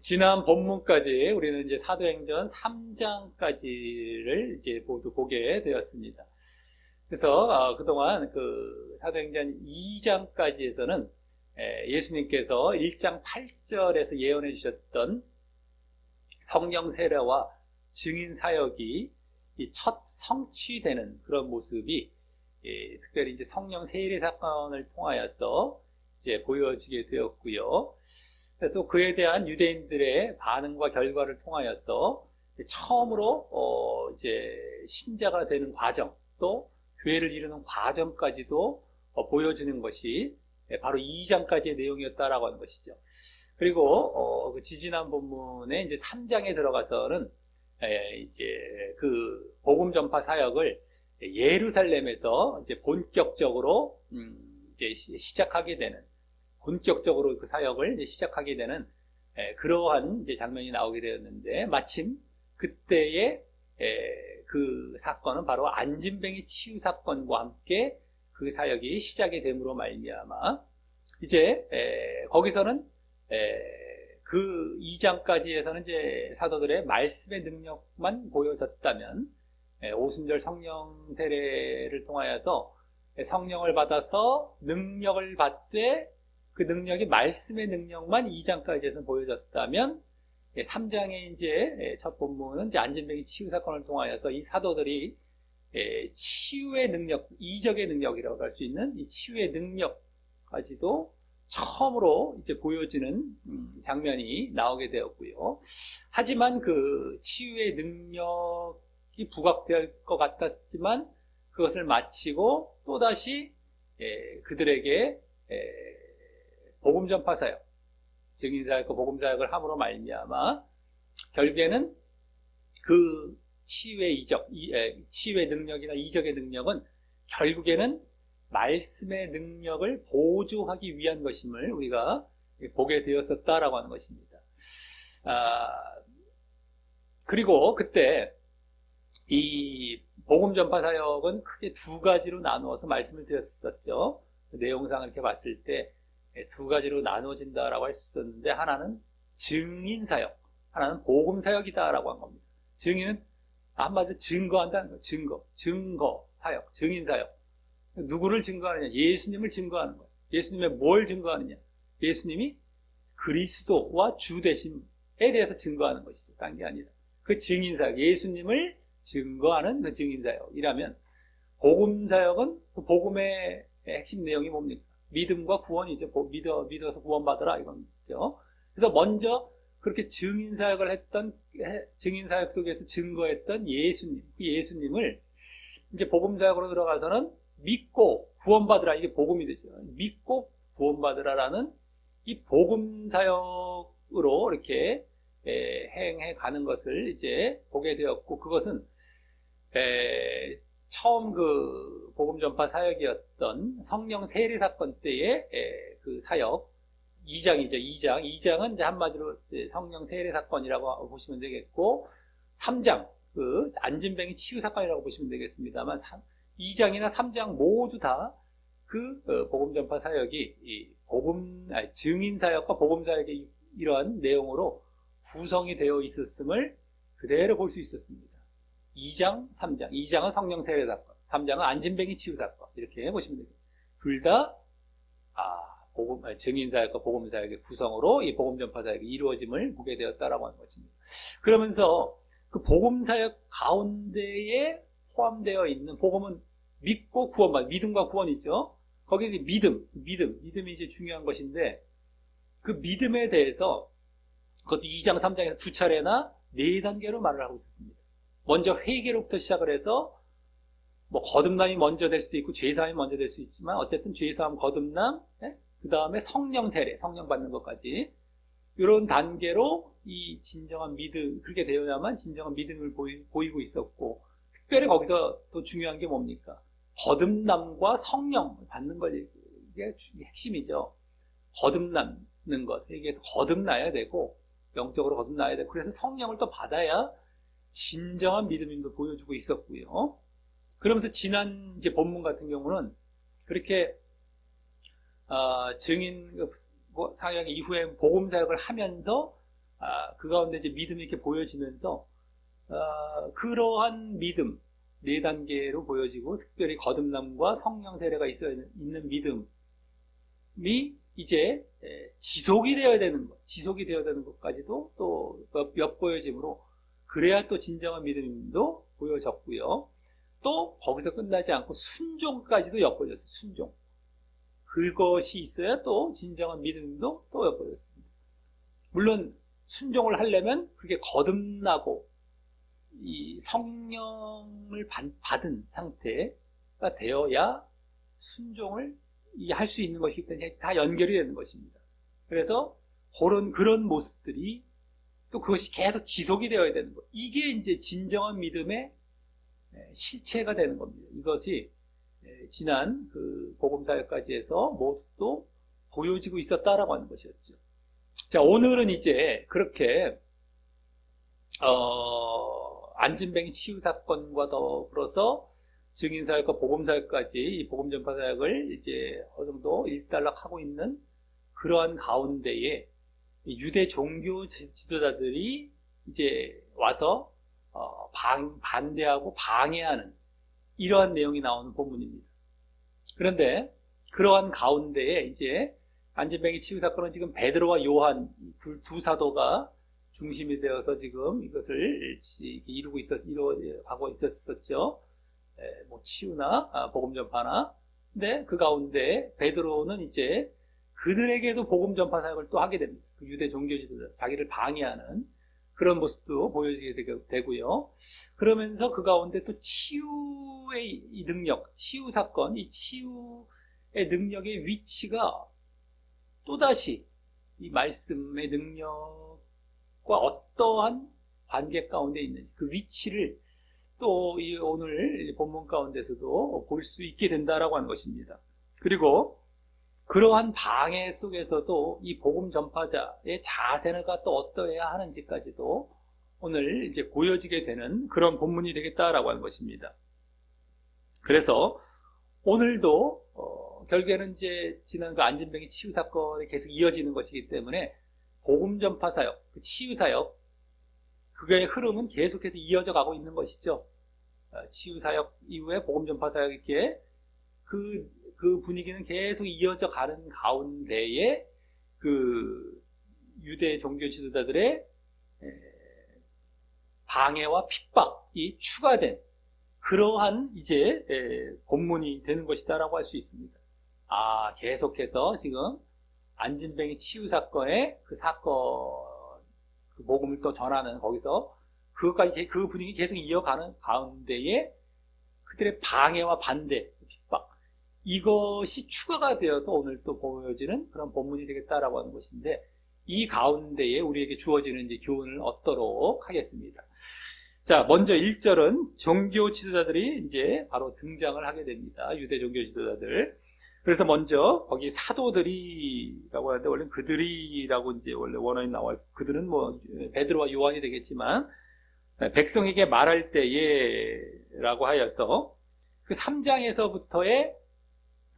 지난 본문까지 우리는 이제 사도행전 3장까지를 이제 모두 보게 되었습니다. 그래서 그동안 그 사도행전 2장까지에서는 예수님께서 1장 8절에서 예언해 주셨던 성령 세례와 증인 사역이 첫 성취되는 그런 모습이 특별히 이제 성령 세례 사건을 통하여서 이제 보여지게 되었고요. 또 그에 대한 유대인들의 반응과 결과를 통하여서 처음으로 이제 신자가 되는 과정, 또 교회를 이루는 과정까지도 보여주는 것이 바로 2장까지의 내용이었다라고 하는 것이죠. 그리고 그 지지난 본문에 이제 3장에 들어가서는 이제 그 복음 전파 사역을 예루살렘에서 이제 본격적으로 이제 시작하게 되는, 본격적으로 그 사역을 이제 시작하게 되는 그러한 이제 장면이 나오게 되었는데, 마침 그때의 그 사건은 바로 안진뱅이 치유 사건과 함께 그 사역이 시작이 됨으로 말미암아 이제 거기서는 그 2장까지에서는 이제 사도들의 말씀의 능력만 보여졌다면, 오순절 성령 세례를 통하여서 성령을 받아서 능력을 받되 그 능력이 말씀의 능력만 2장까지에서 보여졌다면, 3장의 이제 첫 본문은 이제 안진뱅이 치유 사건을 통하여서 이 사도들이 치유의 능력, 이적의 능력이라고 할 수 있는 이 치유의 능력까지도 처음으로 이제 보여지는 장면이 나오게 되었고요. 하지만 그 치유의 능력이 부각될 것 같았지만 그것을 마치고 또다시 그들에게 복음 전파 사역, 증인 사역과 복음 사역을 함으로 말미암아 결국에는 그 치유의 이적, 치유의 능력이나 이적의 능력은 결국에는 말씀의 능력을 보조하기 위한 것임을 우리가 보게 되었었다라고 하는 것입니다. 그리고 그때 이 복음 전파 사역은 크게 두 가지로 나누어서 말씀을 드렸었죠. 내용상을 이렇게 봤을 때 두 가지로 나누어진다라고 할 수 있었는데, 하나는 증인 사역, 하나는 복음 사역이다라고 한 겁니다. 증인은 한마디로 증거한다는 거예요. 증거 사역, 증인 사역. 누구를 증거하느냐? 예수님을 증거하는 거예요. 예수님의 뭘 증거하느냐? 예수님이 그리스도와 주 되심에 대해서 증거하는 것이죠. 딴 게 아니라. 그 증인 사역, 예수님을 증거하는 그 증인 사역이라면, 복음 사역은 그 복음의 핵심 내용이 뭡니까? 믿음과 구원이죠. 믿어서 구원받으라 이건죠. 그래서 먼저 그렇게 증인 사역을 했던, 증인 사역 속에서 증거했던 예수님, 그 예수님을 이제 복음 사역으로 들어가서는 믿고 구원받으라, 이게 복음이 되죠. 믿고 구원받으라라는 이 복음 사역으로 이렇게 행해 가는 것을 이제 보게 되었고, 그것은 처음 그 복음 전파 사역이었던 성령 세례 사건 때의 그 사역 2장이죠. 2장은 이제 한마디로 성령 세례 사건이라고 보시면 되겠고, 3장 그 안진뱅이 치유 사건이라고 보시면 되겠습니다만, 2장이나 3장 모두 다 그 복음 전파 사역이 이 증인 사역과 복음 사역의 이러한 내용으로 구성이 되어 있었음을 그대로 볼 수 있었습니다. 2장, 3장. 2장은 성령 세례 사건, 3장은 안진뱅이 치유 사건, 이렇게 보시면 됩니다. 둘 다 증인 사역과 복음 사역의 구성으로 이 복음 전파 사역이 이루어짐을 보게 되었다라고 하는 것입니다. 그러면서 그 복음 사역 가운데에 포함되어 있는, 복음은 믿고 믿음과 구원이죠. 거기에 믿음이 이제 중요한 것인데, 그 믿음에 대해서 그것도 2장, 3장에서 두 차례나 4단계로 말을 하고 있었습니다. 먼저 회개로부터 시작을 해서, 뭐 거듭남이 먼저 될 수도 있고 죄사함이 먼저 될 수 있지만, 어쨌든 죄사함, 거듭남, 그 다음에 성령 세례, 성령 받는 것까지, 이런 단계로 이 진정한 믿음, 그렇게 되어야만 진정한 믿음을 보이고 있었고, 특별히 거기서 또 중요한 게 뭡니까? 거듭남과 성령 받는 것, 이게 핵심이죠. 거듭나는 것, 회개에서 거듭나야 되고, 영적으로 거듭나야 되고, 그래서 성령을 또 받아야 진정한 믿음임도 보여주고 있었고요. 그러면서 지난 이제 본문 같은 경우는 그렇게 증인 사역 이후에 복음 사역을 하면서 그 가운데 이제 믿음이 이렇게 보여지면서 그러한 믿음 4단계로 보여지고 특별히 거듭남과 성령 세례가 있는 믿음이 이제 지속이 되어야 되는 것, 지속이 되어야 되는 것까지도 또 엿보여지므로 그래야 또 진정한 믿음도 보여졌고요. 또 거기서 끝나지 않고 순종까지도 엿보여졌어요. 순종. 그것이 있어야 또 진정한 믿음도 또 엿보여졌습니다. 물론 순종을 하려면 그게 거듭나고 이 성령을 받은 상태가 되어야 순종을 할 수 있는 것이기 때문에 다 연결이 되는 것입니다. 그래서 그런 모습들이 또 그것이 계속 지속이 되어야 되는 것. 이게 이제 진정한 믿음의 실체가 되는 겁니다. 이것이 지난 그 복음사역까지 해서 모두 또 보여지고 있었다라고 하는 것이었죠. 자, 오늘은 이제 그렇게 안진뱅이 치유 사건과 더불어서 증인사역과 복음사역까지 이 복음전파사역을 이제 어느 정도 일단락하고 있는 그러한 가운데에 유대 종교 지도자들이 이제 와서 반대하고 방해하는 이러한 내용이 나오는 본문입니다. 그런데 그러한 가운데에 이제 안진뱅이 치유 사건은 지금 베드로와 요한 두 사도가 중심이 되어서 지금 이것을 이루어가고 있었죠. 뭐 치유나 복음 전파나. 근데 그 가운데 베드로는 이제 그들에게도 복음 전파 사역을 또 하게 됩니다. 그 유대 종교 지도자 자기를 방해하는 그런 모습도 보여지게 되고요. 그러면서 그 가운데 또 치유의 이 능력, 치유 사건, 이 치유의 능력의 위치가 또다시 이 말씀의 능력과 어떠한 관계 가운데 있는지 그 위치를 또 이 오늘 본문 가운데서도 볼 수 있게 된다라고 하는 것입니다. 그리고 그러한 방해 속에서도 이 복음 전파자의 자세가 또 어떠해야 하는지까지도 오늘 이제 보여지게 되는 그런 본문이 되겠다라고 하는 것입니다. 그래서 오늘도 결국에는 이제 지난 그 안진뱅이 치유 사건이 계속 이어지는 것이기 때문에 복음 전파 사역, 그 치유 사역, 그의 흐름은 계속해서 이어져 가고 있는 것이죠. 치유 사역 이후에 복음 전파 사역 이렇게 그 분위기는 계속 이어져 가는 가운데에 그 유대 종교 지도자들의 방해와 핍박이 추가된 그러한 이제 본문이 되는 것이다라고 할 수 있습니다. 계속해서 지금 안진뱅이 치유 사건의 그 복음을 또 전하는 거기서 그것까지 그 분위기 계속 이어가는 가운데에 그들의 방해와 반대, 핍박 이것이 추가가 되어서 오늘 또 보여지는 그런 본문이 되겠다라고 하는 것인데 이 가운데에 우리에게 주어지는 이제 교훈을 얻도록 하겠습니다. 자, 먼저 1절은 종교 지도자들이 이제 바로 등장을 하게 됩니다. 유대 종교 지도자들. 그래서 먼저 거기 사도들이라고 하는데 원래 그들이라고 이제 원래 원어에 나와요. 그들은 뭐 베드로와 요한이 되겠지만 백성에게 말할 때에라고 하여서 그 3장에서부터의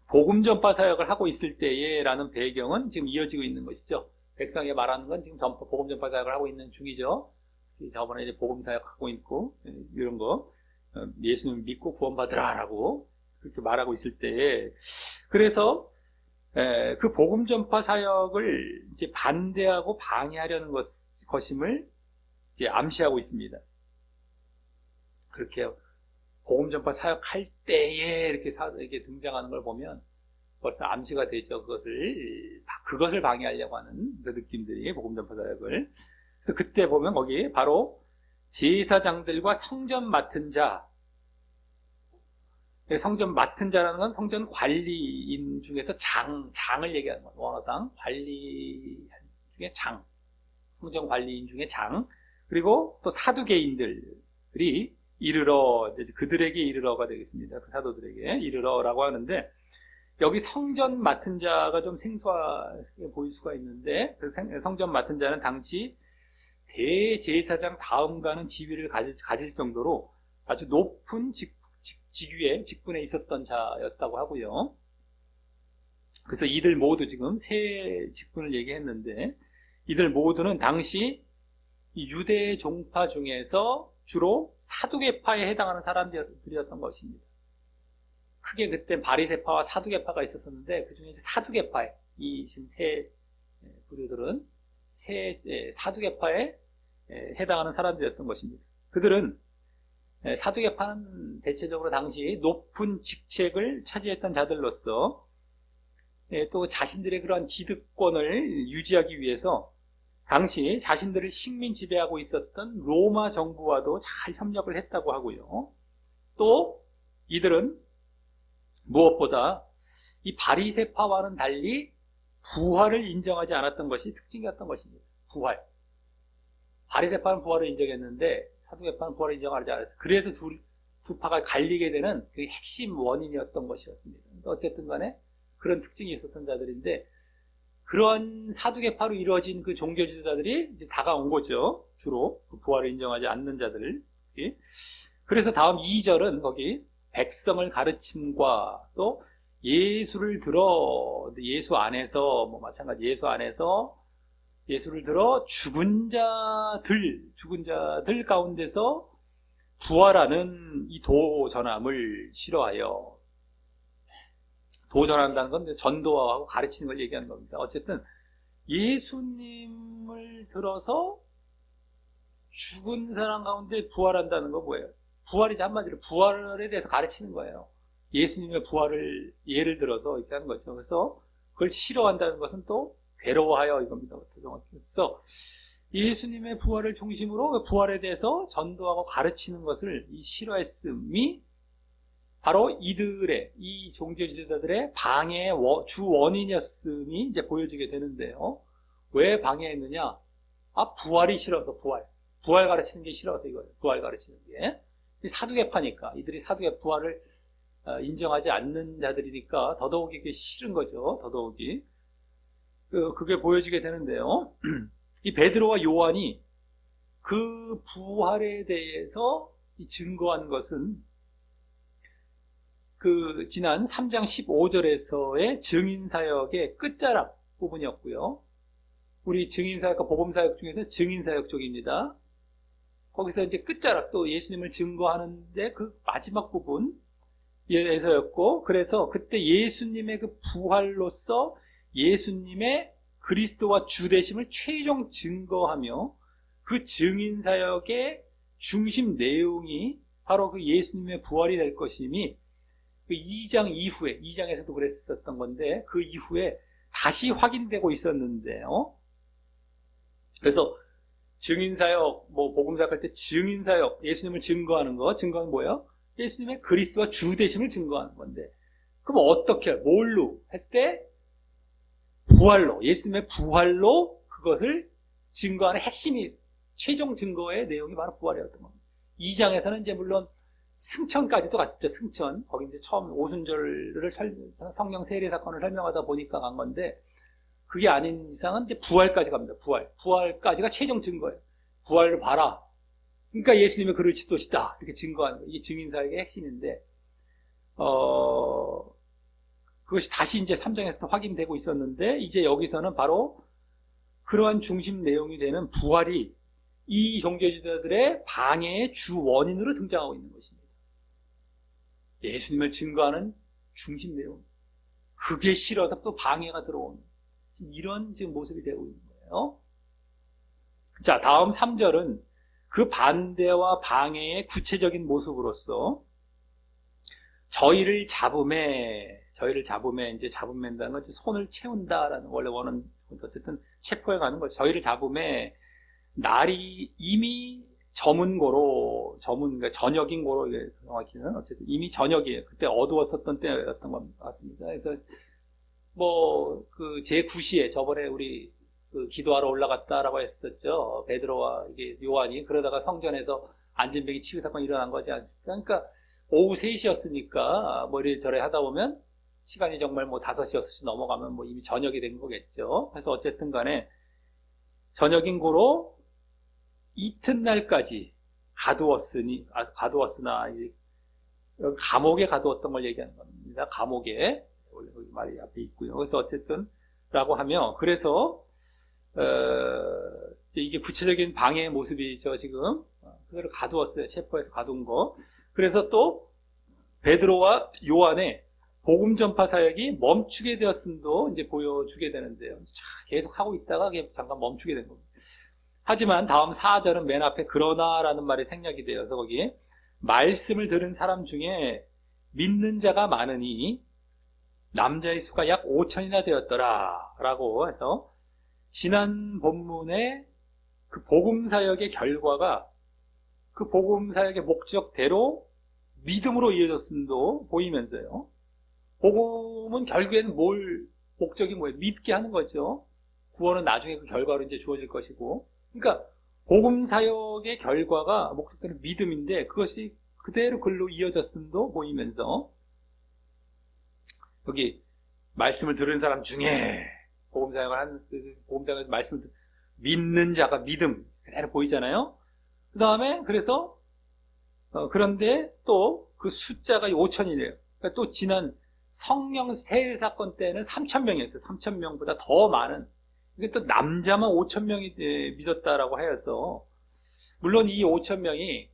복음 전파 사역을 하고 있을 때에라는 배경은 지금 이어지고 있는 것이죠. 백성에게 말하는 건 지금 복음 전파 사역을 하고 있는 중이죠. 저번에 이제 복음 사역 하고 있고 이런 거 예수님 믿고 구원받으라라고 그렇게 말하고 있을 때에 그래서 그 복음 전파 사역을 이제 반대하고 방해하려는 것임을 이제 암시하고 있습니다. 그렇게 복음 전파 사역할 때에 이렇게 등장하는 걸 보면 벌써 암시가 되죠. 그것을 방해하려고 하는 그 느낌들이 복음 전파 사역을. 그래서 그때 보면 거기 바로 제사장들과 성전 맡은 자. 성전 맡은 자라는 건 성전 관리인 중에서 장을 얘기하는 거예요. 원어상 관리 중에 장, 성전 관리인 중에 장, 그리고 또 사두개인들이 이르러, 그들에게 이르러가 되겠습니다. 그 사도들에게 이르러라고 하는데 여기 성전 맡은 자가 좀 생소하게 보일 수가 있는데 그 성전 맡은 자는 당시 대제사장 다음가는 지위를 가질 정도로 아주 높은 직분에 있었던 자였다고 하고요. 그래서 이들 모두 지금 세 직분을 얘기했는데 이들 모두는 당시 이 유대 종파 중에서 주로 사두개파에 해당하는 사람들이었던 것입니다. 크게 그때 바리새파와 사두개파가 있었었는데 그 중에 이제 사두개파에 이 지금 세 부류들은 사두개파에 해당하는 사람들이었던 것입니다. 그들은 사두개파는 대체적으로 당시 높은 직책을 차지했던 자들로서 또 자신들의 그러한 기득권을 유지하기 위해서 당시 자신들을 식민 지배하고 있었던 로마 정부와도 잘 협력을 했다고 하고요. 또 이들은 무엇보다 이 바리새파와는 달리 부활을 인정하지 않았던 것이 특징이었던 것입니다. 부활. 바리새파는 부활을 인정했는데 사두개파는 부활을 인정하지 않았어요. 그래서 두 파가 갈리게 되는 그 핵심 원인이었던 것이었습니다. 어쨌든 간에 그런 특징이 있었던 자들인데 그러한 사두개파로 이루어진 그 종교 지도자들이 이제 다가온 거죠. 주로 그 부활을 인정하지 않는 자들. 그래서 다음 2절은 거기 백성을 가르침과 또 예수를 들어 예수 안에서 뭐 마찬가지 예수를 들어 죽은 자들 가운데서 부활하는 이 도전함을 싫어하여. 도전한다는 건 전도하고 가르치는 걸 얘기하는 겁니다. 어쨌든 예수님을 들어서 죽은 사람 가운데 부활한다는 거 뭐예요? 부활이지, 한마디로 부활에 대해서 가르치는 거예요. 예수님의 부활을 예를 들어서 이렇게 하는 거죠. 그래서 그걸 싫어한다는 것은 또 괴로워하여 이겁니다. 그래서 예수님의 부활을 중심으로 부활에 대해서 전도하고 가르치는 것을 이 싫어했음이 바로 이들의, 이 종교 지도자들의 방해의 주 원인이었음이 이제 보여지게 되는데요. 왜 방해했느냐? 부활이 싫어서, 부활 가르치는 게 싫어서 이거예요. 부활 가르치는 게. 사두개파니까, 이들이 부활을 인정하지 않는 자들이니까 더더욱이 이게 싫은 거죠. 더더욱이. 그게 보여지게 되는데요. 이 베드로와 요한이 그 부활에 대해서 증거한 것은 그 지난 3장 15절에서의 증인사역의 끝자락 부분이었고요. 우리 증인사역과 복음사역 중에서 증인사역 쪽입니다. 거기서 이제 끝자락, 또 예수님을 증거하는데 그 마지막 부분에서였고, 그래서 그때 예수님의 그 부활로서 예수님의 그리스도와 주되심을 최종 증거하며 그 증인사역의 중심 내용이 바로 그 예수님의 부활이 될 것임이 그 2장 이후에, 2장에서도 그랬었던 건데 그 이후에 다시 확인되고 있었는데요. 그래서 증인사역, 복음사역 할 때 증인사역, 예수님을 증거하는 뭐예요? 예수님의 그리스도와 주되심을 증거하는 건데, 그럼 어떻게, 뭘로 할 때? 부활로, 예수님의 부활로 그것을 증거하는 핵심이, 최종 증거의 내용이 바로 부활이었던 겁니다. 2장에서는 이제 물론 승천까지도 갔었죠. 승천. 거기 이제 처음 오순절을 성령 세례 사건을 설명하다 보니까 간 건데, 그게 아닌 이상은 이제 부활까지 갑니다. 부활까지가 최종 증거예요. 부활을 봐라. 그러니까 예수님의 그리스도시다. 이렇게 증거하는 거예요. 이게 증인사역의 핵심인데, 그것이 다시 이제 3장에서도 확인되고 있었는데, 이제 여기서는 바로 그러한 중심 내용이 되는 부활이 이 종교지도자들의 방해의 주 원인으로 등장하고 있는 것입니다. 예수님을 증거하는 중심 내용. 그게 싫어서 또 방해가 들어오는 이런 지금 모습이 되고 있는 거예요. 자, 다음 3절은 그 반대와 방해의 구체적인 모습으로서 저희를 잡음에 이제 잡음맨다는 건 손을 채운다라는 원래 원은 어쨌든 체포해 가는 거죠. 저희를 잡음에 날이 이미 그러니까 저녁인 고로, 정확히는 어쨌든 이미 저녁이에요. 그때 어두웠었던 때였던 것 같습니다. 그래서 그 제9시에 저번에 우리 그 기도하러 올라갔다라고 했었죠. 베드로와 이게 요한이 그러다가 성전에서 안진뱅이 치유 사건이 일어난 거지 않습니까? 그러니까 오후 3시였으니까 이래저래 하다 보면 시간이 정말 5시, 6시 넘어가면 이미 저녁이 된 거겠죠. 그래서 어쨌든 간에 저녁인 고로 이튿날까지 가두었으나 감옥에 가두었던 걸 얘기하는 겁니다. 감옥에. 원래 거기 말이 앞에 있고요. 그래서 어쨌든 라고 하며, 그래서 이게 구체적인 방해의 모습이죠, 지금. 그대로 가두었어요. 체포해서 가둔 거. 그래서 또 베드로와 요한의 복음 전파 사역이 멈추게 되었음도 이제 보여주게 되는데요. 계속 하고 있다가 잠깐 멈추게 된 겁니다. 하지만 다음 4절은 맨 앞에 그러나라는 말이 생략이 되어서 거기에 말씀을 들은 사람 중에 믿는 자가 많으니 남자의 수가 약 5천이나 되었더라 라고 해서 지난 본문의 그 복음 사역의 결과가 그 복음 사역의 목적대로 믿음으로 이어졌음도 보이면서요. 복음은 결국에는 목적이 뭐예요? 믿게 하는 거죠. 구원은 나중에 그 결과로 이제 주어질 것이고. 그러니까 복음 사역의 결과가 목적대로 믿음인데 그것이 그대로 글로 이어졌음도 보이면서 여기 말씀을 들은 사람 중에 복음 사역을 말씀을 믿는 자가 믿음 그대로 보이잖아요. 그 다음에 그래서 그런데 또 그 숫자가 5천이래요. 그러니까 또 지난 성령 세례 사건 때는 3,000명이었어요. 3,000명보다 더 많은. 이게 또 남자만 5,000명이 믿었다라고 하여서 물론 이 5,000명이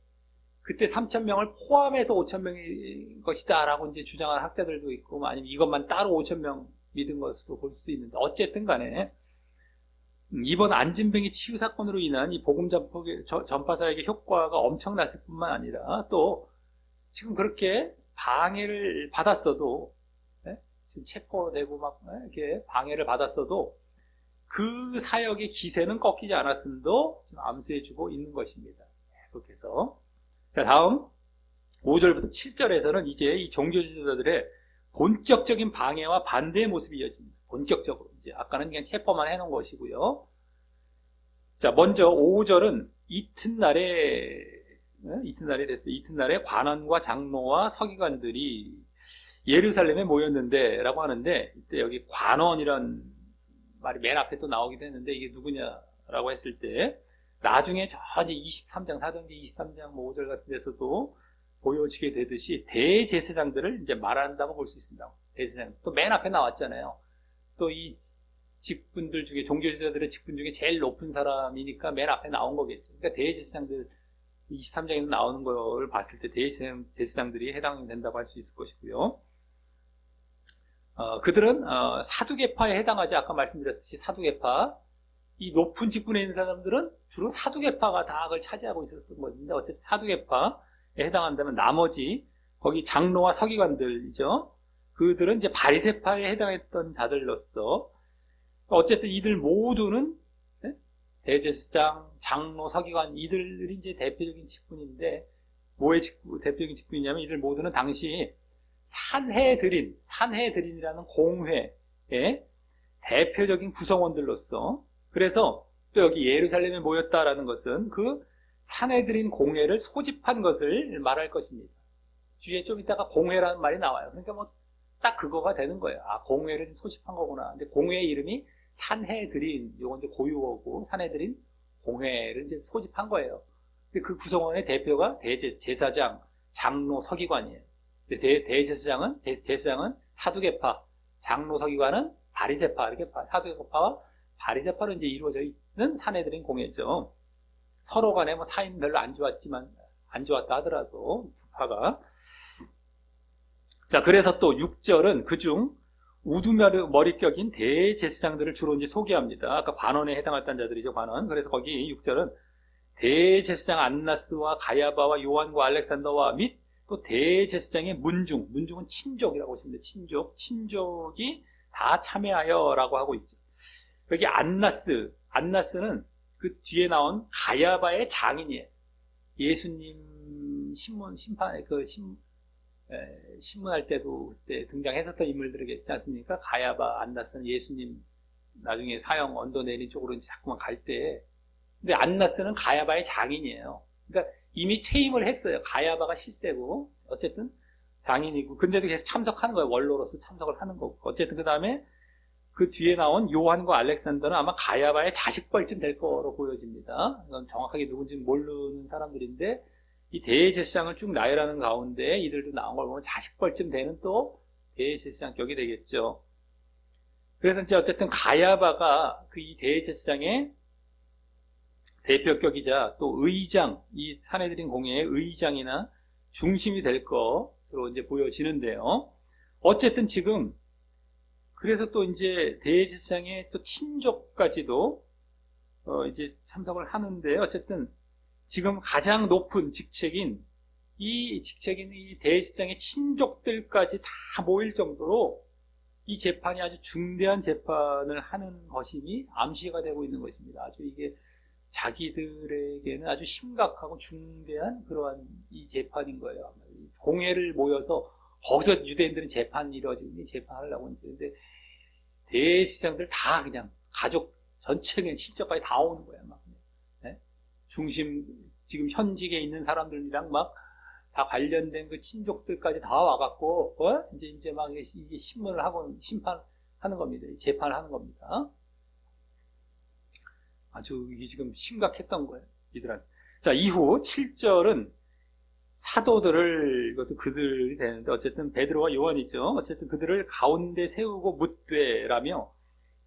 그때 3,000명을 포함해서 5,000명인 것이다라고 이제 주장하는 학자들도 있고 아니면 이것만 따로 5,000명 믿은 것으로 볼 수도 있는데 어쨌든 간에 이번 안진뱅이 치유 사건으로 인한 이 복음 전파 사역의 효과가 엄청났을 뿐만 아니라 또 지금 그렇게 방해를 받았어도 지금 체포되고 막 이렇게 방해를 받았어도 그 사역의 기세는 꺾이지 않았음도 지금 암시해주고 있는 것입니다. 계속해서 자, 다음 5절부터 7절에서는 이제 이 종교 지도자들의 본격적인 방해와 반대의 모습이 이어집니다. 본격적으로 이제 아까는 그냥 체포만 해놓은 것이고요. 자, 먼저 5절은 이튿날에 됐어요. 이튿날에 관원과 장로와 서기관들이 예루살렘에 모였는데 라고 하는데 이때 여기 관원이란 말이 맨 앞에 또 나오기도 했는데 이게 누구냐라고 했을 때 나중에 저 이제 23장, 사도행전 23장 5절 같은 데서도 보여지게 되듯이 대제사장들을 이제 말한다고 볼 수 있습니다. 대제사장. 또 맨 앞에 나왔잖아요. 또 이 직분들 중에, 종교지도자들의 직분 중에 제일 높은 사람이니까 맨 앞에 나온 거겠죠. 그러니까 대제사장들, 23장에서 나오는 걸 봤을 때 대제사장들이 해당된다고 할 수 있을 것이고요. 그들은 사두개파에 해당하지, 아까 말씀드렸듯이 사두개파, 이 높은 직분에 있는 사람들은 주로 사두개파가 다 그걸 차지하고 있었던 것인데 어쨌든 사두개파에 해당한다면 나머지 거기 장로와 서기관들이죠. 그들은 이제 바리새파에 해당했던 자들로서 어쨌든 이들 모두는 대제사장, 장로, 서기관 이들이 이제 대표적인 직분인데 뭐의 대표적인 직분이냐면 이들 모두는 당시 산헤드린이라는 공회의 대표적인 구성원들로서 그래서 또 여기 예루살렘에 모였다라는 것은 그 산헤드린 공회를 소집한 것을 말할 것입니다. 뒤에 좀 이따가 공회라는 말이 나와요. 그러니까 뭐 딱 그거가 되는 거예요. 아, 공회를 소집한 거구나. 근데 공회의 이름이 산헤드린, 요건 이제 고유어고 산헤드린 공회를 이제 소집한 거예요. 근데 그 구성원의 대표가 대제사장, 장로, 서기관이에요. 대제사장은 사두개파, 장로, 서기관은 바리새파, 이렇게 사두개파와 바리새파로 이제 이루어져 있는 산헤드린 공회죠. 서로 간에 뭐 사이는 별로 안 좋았다 하더라도 두 파가. 자, 그래서 또 6절은 그중 우두머리격인 대제사장들을 주로 이제 소개합니다. 아까 관원에 해당했던 자들이죠, 관원. 그래서 거기 6절은 대제사장 안나스와 가야바와 요한과 알렉산더와 및 또 대제사장의 문중은 친족이라고 하십니다. 친족이 다 참여하여라고 하고 있죠. 여기 안나스는 그 뒤에 나온 가야바의 장인이에요. 예수님 신문할 때도 그때 등장했었던 인물들이겠지 않습니까? 가야바, 안나스는 예수님 나중에 사형 언도 내린 쪽으로 이제 자꾸만 갈 때. 근데 안나스는 가야바의 장인이에요. 그러니까 이미 퇴임을 했어요. 가야바가 실세고 어쨌든 장인이고 근데도 계속 참석하는 거예요. 원로로서 참석을 하는 거고. 어쨌든 그 다음에 그 뒤에 나온 요한과 알렉산더는 아마 가야바의 자식뻘쯤 될 거로 보여집니다. 이건 정확하게 누군지는 모르는 사람들인데 이 대제사장을 쭉 나열하는 가운데 이들도 나온 걸 보면 자식뻘쯤 되는 또 대제사장 격이 되겠죠. 그래서 이제 어쨌든 가야바가 그 이 대제사장의 대표격이자 또 의장, 이 사내들인 공회의 의장이나 중심이 될 것으로 이제 보여지는데요. 어쨌든 지금 그래서 또 이제 대제사장의 또 친족까지도 이제 참석을 하는데, 어쨌든 지금 가장 높은 직책인 이 대제사장의 친족들까지 다 모일 정도로 이 재판이 아주 중대한 재판을 하는 것임이 암시가 되고 있는 것입니다. 아주 이게 자기들에게는 아주 심각하고 중대한 그러한 이 재판인 거예요. 공회를 모여서 거기서 유대인들은 재판이 이루어지고 재판하려고 했는데 대제사장들 다 그냥 가족 전체 그냥 친척까지 다 오는 거야. 막. 네? 중심 지금 현직에 있는 사람들이랑 막 다 관련된 그 친족들까지 다 와갖고 이제 막 이게 신문을 하고 심판하는 겁니다. 재판을 하는 겁니다. 아주 이게 지금 심각했던 거예요. 이들한테. 자, 이후 7절은 사도들을, 이것도 그들이 되는데, 어쨌든 베드로와 요한이죠. 어쨌든 그들을 가운데 세우고 묻되라며,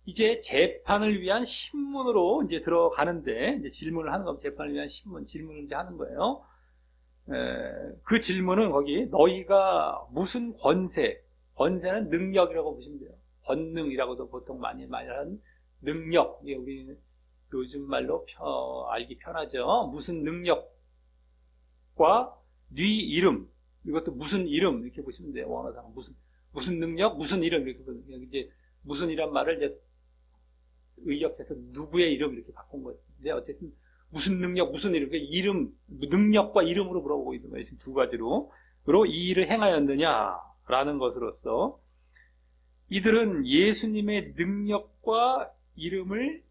이제 재판을 위한 신문으로 이제 들어가는데, 이제 질문을 하는 겁니다. 재판을 위한 질문을 이제 하는 거예요. 그 질문은 거기, 너희가 무슨 권세는 능력이라고 보시면 돼요. 권능이라고도 보통 많이 말하는 능력, 우리 요즘 말로 알기 편하죠. 무슨 능력과 네 이름, 이것도 무슨 이름 이렇게 보시면 돼요. 원어상 무슨 능력, 무슨 이름 이렇게 보시면 이제 무슨이란 말을 이제 의역해서 누구의 이름 이렇게 바꾼 거죠. 이제 어쨌든 무슨 능력, 무슨 이름, 이름, 능력과 이름으로 물어보고 있는 거예요. 지금 두 가지로 이 일을 행하였느냐라는 것으로서 이들은 예수님의 능력과 이름을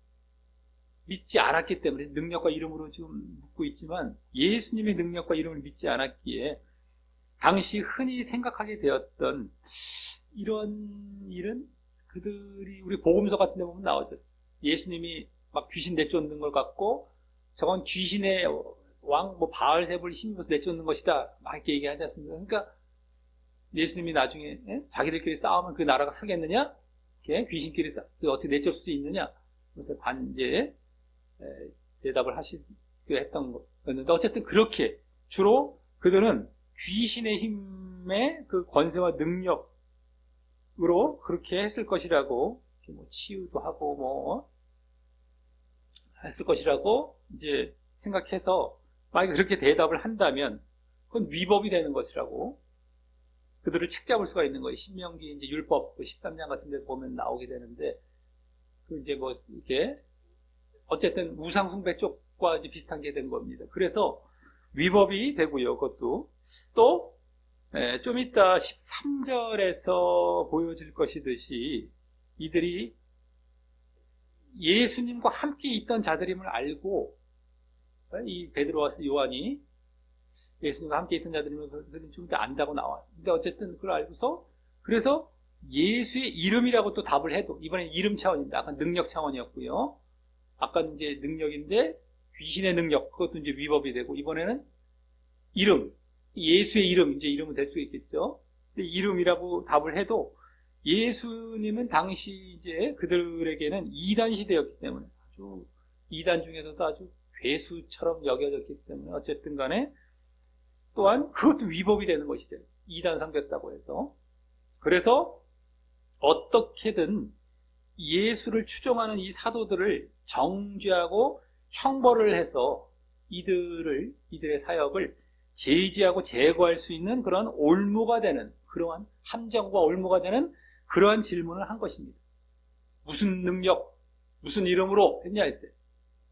믿지 않았기 때문에, 능력과 이름으로 지금 묻고 있지만 예수님의 능력과 이름을 믿지 않았기에 당시 흔히 생각하게 되었던 이런 일은 그들이 우리 복음서 같은 데 보면 나오죠. 예수님이 막 귀신 내쫓는 걸 갖고 저건 귀신의 왕 바알세불 힘으로 내쫓는 것이다 막 이렇게 얘기하지 않습니까? 그러니까 예수님이 나중에 자기들끼리 싸우면 그 나라가 서겠느냐? 이렇게 귀신끼리 어떻게 내쫓을 수 있느냐? 그래서 반제 대답을 했던 거였는데, 어쨌든 그렇게 주로 그들은 귀신의 힘의 그 권세와 능력으로 그렇게 했을 것이라고, 치유도 하고 했을 것이라고 이제 생각해서 만약에 그렇게 대답을 한다면 그건 위법이 되는 것이라고 그들을 책잡을 수가 있는 거예요. 신명기 이제 율법 13장 같은 데 보면 나오게 되는데, 그 이제 이렇게 어쨌든 우상숭배 쪽과 이제 비슷한 게 된 겁니다. 그래서 위법이 되고요. 그것도 또 좀 이따 13절에서 보여질 것이듯이 이들이 예수님과 함께 있던 자들임을 알고, 이 베드로와 요한이 예수님과 함께 있던 자들임을 좀 이따 안다고 나와요. 근데 어쨌든 그걸 알고서 그래서 예수의 이름이라고 또 답을 해도, 이번엔 이름 차원입니다. 아까 능력 차원이었고요. 아까 이제 능력인데 귀신의 능력, 그것도 이제 위법이 되고, 이번에는 이름, 예수의 이름, 이제 이름은 될 수 있겠죠. 근데 이름이라고 답을 해도 예수님은 당시 이제 그들에게는 이단 시대였기 때문에, 아주 이단 중에서도 아주 괴수처럼 여겨졌기 때문에 어쨌든 간에 또한 그것도 위법이 되는 것이죠. 이단 삼겼다고 해서. 그래서 어떻게든 예수를 추종하는 이 사도들을 정죄하고 형벌을 해서 이들의 사역을 제지하고 제거할 수 있는 그런 올무가 되는, 그러한 함정과 올무가 되는 그러한 질문을 한 것입니다. 무슨 능력, 무슨 이름으로 했냐 할 때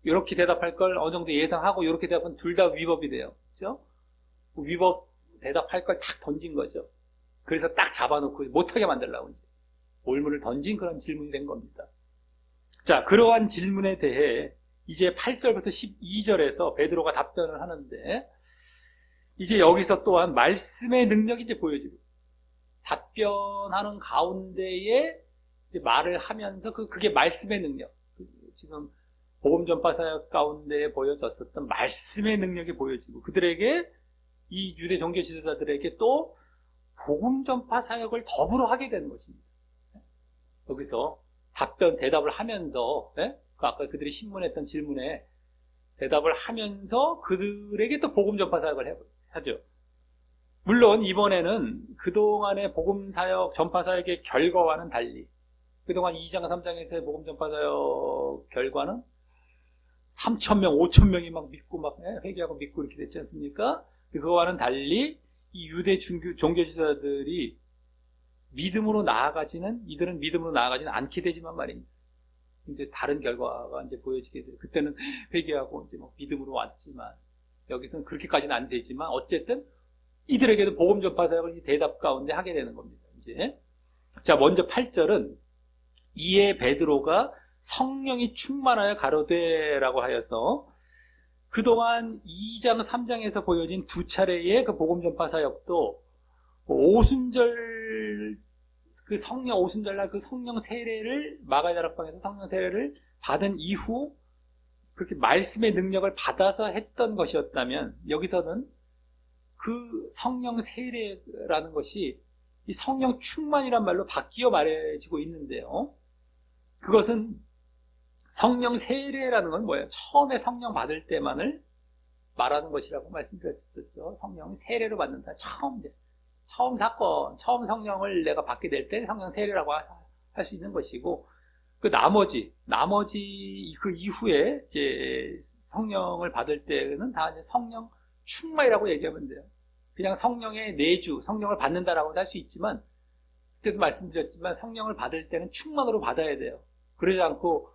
이렇게 대답할 걸 어느 정도 예상하고 이렇게 대답하면 둘 다 위법이 돼요. 그렇죠? 위법 대답할 걸 탁 던진 거죠. 그래서 딱 잡아놓고 못하게 만들려고 이제 올무를 던진 그런 질문이 된 겁니다. 자, 그러한 질문에 대해 이제 8절부터 12절에서 베드로가 답변을 하는데, 이제 여기서 또한 말씀의 능력이 이제 보여지고, 답변하는 가운데에 이제 말을 하면서 그게 말씀의 능력, 지금 복음 전파 사역 가운데 보여졌었던 말씀의 능력이 보여지고, 그들에게, 이 유대 종교 지도자들에게 또 복음 전파 사역을 더불어 하게 되는 것입니다. 여기서 대답을 하면서, 아까 그들이 신문했던 질문에 대답을 하면서 그들에게 또 복음 전파 사역을 하죠. 물론 이번에는 그동안의 복음 사역, 전파 사역의 결과와는 달리 그동안 2장, 3장에서의 복음 전파 사역 결과는 3,000명, 5,000명이 막 믿고 막 회개하고 믿고 이렇게 됐지 않습니까? 그거와는 달리 이 유대 종교 지도자들이 이들은 믿음으로 나아가지는 않게 되지만 말입니다. 이제 다른 결과가 이제 보여지게 돼요. 그때는 회개하고 이제 뭐 믿음으로 왔지만 여기서는 그렇게까지는 안 되지만 어쨌든 이들에게도 복음 전파 사역을 대답 가운데 하게 되는 겁니다. 이제 자, 먼저 8절은 이에 베드로가 성령이 충만하여 가로되라고 하여서 그동안 2장, 3장에서 보여진 두 차례의 그 복음 전파 사역도 오순절 오순절날 그 성령 세례를 마가다락방에서 성령 세례를 받은 이후 그렇게 말씀의 능력을 받아서 했던 것이었다면 여기서는 그 성령 세례라는 것이 이 성령 충만이란 말로 바뀌어 말해지고 있는데요. 그것은 성령 세례라는 건 뭐예요? 처음에 성령 받을 때만을 말하는 것이라고 말씀드렸었죠. 성령 세례로 받는다. 처음 사건, 처음 성령을 내가 받게 될 때 성령 세례라고 할 수 있는 것이고, 그 나머지 그 이후에 이제 성령을 받을 때는 다 이제 성령 충만이라고 얘기하면 돼요. 그냥 성령의 내주, 성령을 받는다라고 할 수 있지만, 그때도 말씀드렸지만 성령을 받을 때는 충만으로 받아야 돼요. 그러지 않고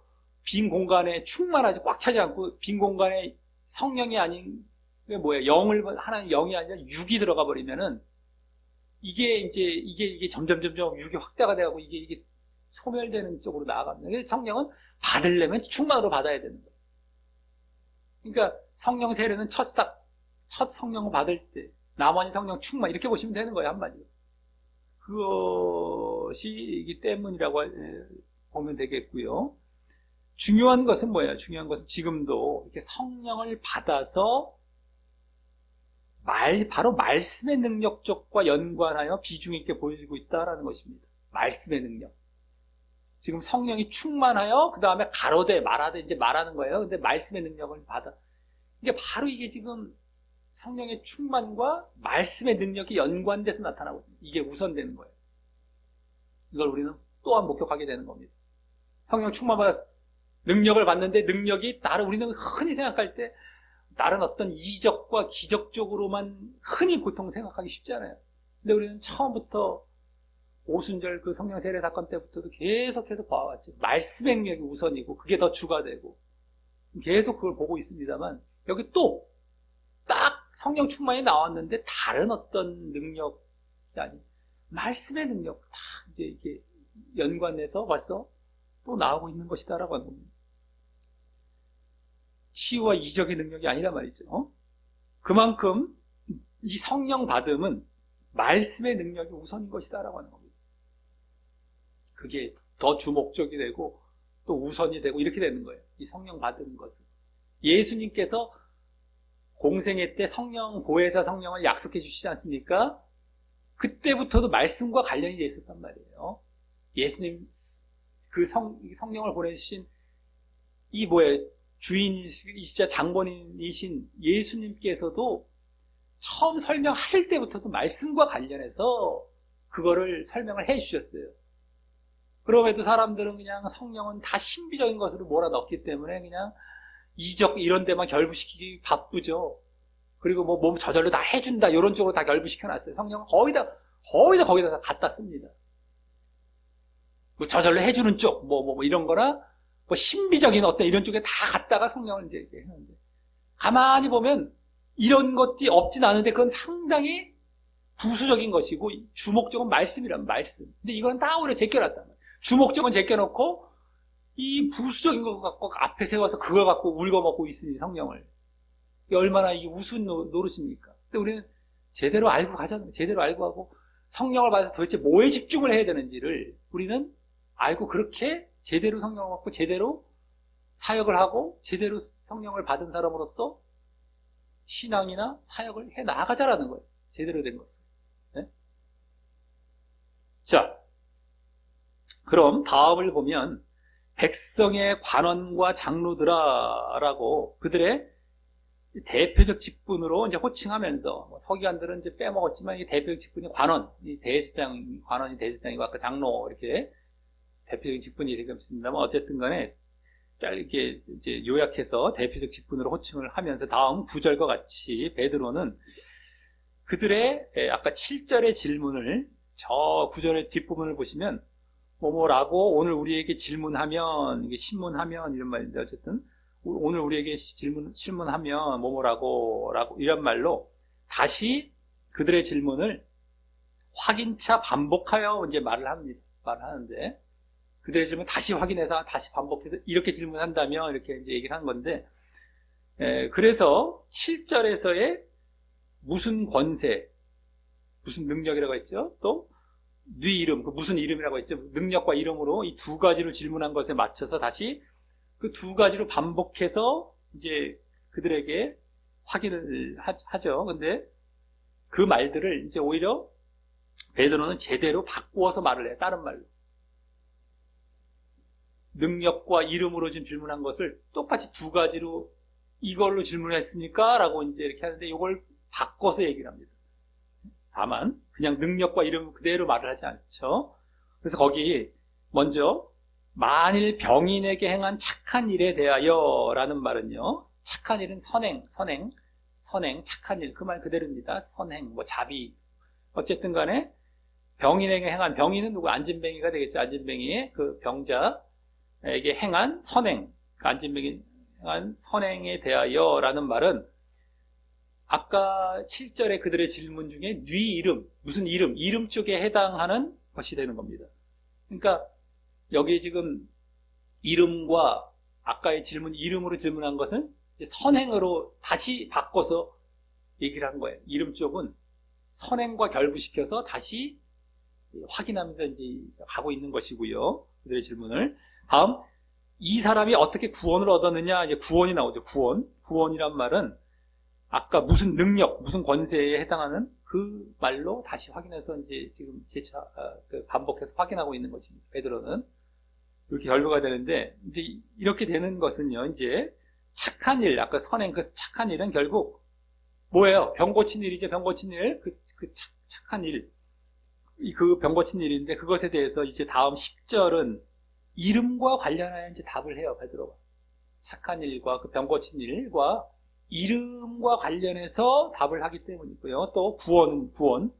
빈 공간에 충만하지 꽉 차지 않고 빈 공간에 성령이 아닌 게 뭐예요? 하나는 영이 아니라 육이 들어가 버리면은 이게 점점 육이 확대가 되고 이게 소멸되는 쪽으로 나아갑니다. 그래서 성령은 받으려면 충만으로 받아야 되는 거예요. 그러니까 성령 세례는 첫 성령을 받을 때 나머지 성령 충만 이렇게 보시면 되는 거예요, 한마디로. 그것이기 때문이라고 보면 되겠고요. 중요한 것은 뭐예요? 중요한 것은 지금도 이렇게 성령을 받아서 바로 말씀의 능력 쪽과 연관하여 비중 있게 보여지고 있다는 것입니다. 말씀의 능력. 지금 성령이 충만하여 그 다음에 가로되 말하되 이제 말하는 거예요. 근데 말씀의 능력을 받아. 이게 지금 성령의 충만과 말씀의 능력이 연관돼서 나타나고 있습니다. 이게 우선되는 거예요. 이걸 우리는 또한 목격하게 되는 겁니다. 성령 충만받아서 능력을 받는데 능력이 우리는 흔히 생각할 때 다른 어떤 이적과 기적적으로만 흔히 보통 생각하기 쉽잖아요. 근데 우리는 처음부터 오순절 그 성령 세례 사건 때부터도 계속해서 봐왔죠. 말씀의 능력이 우선이고 그게 더 주가 되고 계속 그걸 보고 있습니다만 여기 또 딱 성령 충만이 나왔는데 다른 어떤 능력이 아닌 말씀의 능력 다 이제 이게 연관해서 벌써 또 나오고 있는 것이다라고 하는 겁니다. 치유와 이적의 능력이 아니라 말이죠. 그만큼 이 성령 받음은 말씀의 능력이 우선인 것이다라고 하는 겁니다. 그게 더 주목적이 되고 또 우선이 되고 이렇게 되는 거예요. 이 성령 받은 것은. 예수님께서 공생애 때 보혜사 성령을 약속해 주시지 않습니까? 그때부터도 말씀과 관련이 되어 있었단 말이에요. 예수님 그 성령을 보내주신 주인이시자 장본인이신 예수님께서도 처음 설명하실 때부터도 말씀과 관련해서 그거를 설명을 해 주셨어요. 그럼에도 사람들은 그냥 성령은 다 신비적인 것으로 몰아넣기 때문에 그냥 이적 이런 데만 결부시키기 바쁘죠. 그리고 몸 저절로 다 해준다 이런 쪽으로 다 결부시켜놨어요. 성령은 거의 다 거기다 다 갖다 씁니다. 저절로 해주는 쪽 이런 거나 신비적인 어떤 이런 쪽에 다 갖다가 성령을 이제 하는데 가만히 보면 이런 것들이 없진 않은데 그건 상당히 부수적인 것이고 주목적은 말씀이란 말씀. 근데 이건 다 오히려 제껴놨단 말이에요. 주목적은 제껴놓고 이 부수적인 거 갖고 앞에 세워서 그걸 갖고 울거먹고 있으니 성령을. 이게 얼마나 이 우스운 노릇입니까? 근데 우리는 제대로 알고 가자는 거예요. 제대로 알고 하고 성령을 받아서 도대체 뭐에 집중을 해야 되는지를 우리는 알고 그렇게 제대로 성령을 받고 제대로 사역을 하고 제대로 성령을 받은 사람으로서 신앙이나 사역을 해 나가자라는 거예요. 제대로 된 것을. 네? 자, 그럼 다음을 보면 백성의 관원과 장로들아라고 그들의 대표적 직분으로 이제 호칭하면서, 뭐 서기관들은 이제 빼먹었지만, 이 대표적 직분이 관원, 이 대제사장, 관원이 대제사장이고, 아까 장로, 이렇게 대표적인 직분이 되겠습니다만, 어쨌든 간에, 짧게 이제 요약해서 대표적 직분으로 호칭을 하면서, 다음 9절과 같이 베드로는 그들의, 아까 7절의 질문을, 저 9절의 뒷부분을 보시면, 뭐라고 오늘 우리에게 질문하면, 이게 신문하면, 이런 말인데, 어쨌든, 오늘 우리에게 질문하면 뭐라고 이런 말로 다시 그들의 질문을 확인차 반복하여 이제 말을 하는데 그들의 질문 다시 확인해서 다시 반복해서 이렇게 질문한다면 이렇게 이제 얘기를 하는 건데 그래서 7절에서의 무슨 권세, 무슨 능력이라고 했죠? 또 네 이름, 그 무슨 이름이라고 했죠? 능력과 이름으로 이 두 가지로 질문한 것에 맞춰서 다시 그 두 가지로 반복해서 이제 그들에게 확인을 하죠. 근데 그 말들을 이제 오히려 베드로는 제대로 바꾸어서 말을 해요. 다른 말로. 능력과 이름으로 지금 질문한 것을 똑같이 두 가지로 이걸로 질문했습니까? 라고 이제 이렇게 하는데 이걸 바꿔서 얘기를 합니다. 다만 그냥 능력과 이름 그대로 말을 하지 않죠. 그래서 거기 먼저 만일 병인에게 행한 착한 일에 대하여 라는 말은요, 착한 일은 선행, 착한 일, 그 말 그대로입니다. 선행, 뭐 자비. 어쨌든 간에 병인에게 행한, 병인은 누구? 안진뱅이가 되겠죠. 안진뱅이의 그 병자에게 행한 선행, 그 안진뱅이 행한 선행에 대하여 라는 말은 아까 7절에 그들의 질문 중에 네 이름, 무슨 이름 쪽에 해당하는 것이 되는 겁니다. 그러니까 여기 지금 이름과 아까의 질문, 이름으로 질문한 것은 선행으로 다시 바꿔서 얘기를 한 거예요. 이름 쪽은 선행과 결부시켜서 다시 확인하면서 이제 가고 있는 것이고요. 그들의 질문을. 다음, 이 사람이 어떻게 구원을 얻었느냐, 이제 구원이 나오죠. 구원이란 말은 아까 무슨 능력, 무슨 권세에 해당하는 그 말로 다시 확인해서 이제 지금 재차 반복해서 확인하고 있는 것입니다. 베드로는. 이렇게 결과가 되는데, 이제 이렇게 되는 것은요, 이제 착한 일, 아까 선행, 그 착한 일은 결국 뭐예요? 병 고친 일이죠, 병 고친 일. 착한 일. 그 병 고친 일인데, 그것에 대해서 이제 다음 10절은 이름과 관련하여 이제 답을 해요, 베드로가. 착한 일과 그 병 고친 일과 이름과 관련해서 답을 하기 때문이고요. 또 구원.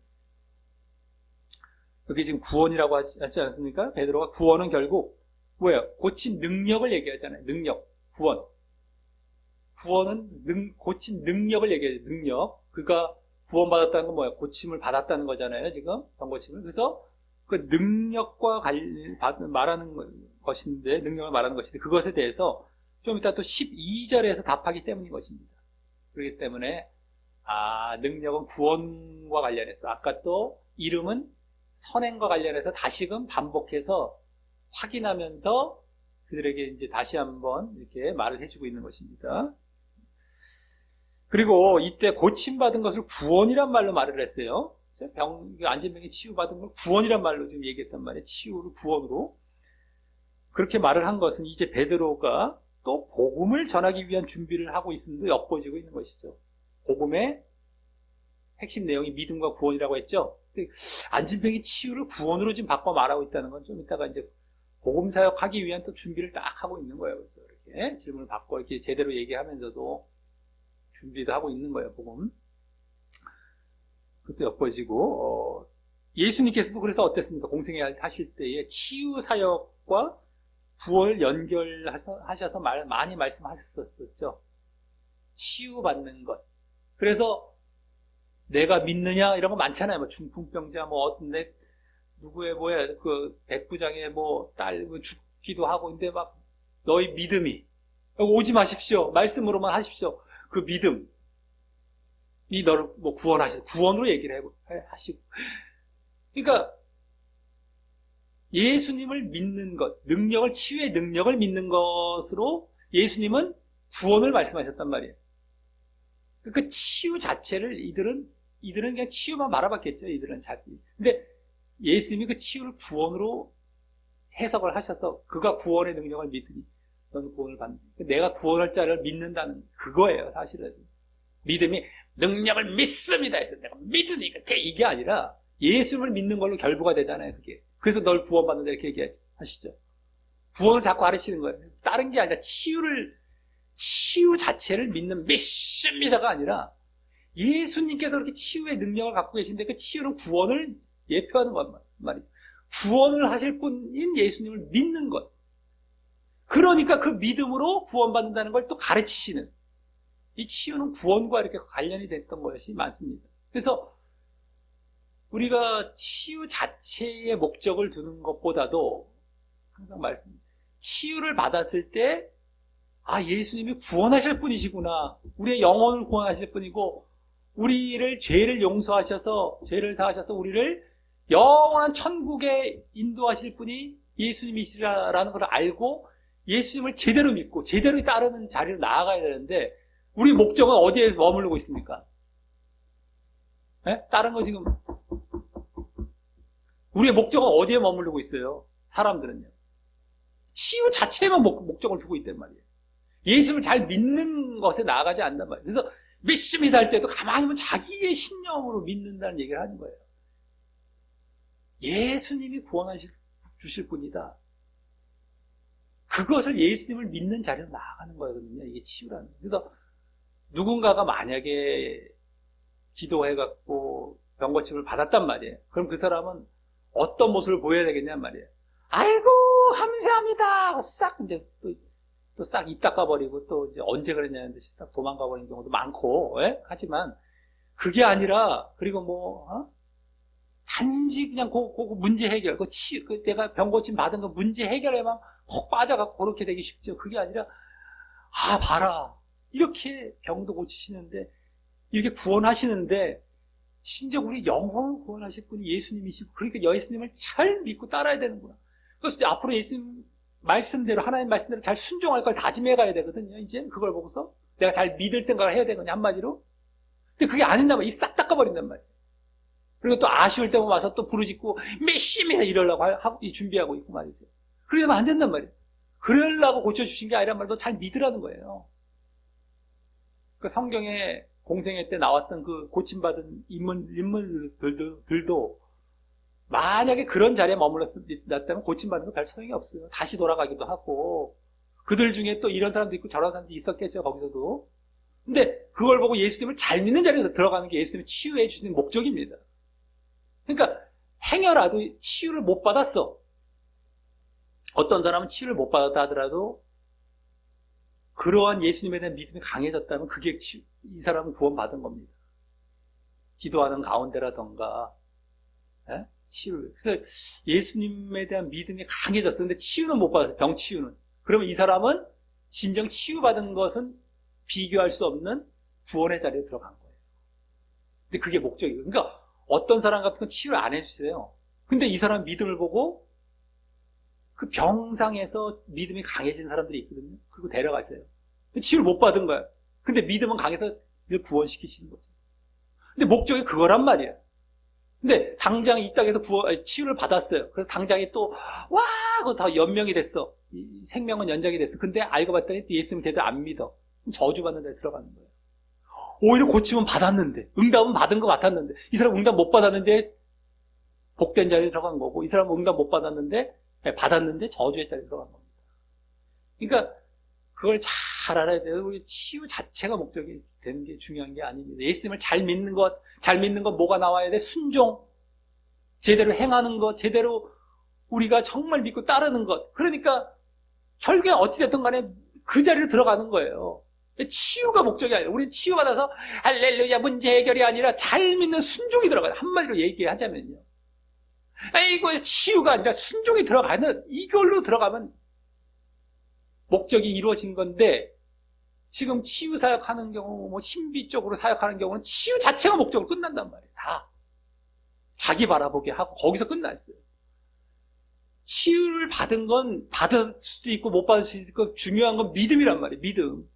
여기 지금 구원이라고 하지 않습니까? 베드로가 구원은 결국 뭐예요? 고친 능력을 얘기하잖아요. 능력, 구원. 구원은 고친 능력을 얘기해요. 능력. 그가 구원받았다는 건 뭐예요? 고침을 받았다는 거잖아요. 지금 병고침을. 그래서 그 능력과 말하는 것인데, 능력을 말하는 것인데, 그것에 대해서 좀 이따 또 12절에서 답하기 때문인 것입니다. 그렇기 때문에 능력은 구원과 관련해서, 아까 또 이름은 선행과 관련해서 다시금 반복해서 확인하면서 그들에게 이제 다시 한번 이렇게 말을 해주고 있는 것입니다. 그리고 이때 고침받은 것을 구원이란 말로 말을 했어요. 안진병이 치유받은 걸 구원이란 말로 지금 얘기했단 말이에요. 치유를 구원으로. 그렇게 말을 한 것은 이제 베드로가 또 복음을 전하기 위한 준비를 하고 있음도 엿보여지고 있는 것이죠. 복음의 핵심 내용이 믿음과 구원이라고 했죠. 안진병이 치유를 구원으로 지금 바꿔 말하고 있다는 건 좀 이따가 이제 복음 사역하기 위한 또 준비를 딱 하고 있는 거예요. 그래서 이렇게 질문을 받고 이렇게 제대로 얘기하면서도 준비도 하고 있는 거예요. 복음. 그것도 엿보여지고 예수님께서도 그래서 어땠습니까? 공생애 하실 때에 치유 사역과 구원을 연결하셔서 많이 말씀하셨었죠. 치유받는 것. 그래서 내가 믿느냐 이런 거 많잖아요. 뭐 중풍병자 뭐 어떤데 누구의 그 백부장의 뭐 딸 죽기도 하고 근데 막 너희 믿음이 오지 마십시오. 말씀으로만 하십시오. 그 믿음이 너를 뭐 구원으로 얘기를 하시고. 그러니까 예수님을 믿는 것, 치유의 능력을 믿는 것으로 예수님은 구원을 말씀하셨단 말이에요. 그 치유 자체를 이들은 그냥 치유만 말아봤겠죠. 이들은 자기. 근데 예수님이 그 치유를 구원으로 해석을 하셔서 그가 구원의 능력을 믿으니 너는 구원을 받는다. 내가 구원할 자를 믿는다는 그거예요. 사실은. 믿음이 능력을 믿습니다 해서 내가 믿으니까 돼. 이게 아니라 예수님을 믿는 걸로 결부가 되잖아요, 그게. 그래서 널 구원받는다 이렇게 얘기하시죠. 구원을 자꾸 가르치는 거예요. 다른 게 아니라 치유 자체를 믿는 믿습니다가 아니라 예수님께서 그렇게 치유의 능력을 갖고 계신데 그 치유는 구원을 예표하는 것 말이죠. 구원을 하실 분인 예수님을 믿는 것. 그러니까 그 믿음으로 구원받는다는 걸 또 가르치시는, 이 치유는 구원과 이렇게 관련이 됐던 것이 많습니다. 그래서 우리가 치유 자체의 목적을 두는 것보다도 항상 치유를 받았을 때 예수님이 구원하실 분이시구나, 우리의 영혼을 구원하실 분이고 우리를 죄를 용서하셔서, 죄를 사하셔서 우리를 영원한 천국에 인도하실 분이 예수님이시라는 걸 알고 예수님을 제대로 믿고 제대로 따르는 자리로 나아가야 되는데, 우리 목적은 어디에 머무르고 있습니까? 네? 다른 거 지금 우리의 목적은 어디에 머무르고 있어요? 사람들은요, 치유 자체에만 목적을 두고 있단 말이에요. 예수를 잘 믿는 것에 나아가지 않단 말이에요. 그래서 믿습니다 할 때도 가만히 보면 자기의 신념으로 믿는다는 얘기를 하는 거예요. 예수님이 주실 분이다. 그것을 예수님을 믿는 자리로 나아가는 거거든요. 이게 치유라는 거예요. 그래서 누군가가 만약에 기도해갖고 병고침을 받았단 말이에요. 그럼 그 사람은 어떤 모습을 보여야 되겠냔 말이에요. 아이고 감사합니다. 싹 이제 또 싹 입 닦아버리고 또 이제 언제 그랬냐는 듯이 딱 도망가버리는 경우도 많고, 예? 하지만 그게 아니라, 그리고 단지 그냥 그 문제 해결, 내가 병고침 받은 거 문제 해결에만 콕 빠져갖고 그렇게 되기 쉽죠. 그게 아니라, 봐라, 이렇게 병도 고치시는데, 이렇게 구원하시는데, 진짜 우리 영혼을 구원하실 분이 예수님이시고, 그러니까 예수님을 잘 믿고 따라야 되는구나. 그래서 앞으로 예수님 말씀대로, 하나님 말씀대로 잘 순종할 걸 다짐해 가야 되거든요. 이제 그걸 보고서 내가 잘 믿을 생각을 해야 되거든요, 한마디로. 근데 그게 아닌단 말이에요. 싹 닦아버린단 말이에요. 그리고 또 아쉬울 때만 와서 또 부르짖고 메시미나 이러려고 하고 준비하고 있고 말이죠. 그러게 되면 안 된단 말이에요. 그러려고 고쳐주신 게 아니란 말도 잘 믿으라는 거예요. 그 성경에 공생애 때 나왔던 그 고침받은 인물들도 만약에 그런 자리에 머물렀다면 고침받는 거 별 소용이 없어요. 다시 돌아가기도 하고, 그들 중에 또 이런 사람도 있고 저런 사람도 있었겠죠, 거기서도. 근데 그걸 보고 예수님을 잘 믿는 자리에 들어가는 게 예수님을 치유해 주시는 목적입니다. 그러니까 행여라도 치유를 못 받았어. 어떤 사람은 치유를 못 받았다 하더라도 그러한 예수님에 대한 믿음이 강해졌다면 그게 이 사람은 구원받은 겁니다. 기도하는 가운데라던가, 예? 치유. 그래서 예수님에 대한 믿음이 강해졌어. 근데 치유는 못 받았어. 병 치유는. 그러면 이 사람은 진정 치유받은 것은 비교할 수 없는 구원의 자리에 들어간 거예요. 근데 그게 목적이에요. 그러니까 어떤 사람 같은 건 치유를 안 해주세요. 근데 이 사람 믿음을 보고 그 병상에서 믿음이 강해진 사람들이 있거든요. 그리고 데려가세요. 치유를 못 받은 거야. 근데 믿음은 강해서 이걸 구원시키시는 거죠. 근데 목적이 그거란 말이에요. 근데 당장 이 땅에서 치유를 받았어요. 그래서 당장에 그거 다 연명이 됐어. 생명은 연장이 됐어. 근데 알고 봤더니 예수님을 제대로 안 믿어. 저주받는 데에 들어가는 거예요. 오히려 고침은 받았는데, 응답은 받은 것 같았는데, 이 사람 응답 못 받았는데 복된 자리에 들어간 거고, 이 사람은 응답 못 받았는데 저주의 자리에 들어간 겁니다. 그러니까 그걸 잘 알아야 돼요. 우리 치유 자체가 목적이 되는 게 중요한 게 아닙니다. 예수님을 잘 믿는 것 뭐가 나와야 돼? 순종. 제대로 행하는 것, 제대로 우리가 정말 믿고 따르는 것. 그러니까 결국엔 어찌됐든 간에 그 자리로 들어가는 거예요. 치유가 목적이 아니라, 우리는 치유받아서 할렐루야 문제 해결이 아니라 잘 믿는 순종이 들어가요. 한마디로 얘기하자면요. 이거 치유가 아니라 순종이 들어가는, 이걸로 들어가면 목적이 이루어진 건데, 지금 치유 사역하는 경우, 신비 쪽으로 사역하는 경우는 치유 자체가 목적으로 끝난단 말이에요. 다. 자기 바라보게 하고, 거기서 끝났어요. 치유를 받은 건 받을 수도 있고, 못 받을 수도 있고, 중요한 건 믿음이란 말이에요. 믿음.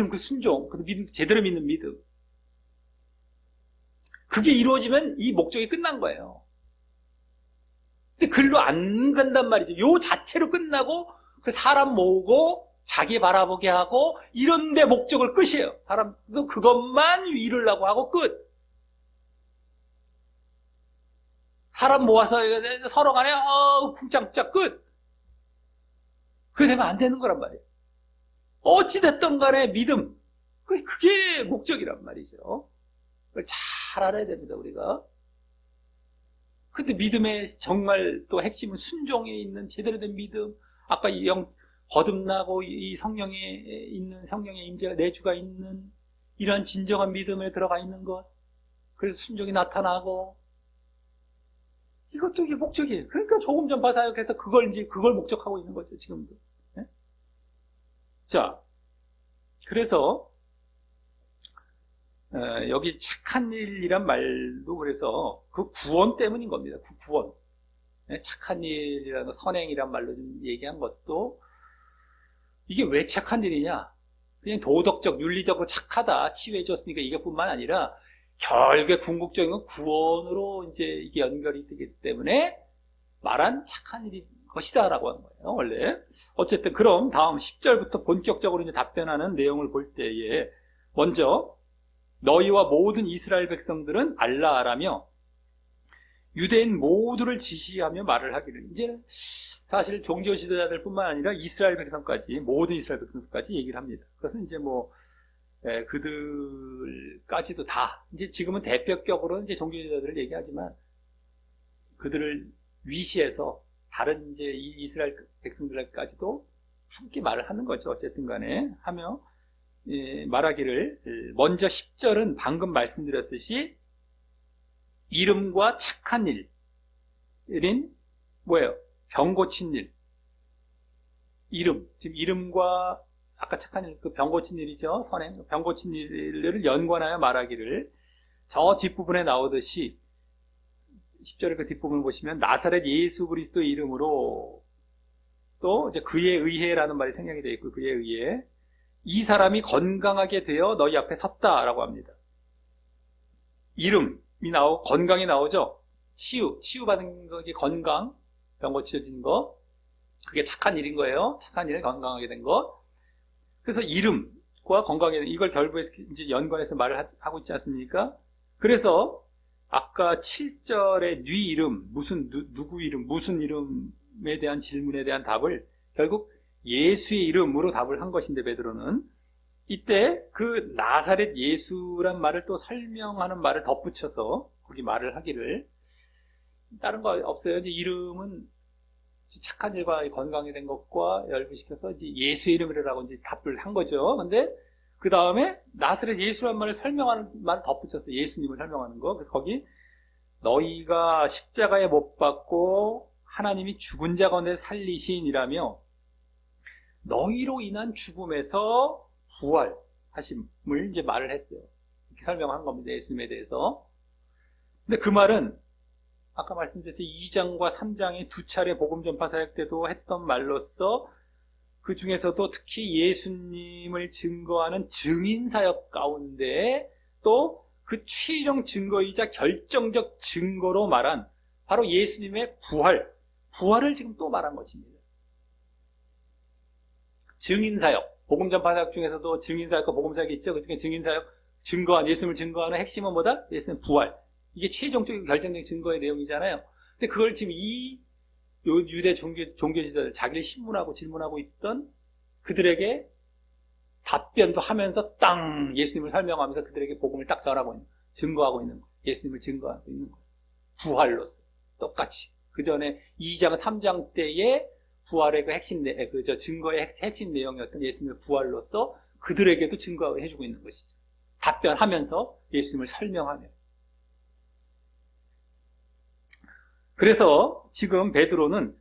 그 순종, 그 믿음, 제대로 믿는 믿음. 그게 이루어지면 이 목적이 끝난 거예요. 근데 글로 안 간단 말이죠. 요 자체로 끝나고 그 사람 모으고 자기 바라보게 하고 이런 데 목적을 끝이에요. 사람도 그것만 이루려고 하고 끝. 사람 모아서 서로 간에 쿵짝쿵짝 끝. 그게 되면 안 되는 거란 말이에요. 어찌됐든 간에 믿음, 그게 목적이란 말이죠. 그걸 잘 알아야 됩니다, 우리가. 근데 믿음의 정말 또 핵심은 순종에 있는 제대로 된 믿음. 아까 거듭나고 이 성령에 있는 성령의 임재가 내주가 있는 이러한 진정한 믿음에 들어가 있는 것. 그래서 순종이 나타나고 이것도 이게 목적이에요. 그러니까 조금 전파 사역해서 그걸 목적하고 있는 거죠, 지금도. 네? 자, 그래서 여기 착한 일이란 말도 그래서 그 구원 때문인 겁니다. 그 구원. 네? 착한 일이라는 거, 선행이란 말로 좀 얘기한 것도 이게 왜 착한 일이냐? 그냥 도덕적, 윤리적으로 착하다, 치유해 줬으니까 이것뿐만 아니라 결국에 궁극적인 건 구원으로 이제 이게 연결이 되기 때문에 말한 착한 일인 것이다라고 하는 거예요, 원래. 어쨌든 그럼 다음 10절부터 본격적으로 이제 답변하는 내용을 볼 때에 먼저 너희와 모든 이스라엘 백성들은 알라하라며 유대인 모두를 지시하며 말을 하기를. 이제는 사실 종교 지도자들 뿐만 아니라 이스라엘 백성까지, 모든 이스라엘 백성까지 얘기를 합니다. 그것은 이제 그들까지도 다, 이제 지금은 대표격으로 이제 종교 지도자들을 얘기하지만 그들을 위시해서 다른 이제 이스라엘 백성들까지도 함께 말을 하는 거죠. 어쨌든 간에 하며 말하기를, 먼저 10절은 방금 말씀드렸듯이 이름과 착한 일인 뭐예요? 병 고친 일. 지금 이름과 아까 착한 일, 그 병 고친 일이죠. 선행. 병 고친 일을 연관하여 말하기를, 저 뒷부분에 나오듯이 10절의 그 뒷부분을 보시면 나사렛 예수 그리스도의 이름으로, 또 이제 그에 의해라는 말이 생략이 되어 있고, 그에 의해 이 사람이 건강하게 되어 너희 앞에 섰다라고 합니다. 이름이 나오고 건강이 나오죠. 치유받은 거, 이게 건강, 병 고쳐진 거, 그게 착한 일인 거예요. 착한 일, 건강하게 된 거. 그래서 이름과 건강에, 이걸 결부해서 이제 연관해서 말을 하고 있지 않습니까? 그래서 아까 7절의 네 이름, 누구 이름, 무슨 이름에 대한 질문에 대한 답을 결국 예수의 이름으로 답을 한 것인데, 베드로는 이때 그 나사렛 예수란 말을 또 설명하는 말을 덧붙여서 거기 말을 하기를, 다른 거 없어요. 이제 이름은 착한 일과 건강이 된 것과 연결시켜서 이제 예수의 이름이라고 이제 답을 한 거죠. 근데 그 다음에 나사렛 예수란 말을 설명하는 말을 덧붙여서 예수님을 설명하는 거. 그래서 거기 너희가 십자가에 못 박고 하나님이 죽은 자 가운데 살리신이라며 너희로 인한 죽음에서 부활하심을 이제 말을 했어요. 이렇게 설명한 겁니다. 예수님에 대해서. 근데 그 말은 아까 말씀드렸듯이 2장과 3장의 두 차례 복음 전파 사역 때도 했던 말로서 그 중에서도 특히 예수님을 증거하는 증인 사역 가운데 또 그 최종 증거이자 결정적 증거로 말한 바로 예수님의 부활을 지금 또 말한 것입니다. 증인 사역, 복음 전파 사역 중에서도 증인 사역과 복음 사역이 있죠. 그 중에 증인 사역, 예수님을 증거하는 핵심은 뭐다? 예수님의 부활. 이게 최종적인 결정적인 증거의 내용이잖아요. 근데 그걸 지금 유대 종교지도자들, 자기를 신문하고 질문하고 있던 그들에게 답변도 하면서 예수님을 설명하면서 그들에게 복음을 딱 전하고 있는, 증거하고 있는 거예요. 예수님을 증거하고 있는 거예요. 부활로서. 똑같이. 그 전에 2장, 3장 때의 부활의 그 핵심, 증거의 핵심 내용이었던 예수님의 부활로서 그들에게도 증거해주고 있는 것이죠. 답변하면서 예수님을 설명하며. 그래서 지금 베드로는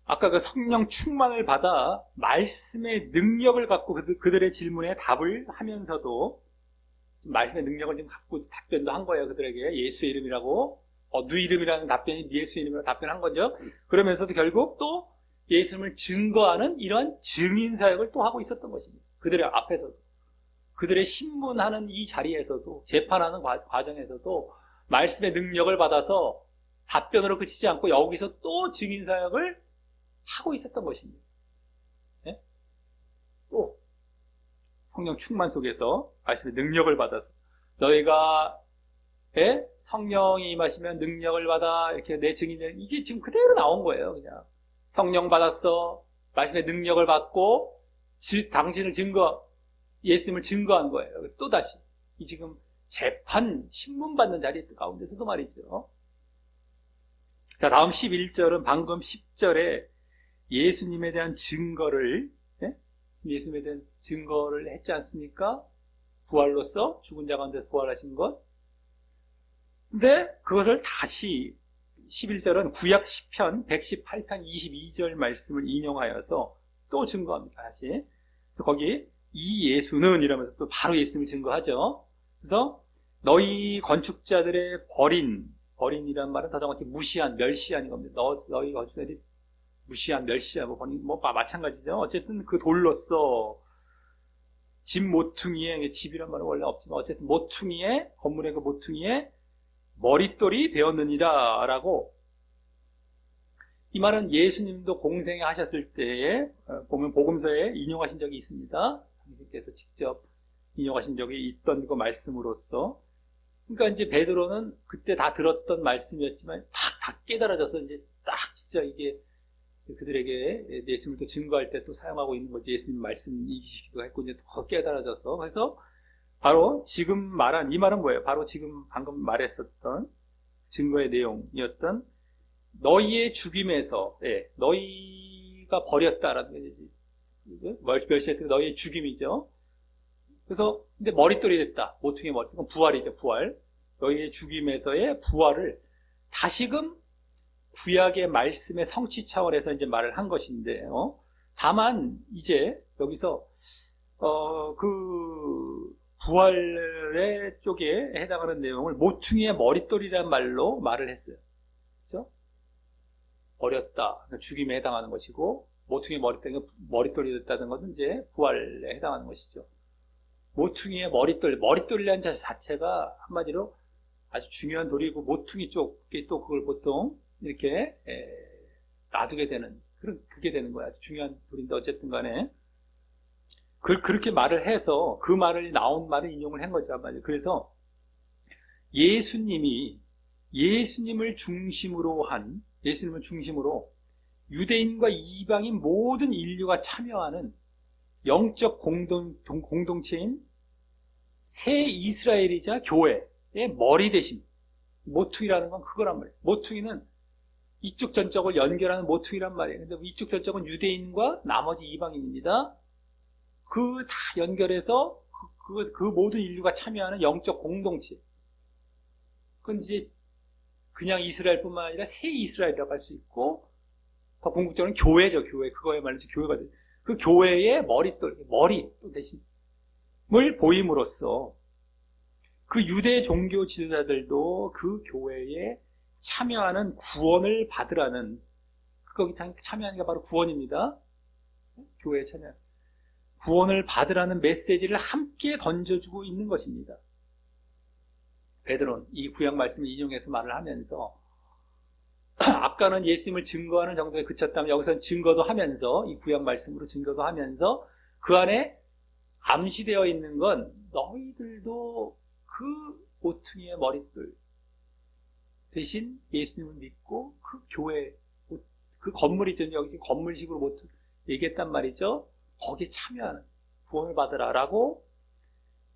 아까 그 성령 충만을 받아 말씀의 능력을 갖고 그들의 질문에 답을 하면서도 말씀의 능력을 좀 갖고 답변도 한 거예요. 그들에게 예수의 이름이라고, 네 이름이라는 답변이 예수의 이름이라고 답변한 거죠. 그러면서도 결국 또 예수님을 증거하는 이런 증인 사역을 또 하고 있었던 것입니다. 그들의 앞에서도, 그들의 신문하는 이 자리에서도, 재판하는 과정에서도 말씀의 능력을 받아서 답변으로 그치지 않고 여기서 또 증인 사역을 하고 있었던 것입니다. 네? 또 성령 충만 속에서 말씀의 능력을 받아서 너희가 성령이 임하시면 능력을 받아 이렇게 내 증인이 이게 지금 그대로 나온 거예요. 그냥 성령 받았어. 말씀의 능력을 받고 당신을 예수님을 증거한 거예요. 또다시 이 지금 재판 신문 받는 자리 가운데서도 말이죠. 자, 다음 11절은 방금 10절에 예수님에 대한 증거를 예수님에 대한 증거를 했지 않습니까? 부활로서 죽은 자 가운데서 부활하신 것. 근데 그것을 다시 11절은 구약 시편 118편 22절 말씀을 인용하여서 또 증거합니다. 다시. 그래서 거기 이 예수는 이러면서 또 바로 예수님을 증거하죠. 그래서 너희 건축자들의 버린이라는 말은 더 정확히 무시한, 멸시한 겁니다. 너희 건축자들이 무시한, 멸시한, 마찬가지죠. 어쨌든 그 돌로서 집 모퉁이에, 집이란 말은 원래 없지만 어쨌든 모퉁이에, 건물의 그 모퉁이에 머릿돌이 되었느니라 라고. 이 말은 예수님도 공생에 하셨을 때에 보면 복음서에 인용하신 적이 있습니다. 당신께서 직접 인용하신 적이 있던 그 말씀으로서. 그러니까 이제 베드로는 그때 다 들었던 말씀이었지만 다 깨달아져서 이제 딱 진짜 이게 그들에게 예수님을 또 증거할 때 또 사용하고 있는 거지. 예수님 말씀이시기도 했고 이제 더 깨달아져서. 그래서 바로 지금 말한 이 말은 뭐예요? 바로 지금 방금 말했었던 증거의 내용이었던 너희의 죽임에서 너희가 버렸다라는 거지. 멸시할 때 너희의 죽임이죠. 그래서 근데 머릿돌이 됐다. 모퉁이의 머릿돌. 그건 부활이죠. 부활. 너희의 죽임에서의 부활을 다시금 구약의 말씀의 성취 차원에서 이제 말을 한 것인데요. 다만 이제 여기서 그 부활의 쪽에 해당하는 내용을 모퉁이의 머릿돌이라는 말로 말을 했어요. 그렇죠? 버렸다. 죽임에 해당하는 것이고 모퉁이의 머릿돌이 됐다는 것은 이제 부활에 해당하는 것이죠. 모퉁이의 머릿돌이라는 자체가 한마디로 아주 중요한 돌이고 모퉁이 쪽에 또 그걸 보통 이렇게 놔두게 되는 그게 되는 거야. 아주 중요한 돌인데 어쨌든 간에 그렇게 말을 해서 그 말을 나온 말을 인용을 한 거죠. 그래서 예수님을 중심으로 유대인과 이방인 모든 인류가 참여하는 영적 공동체인 새 이스라엘이자 교회의 머리 대심. 모퉁이라는 건 그거란 말이에요. 모퉁이는 이쪽 전적을 연결하는 모퉁이란 말이에요. 근데 이쪽 전적은 유대인과 나머지 이방인입니다. 그 다 연결해서 그 모든 인류가 참여하는 영적 공동체. 그건 이제 그냥 이스라엘뿐만 아니라 새 이스라엘이라고 할 수 있고 더 궁극적으로는 교회죠. 교회. 그거야말로 교회가 돼요. 그 교회의 머리 또 대신을 보임으로써 그 유대 종교 지도자들도 그 교회에 참여하는 구원을 받으라는 거기 참여하는 게 바로 구원입니다. 교회에 참여하는 구원을 받으라는 메시지를 함께 던져주고 있는 것입니다. 베드로는 이 구약 말씀을 인용해서 말을 하면서 아까는 예수님을 증거하는 정도에 그쳤다면 여기서는 증거도 하면서 이 구약 말씀으로 증거도 하면서 그 안에 암시되어 있는 건 너희들도 그 모퉁이의 머릿돌 대신 예수님을 믿고 그 교회 그 건물이죠. 여기 지금 건물식으로 얘기했단 말이죠. 거기에 참여하는 구원을 받으라라고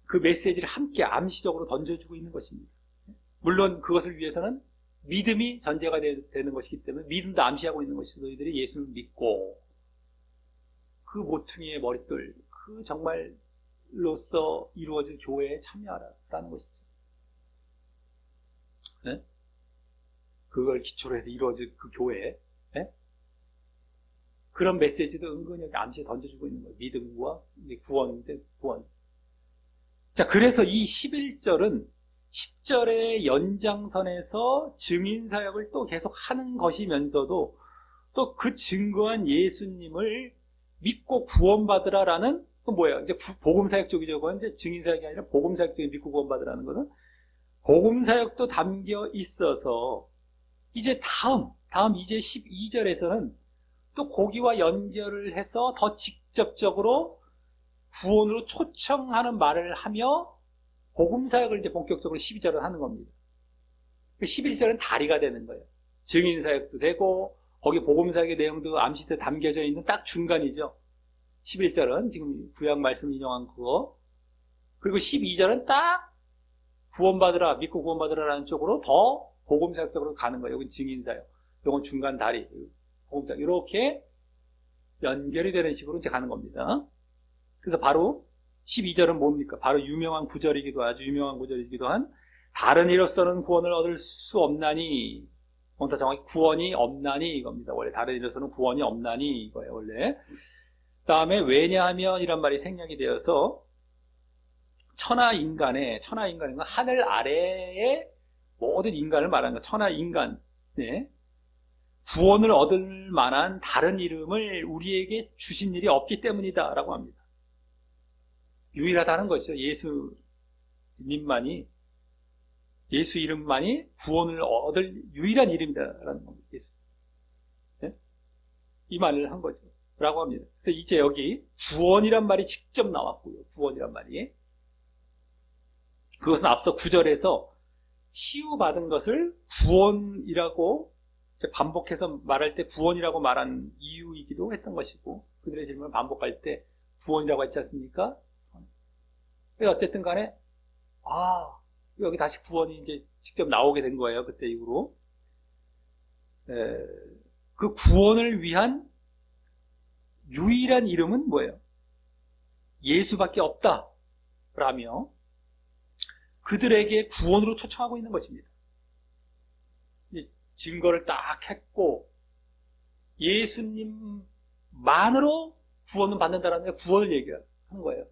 그 메시지를 함께 암시적으로 던져주고 있는 것입니다. 물론 그것을 위해서는 믿음이 전제가 되는 것이기 때문에 믿음도 암시하고 있는 것이죠. 너희들이 예수를 믿고 그 모퉁이의 머릿돌 그 정말로서 이루어질 교회에 참여하라라는 것이죠. 네? 그걸 기초로 해서 이루어질 그 교회 그런 메시지도 은근히 암시에 던져주고 있는 거예요. 믿음과 구원인데 구원. 자, 그래서 이 11절은 10절의 연장선에서 증인사역을 또 계속 하는 것이면서도 또 그 증거한 예수님을 믿고 구원받으라라는 또 뭐예요? 이제 복음사역 쪽이죠. 그건 이제 증인사역이 아니라 복음사역 쪽에 믿고 구원받으라는 것은 복음사역도 담겨 있어서 이제 다음 이제 12절에서는 또 거기와 연결을 해서 더 직접적으로 구원으로 초청하는 말을 하며 복음사역을 이제 본격적으로 12절은 하는 겁니다. 11절은 다리가 되는 거예요. 증인사역도 되고 거기 복음사역의 내용도 암시트에 담겨져 있는 딱 중간이죠. 11절은 지금 구약 말씀 인용한 그거. 그리고 12절은 딱 구원받으라, 믿고 구원받으라라는 쪽으로 더 복음사역적으로 가는 거예요. 여기 증인사역, 이건 중간 다리, 복음사역, 이렇게 연결이 되는 식으로 이제 가는 겁니다. 그래서 바로 12절은 뭡니까? 바로 유명한 구절이기도, 아주 유명한 구절이기도 한 다른 이로서는 구원을 얻을 수 없나니, 더 정확히 구원이 없나니 이겁니다. 원래 다른 이로서는 구원이 없나니 이거예요, 원래. 그 다음에 왜냐하면 이란 말이 생략이 되어서 천하인간은 하늘 아래의 모든 인간을 말하는 거. 천하인간, 네. 구원을 얻을 만한 다른 이름을 우리에게 주신 일이 없기 때문이다 라고 합니다. 유일하다는 것이죠. 예수님만이, 예수 이름만이 구원을 얻을 유일한 이름이다라는 겁니다. 예수. 네? 이 말을 한 거죠. 라고 합니다. 그래서 이제 여기 구원이란 말이 직접 나왔고요. 구원이란 말이. 그것은 앞서 9절에서 치유받은 것을 구원이라고 반복해서 말할 때 구원이라고 말한 이유이기도 했던 것이고, 그들의 질문을 반복할 때 구원이라고 했지 않습니까? 어쨌든 간에, 여기 다시 구원이 이제 직접 나오게 된 거예요. 그때 이후로. 그 구원을 위한 유일한 이름은 뭐예요? 예수밖에 없다. 라며 그들에게 구원으로 초청하고 있는 것입니다. 증거를 딱 했고 예수님만으로 구원은 받는다라는 게 구원을 얘기하는 거예요.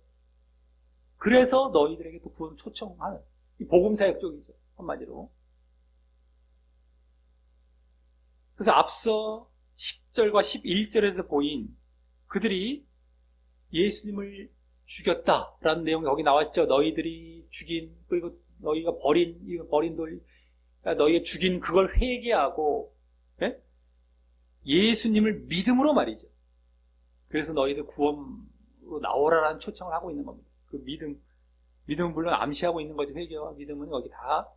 그래서 너희들에게 또 구원 초청하는 이 복음사역 쪽이죠. 한마디로. 그래서 앞서 10절과 11절에서 보인 그들이 예수님을 죽였다라는 내용이 거기 나왔죠. 너희들이 죽인, 그리고 너희가 버린 돌, 너희가 죽인 그걸 회개하고, 네? 예수님을 믿음으로 말이죠. 그래서 너희들 구원으로 나오라라는 초청을 하고 있는 겁니다. 그 믿음은 물론 암시하고 있는 거죠. 회개와 믿음은 여기 다.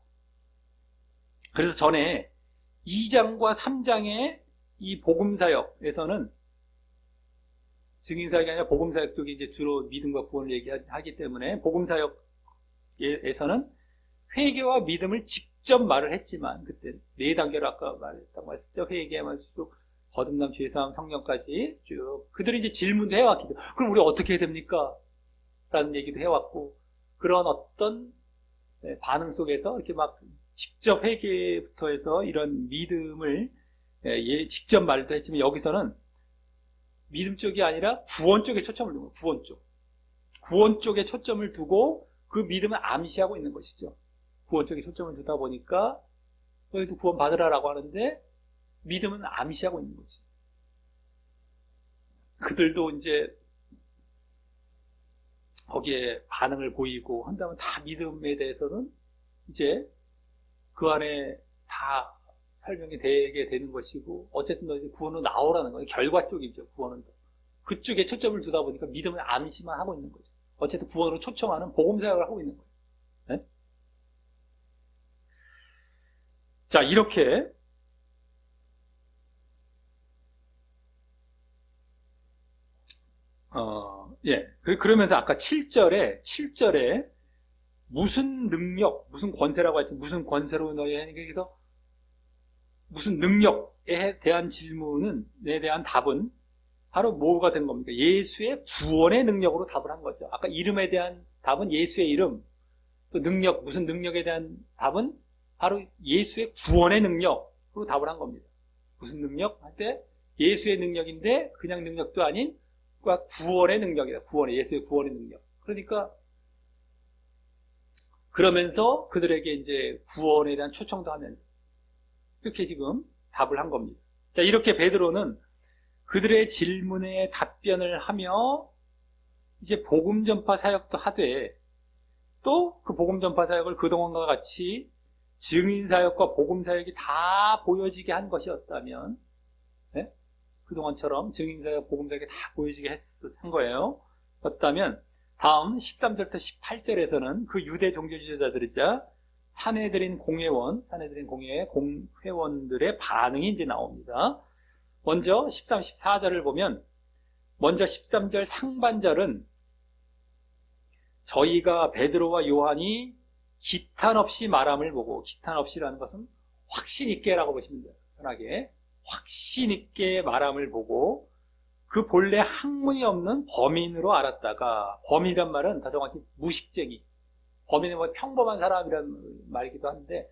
그래서 전에 2장과 3장의 이 복음사역에서는 증인사역이 아니라 복음사역 쪽이 이제 주로 믿음과 구원을 얘기하기 때문에 복음사역에서는 회개와 믿음을 직접 말을 했지만 그때 4단계로 아까 말했다고 했었죠. 회개하면서 쭉 거듭남, 죄사함, 성령까지 쭉 그들이 이제 질문도 해왔기 때문에 그럼 우리 어떻게 해야 됩니까? 라는 얘기도 해왔고 그런 어떤 반응 속에서 이렇게 막 직접 회개부터 해서 이런 믿음을 직접 말도 했지만 여기서는 믿음 쪽이 아니라 구원 쪽에 초점을 두는 거예요. 구원 쪽에 초점을 두고 그 믿음을 암시하고 있는 것이죠. 구원 쪽에 초점을 두다 보니까 너희도 구원 받으라라고 하는데 믿음은 암시하고 있는 거지. 그들도 이제 거기에 반응을 보이고 한다면 다 믿음에 대해서는 이제 그 안에 다 설명이 되게 되는 것이고 어쨌든 너희들 구원으로 나오라는 거예요. 결과 쪽이죠. 구원은 그쪽에 초점을 두다 보니까 믿음을 암시만 하고 있는 거죠. 어쨌든 구원으로 초청하는 복음사역을 하고 있는 거예요. 네? 자, 이렇게 그러면서 아까 7절에 무슨 능력, 무슨 권세라고 했지, 무슨 권세로 너희 하니까 여기서 무슨 능력에 대한 질문에 대한 답은 바로 뭐가 된 겁니까? 예수의 구원의 능력으로 답을 한 거죠. 아까 이름에 대한 답은 예수의 이름, 또 능력, 무슨 능력에 대한 답은 바로 예수의 구원의 능력으로 답을 한 겁니다. 무슨 능력? 할 때 예수의 능력인데 그냥 능력도 아닌 구원의 능력이다. 예수의 구원의 능력. 그러니까 그러면서 그들에게 이제 구원에 대한 초청도 하면서 이렇게 지금 답을 한 겁니다. 자, 이렇게 베드로는 그들의 질문에 답변을 하며 이제 복음 전파 사역도 하되 또 그 복음 전파 사역을 그동안과 같이 증인 사역과 복음 사역이 다 보여지게 한 것이었다면, 그동안처럼 증인 사역, 복음 사역이 다 보여지게 한 거예요. 였다면 다음 13절부터 18절에서는 그 유대 종교지도자들이자 사내들인 공회원들의 반응이 이제 나옵니다. 먼저 13, 14절을 보면, 먼저 13절 상반절은 저희가 베드로와 요한이 기탄 없이 말함을 보고, 기탄 없이라는 것은 확신 있게라고 보시면 돼요. 편하게. 확신 있게 말함을 보고 그 본래 학문이 없는 범인으로 알았다가, 범인이란 말은 더 정확히 무식쟁이, 범인은 뭐 평범한 사람이라는 말이기도 한데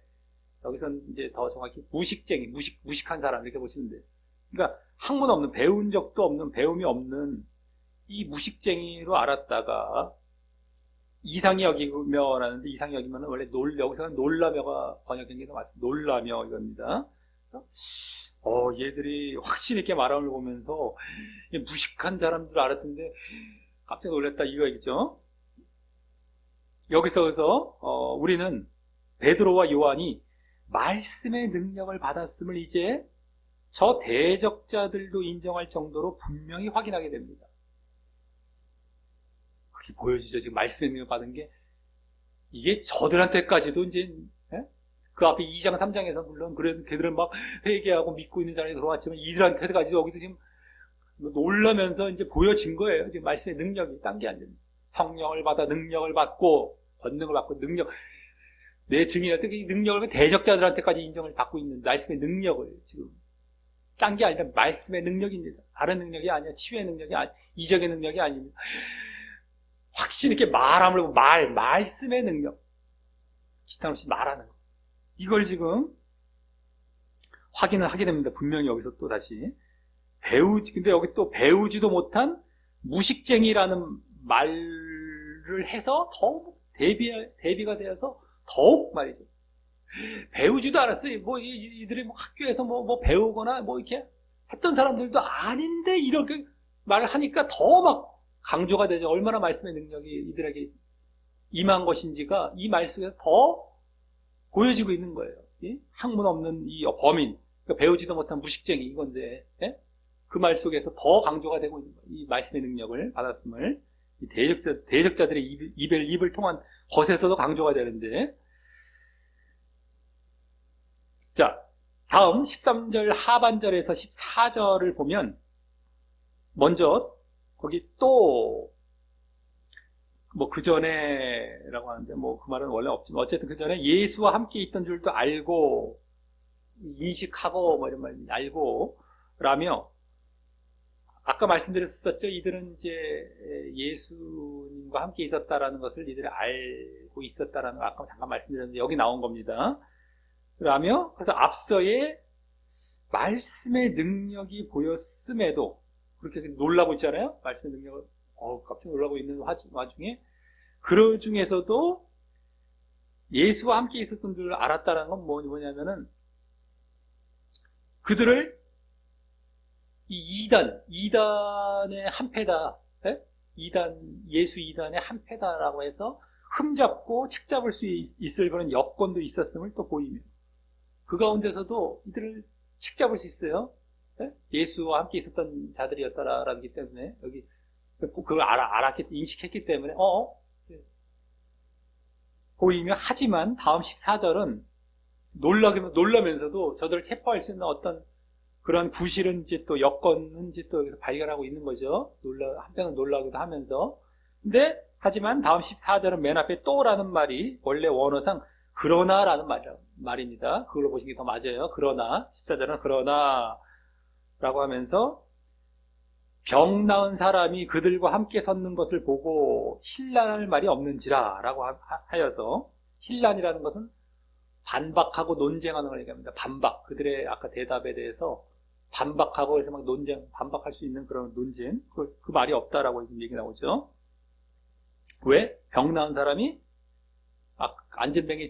여기서는 이제 더 정확히 무식쟁이, 무식한 사람 이렇게 보시면 돼요. 그러니까 학문 없는, 배운 적도 없는, 배움이 없는 이 무식쟁이로 알았다가 이상히 여기며라는데, 이상히 여기면은 원래 여기서는 놀라며가 번역된 게 더 맞습니다. 놀라며 이겁니다. 얘들이 확신 있게 말함을 보면서 무식한 사람들 알았던데 깜짝 놀랐다 이거겠죠. 여기서 우리는 베드로와 요한이 말씀의 능력을 받았음을 이제 저 대적자들도 인정할 정도로 분명히 확인하게 됩니다. 그렇게 보여지죠. 지금 말씀의 능력을 받은 게 이게 저들한테까지도 이제 그 앞에 2장 3장에서 물론 걔들은 막 회개하고 믿고 있는 자리에 들어왔지만 이들한테까지도 여기도 지금 놀라면서 이제 보여진 거예요. 지금 말씀의 능력이 딴 게 아닙니다. 성령을 받아 능력을 받고 권능을 받고 능력, 내 증인한테 이 능력을 대적자들한테까지 인정을 받고 있는 말씀의 능력을 지금 딴 게 아니라 말씀의 능력입니다. 다른 능력이 아니야. 치유의 능력이 아니야. 이적의 능력이 아닙니다. 확신 있게 말함을 말씀의 능력, 기탄 없이 말하는 거, 이걸 지금 확인을 하게 됩니다. 분명히 여기서 또 다시 근데 여기 또 배우지도 못한 무식쟁이라는 말을 해서 더욱 대비가 되어서 더욱 말이죠. 배우지도 않았어요. 뭐 이들이 뭐 학교에서 뭐 배우거나 뭐 이렇게 했던 사람들도 아닌데 이렇게 말을 하니까 더 막 강조가 되죠. 얼마나 말씀의 능력이 이들에게 임한 것인지가 이 말 속에서 더 보여지고 있는 거예요. 학문 없는 이 범인, 그러니까 배우지도 못한 무식쟁이 이건데, 그 말 속에서 더 강조가 되고 있는 거예요. 이 말씀의 능력을 받았음을 이 대적자들의 입을 통한 것에서도 강조가 되는데, 자, 다음 13절 하반절에서 14절을 보면 먼저 거기 또 뭐 그 전에라고 하는데 뭐 그 말은 원래 없지만 어쨌든 그 전에 예수와 함께 있던 줄도 알고 인식하고 뭐 이런 말 알고 라며, 아까 말씀드렸었죠. 이들은 이제 예수님과 함께 있었다라는 것을 이들이 알고 있었다라는 거 아까 잠깐 말씀드렸는데 여기 나온 겁니다. 라며 그래서 앞서의 말씀의 능력이 보였음에도 그렇게 놀라고 있잖아요. 말씀의 능력을 깜짝 놀라고 있는 와중에 그 중에서도 예수와 함께 있었던 줄 알았다는 건 뭐냐면은 그들을 이 이단의 한패다, 예수 이단의 한패다라고 해서 흠잡고 책잡을 수 있을 그런 여건도 있었음을 또 보이며, 그 가운데서도 이들을 책잡을 수 있어요. 예수와 함께 있었던 자들이었다라는 게 때문에 여기 그걸 인식했기 때문에 보이며, 하지만 다음 14절은 놀라면서도 저들을 체포할 수 있는 어떤 그런 구실은 이제 또 여건은 이제 또 여기서 발견하고 있는 거죠. 한편은 놀라기도 하면서. 근데 하지만 다음 14절은 맨 앞에 또라는 말이 원래 원어상 그러나라는 말입니다. 그걸로 보시는 게 더 맞아요. 그러나 14절은 그러나 라고 하면서 병 나은 사람이 그들과 함께 섰는 것을 보고 힐난할 말이 없는지라 라고 하여서, 힐난이라는 것은 반박하고 논쟁하는 걸 얘기합니다. 반박, 그들의 아까 대답에 대해서 반박하고 해서 막 반박할 수 있는 그런 논쟁, 그 말이 없다라고 얘기 나오죠. 왜? 병 나은 사람이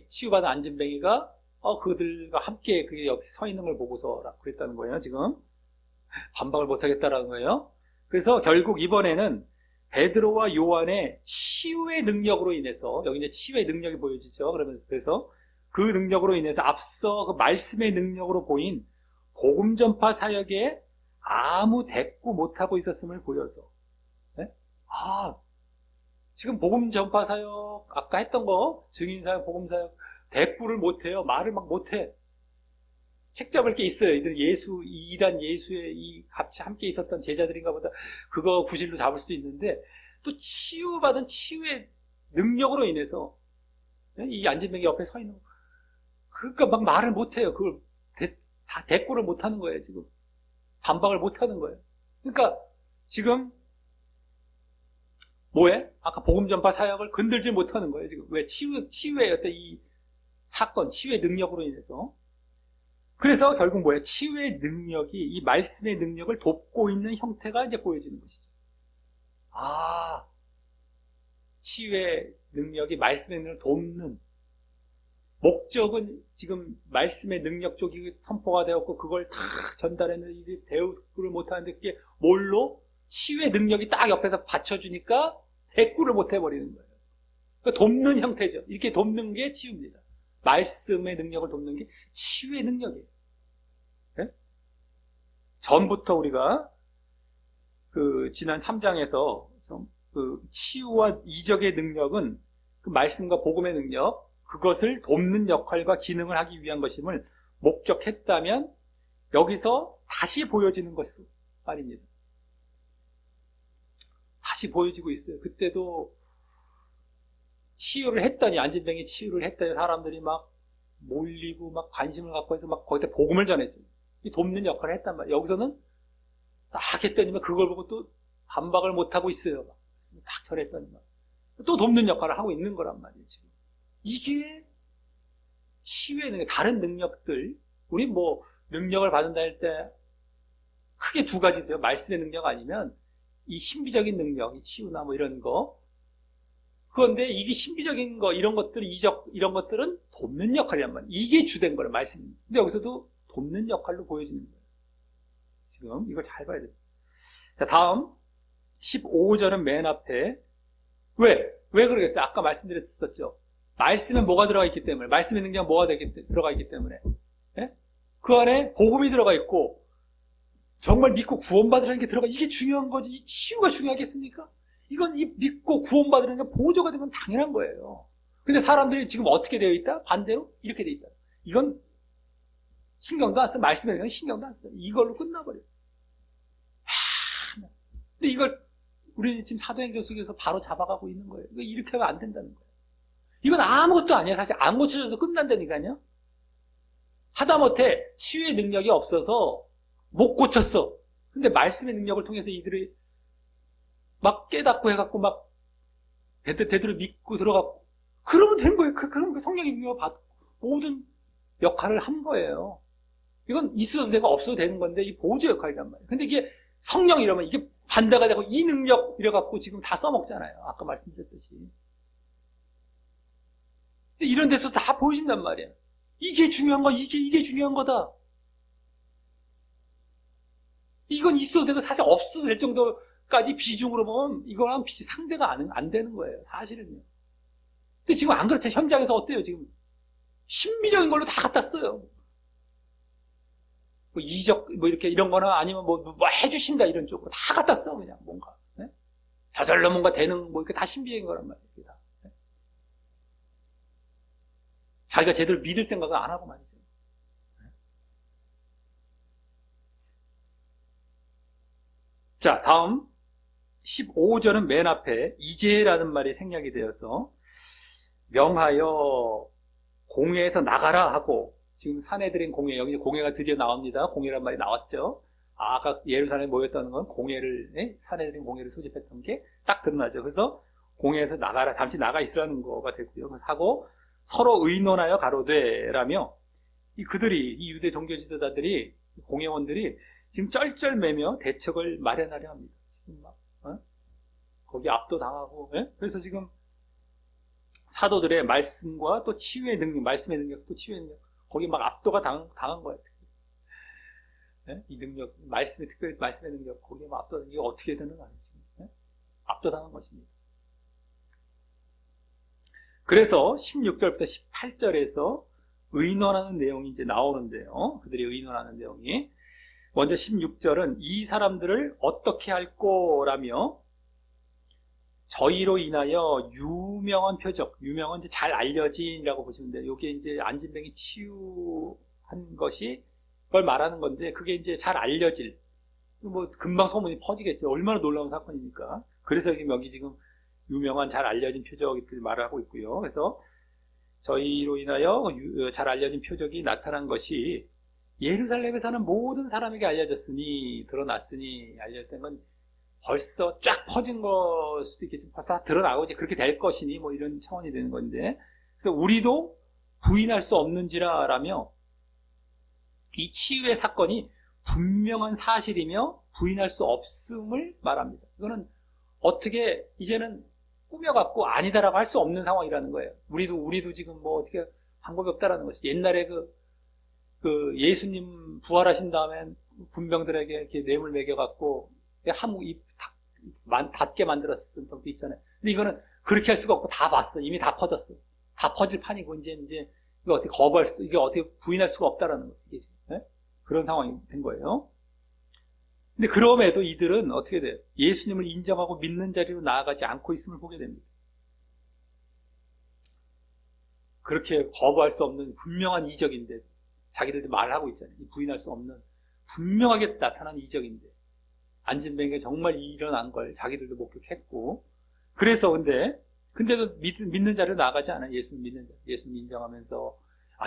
치유받은 안진뱅이가 그들과 함께 그게 옆에 서 있는 걸 보고서 그랬다는 거예요. 지금 반박을 못하겠다라는 거예요. 그래서 결국 이번에는 베드로와 요한의 치유의 능력으로 인해서, 여기 이제 치유의 능력이 보여지죠. 그래서 그 능력으로 인해서 앞서 그 말씀의 능력으로 보인 복음 전파 사역에 아무 대꾸 못하고 있었음을 보여서, 지금 복음 전파 사역, 아까 했던 거, 증인 사역, 복음 사역, 대꾸를 못해요. 말을 막 못해. 책 잡을 게 있어요. 이들 이단 예수의 이 같이 함께 있었던 제자들인가 보다. 그거 구실로 잡을 수도 있는데, 또 치유받은 치유의 능력으로 인해서, 이 안진뱅이 옆에 서 있는 거. 그러니까 막 말을 못해요. 그걸 다 대꾸를 못하는 거예요, 지금. 반박을 못하는 거예요. 그러니까, 지금, 뭐해? 아까 복음 전파 사역을 건들지 못하는 거예요, 지금. 왜? 치유의 어떤 이 사건, 치유의 능력으로 인해서. 그래서 결국 뭐예요? 치유의 능력이, 이 말씀의 능력을 돕고 있는 형태가 이제 보여지는 것이죠. 아, 치유의 능력이 말씀의 능력을 돕는 목적은 지금 말씀의 능력 쪽이 선포가 되었고 그걸 다 전달했는데 대꾸를 못하는데 그게 뭘로? 치유의 능력이 딱 옆에서 받쳐주니까 대꾸를 못해버리는 거예요. 그러니까 돕는 형태죠. 이렇게 돕는 게 치유입니다. 말씀의 능력을 돕는 게 치유의 능력이에요. 네? 전부터 우리가 지난 3장에서 치유와 이적의 능력은 그 말씀과 복음의 능력, 그것을 돕는 역할과 기능을 하기 위한 것임을 목격했다면 여기서 다시 보여지는 것으로 말입니다. 다시 보여지고 있어요. 그때도 치유를 했더니, 안진뱅이 치유를 했더니 사람들이 막 몰리고 막 관심을 갖고 해서 막 거기다 복음을 전했죠. 이 돕는 역할을 했단 말이에요. 여기서는 딱 했더니만 그걸 보고 또 반박을 못하고 있어요. 막 딱 전했더니만 또 돕는 역할을 하고 있는 거란 말이에요, 지금. 이게 치유의 능력, 다른 능력들, 우리 뭐 능력을 받는다 할 때 크게 두 가지죠. 말씀의 능력 아니면 이 신비적인 능력, 이 치유나 뭐 이런 거. 그런데 이게 신비적인 거, 이런 것들, 이적, 이런 것들은 돕는 역할이란 말이에요. 이게 주된 거예요, 말씀입니다. 근데 여기서도 돕는 역할로 보여지는 거예요. 지금 이걸 잘 봐야 돼요. 자, 다음 15절은 맨 앞에 왜 그러겠어요? 아까 말씀드렸었죠. 말씀에 뭐가 들어가 있기 때문에, 말씀의 능력은 뭐가 들어가 있기 때문에, 예? 그 안에 복음이 들어가 있고 정말 믿고 구원받으라는 게 들어가. 이게 중요한 거지. 이 치유가 중요하겠습니까? 이건 이 믿고 구원받으라는 게 보조가 되면 당연한 거예요. 근데 사람들이 지금 어떻게 되어 있다? 반대로 이렇게 되어 있다. 이건 신경도 안 써. 말씀에 대한 신경도 안 써. 이걸로 끝나버려요. 근데 이걸 우리는 지금 사도행전 속에서 바로 잡아가고 있는 거예요. 이렇게 하면 안 된다는 거예요. 이건 아무것도 아니에요. 사실 안 고쳐져도 끝난다니까요. 하다못해 치유의 능력이 없어서 못 고쳤어. 근데 말씀의 능력을 통해서 이들이 막 깨닫고 해갖고 막 대대로 믿고 들어갔고 그러면 된 거예요. 그럼 그 성령의 능력을 받고 모든 역할을 한 거예요. 이건 있어도 되고 없어도 되는 건데 이 보조 역할이란 말이에요. 근데 이게 성령 이러면 이게 반대가 되고 이 능력 이래갖고 지금 다 써먹잖아요. 아까 말씀드렸듯이. 근데 이런 데서 다 보여진단 말이에요. 이게 중요한 거, 이게 중요한 거다. 이건 있어도 되고 사실 없어도 될 정도까지 비중으로 보면 이거랑 상대가 안 되는 거예요. 사실은요. 근데 지금 안 그렇죠. 현장에서 어때요, 지금? 신비적인 걸로 다 갖다 써요. 뭐 이적, 뭐 이렇게 이런 거나 아니면 뭐 해주신다 이런 쪽으로 다 갖다 써, 그냥 뭔가. 네? 저절로 뭔가 되는, 뭐 이렇게 다 신비적인 거란 말이에요. 다. 네? 자기가 제대로 믿을 생각을 안 하고 말이죠. 네? 자, 다음 15절은 맨 앞에 이제라는 말이 생략이 되어서 명하여 공회에서 나가라 하고 지금 사내들인 공회, 여기 공회가 드디어 나옵니다. 공회란 말이 나왔죠. 아까 예루살렘에 모였다는 건 공회를, 사내들인 공회를 소집했던 게 딱 드러나죠. 그래서 공회에서 나가라, 잠시 나가 있으라는 거가 됐고요. 그래서 하고 서로 의논하여 가로되라며 이 유대 종교 지도자들이, 공회원들이 지금 쩔쩔매며 대책을 마련하려 합니다. 지금 막, 거기 압도당하고, 그래서 지금 사도들의 말씀과 또 치유의 능력, 말씀의 능력, 또 치유의 능력, 거기 막 압도가 당한 거예요. 이 능력, 특별히 말씀의 능력, 거기에 막 압도가, 이게 어떻게 되는 거 아니지? 압도당한 것입니다. 그래서 16절부터 18절에서 의논하는 내용이 이제 나오는데요. 그들이 의논하는 내용이. 먼저 16절은 이 사람들을 어떻게 할 거라며 저희로 인하여 유명한 표적, 유명한 이제 잘 알려진이라고 보시면 돼요. 이게 이제 안진뱅이 치유한 것이 그걸 말하는 건데, 그게 이제 잘 알려질, 뭐 금방 소문이 퍼지겠죠. 얼마나 놀라운 사건이니까. 그래서 여기 지금 유명한 잘 알려진 표적을 말을 하고 있고요. 그래서 저희로 인하여 잘 알려진 표적이 나타난 것이 예루살렘에 사는 모든 사람에게 알려졌으니, 드러났으니, 알려졌던 건 벌써 쫙 퍼진 걸 수도 있겠지만 벌써 다 드러나고 이제 그렇게 될 것이니 뭐 이런 차원이 되는 건데, 그래서 우리도 부인할 수 없는지라라며 이 치유의 사건이 분명한 사실이며 부인할 수 없음을 말합니다. 이거는 어떻게 이제는 꾸며갖고 아니다라고 할 수 없는 상황이라는 거예요. 우리도 지금 뭐 어떻게 방법이 없다라는 것이. 옛날에 그 예수님 부활하신 다음에 군병들에게 이렇게 뇌물 먹여갖고 닿게 만들었던 적도 있잖아요. 근데 이거는 그렇게 할 수가 없고 다 봤어. 이미 다 퍼졌어. 다 퍼질 판이고 이제 이거 어떻게 거부할 수도, 이게 어떻게 부인할 수가 없다라는 거예요. 이게 네? 그런 상황이 된 거예요. 근데 그럼에도 이들은 어떻게 돼요? 예수님을 인정하고 믿는 자리로 나아가지 않고 있음을 보게 됩니다. 그렇게 거부할 수 없는 분명한 이적인데, 자기들도 말하고 있잖아요. 부인할 수 없는 분명하게 나타난 이적인데, 안진뱅이가 정말 일어난 걸 자기들도 목격했고, 그래서 근데도 믿는 자리로 나아가지 않아요. 예수님 믿는 자, 예수님 인정하면서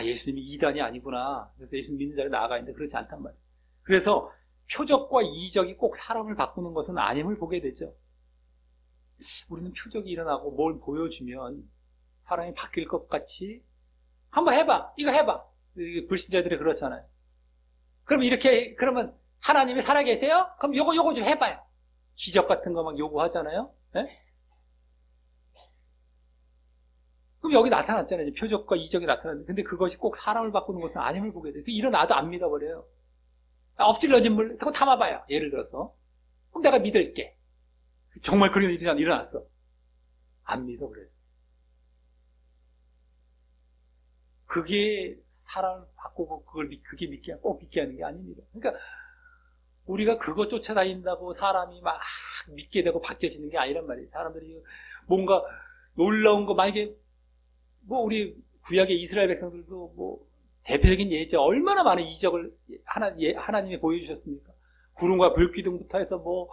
예수님이 이단이 아니구나. 그래서 예수님 믿는 자리로 나아가 있는데 그렇지 않단 말이에요. 그래서 표적과 이적이 꼭 사람을 바꾸는 것은 아님을 보게 되죠. 우리는 표적이 일어나고 뭘 보여주면 사람이 바뀔 것 같이 한번 해봐, 이거 해봐. 불신자들이 그렇잖아요. 그러면 하나님이 살아계세요? 그럼 요거 좀 해봐요. 기적 같은 거 막 요구하잖아요. 네? 그럼 여기 나타났잖아요. 표적과 이적이 나타났는데, 근데 그것이 꼭 사람을 바꾸는 것은 아님을 보게 돼요. 일어나도 안 믿어버려요. 엎질러진 물, 그거 담아봐요. 예를 들어서. 그럼 내가 믿을게. 정말 그런 일이 일어났어. 안 믿어, 그래요. 그게 사람을 바꾸고 그게 꼭 믿게 하는 게 아닙니다. 그러니까 우리가 그거 쫓아다닌다고 사람이 막 믿게 되고 바뀌어지는 게 아니란 말이에요. 사람들이 뭔가 놀라운 거, 만약에 뭐 우리 구약의 이스라엘 백성들도 뭐 대표적인 예죠. 얼마나 많은 이적을 하나님이 보여주셨습니까? 구름과 불기둥부터 해서 뭐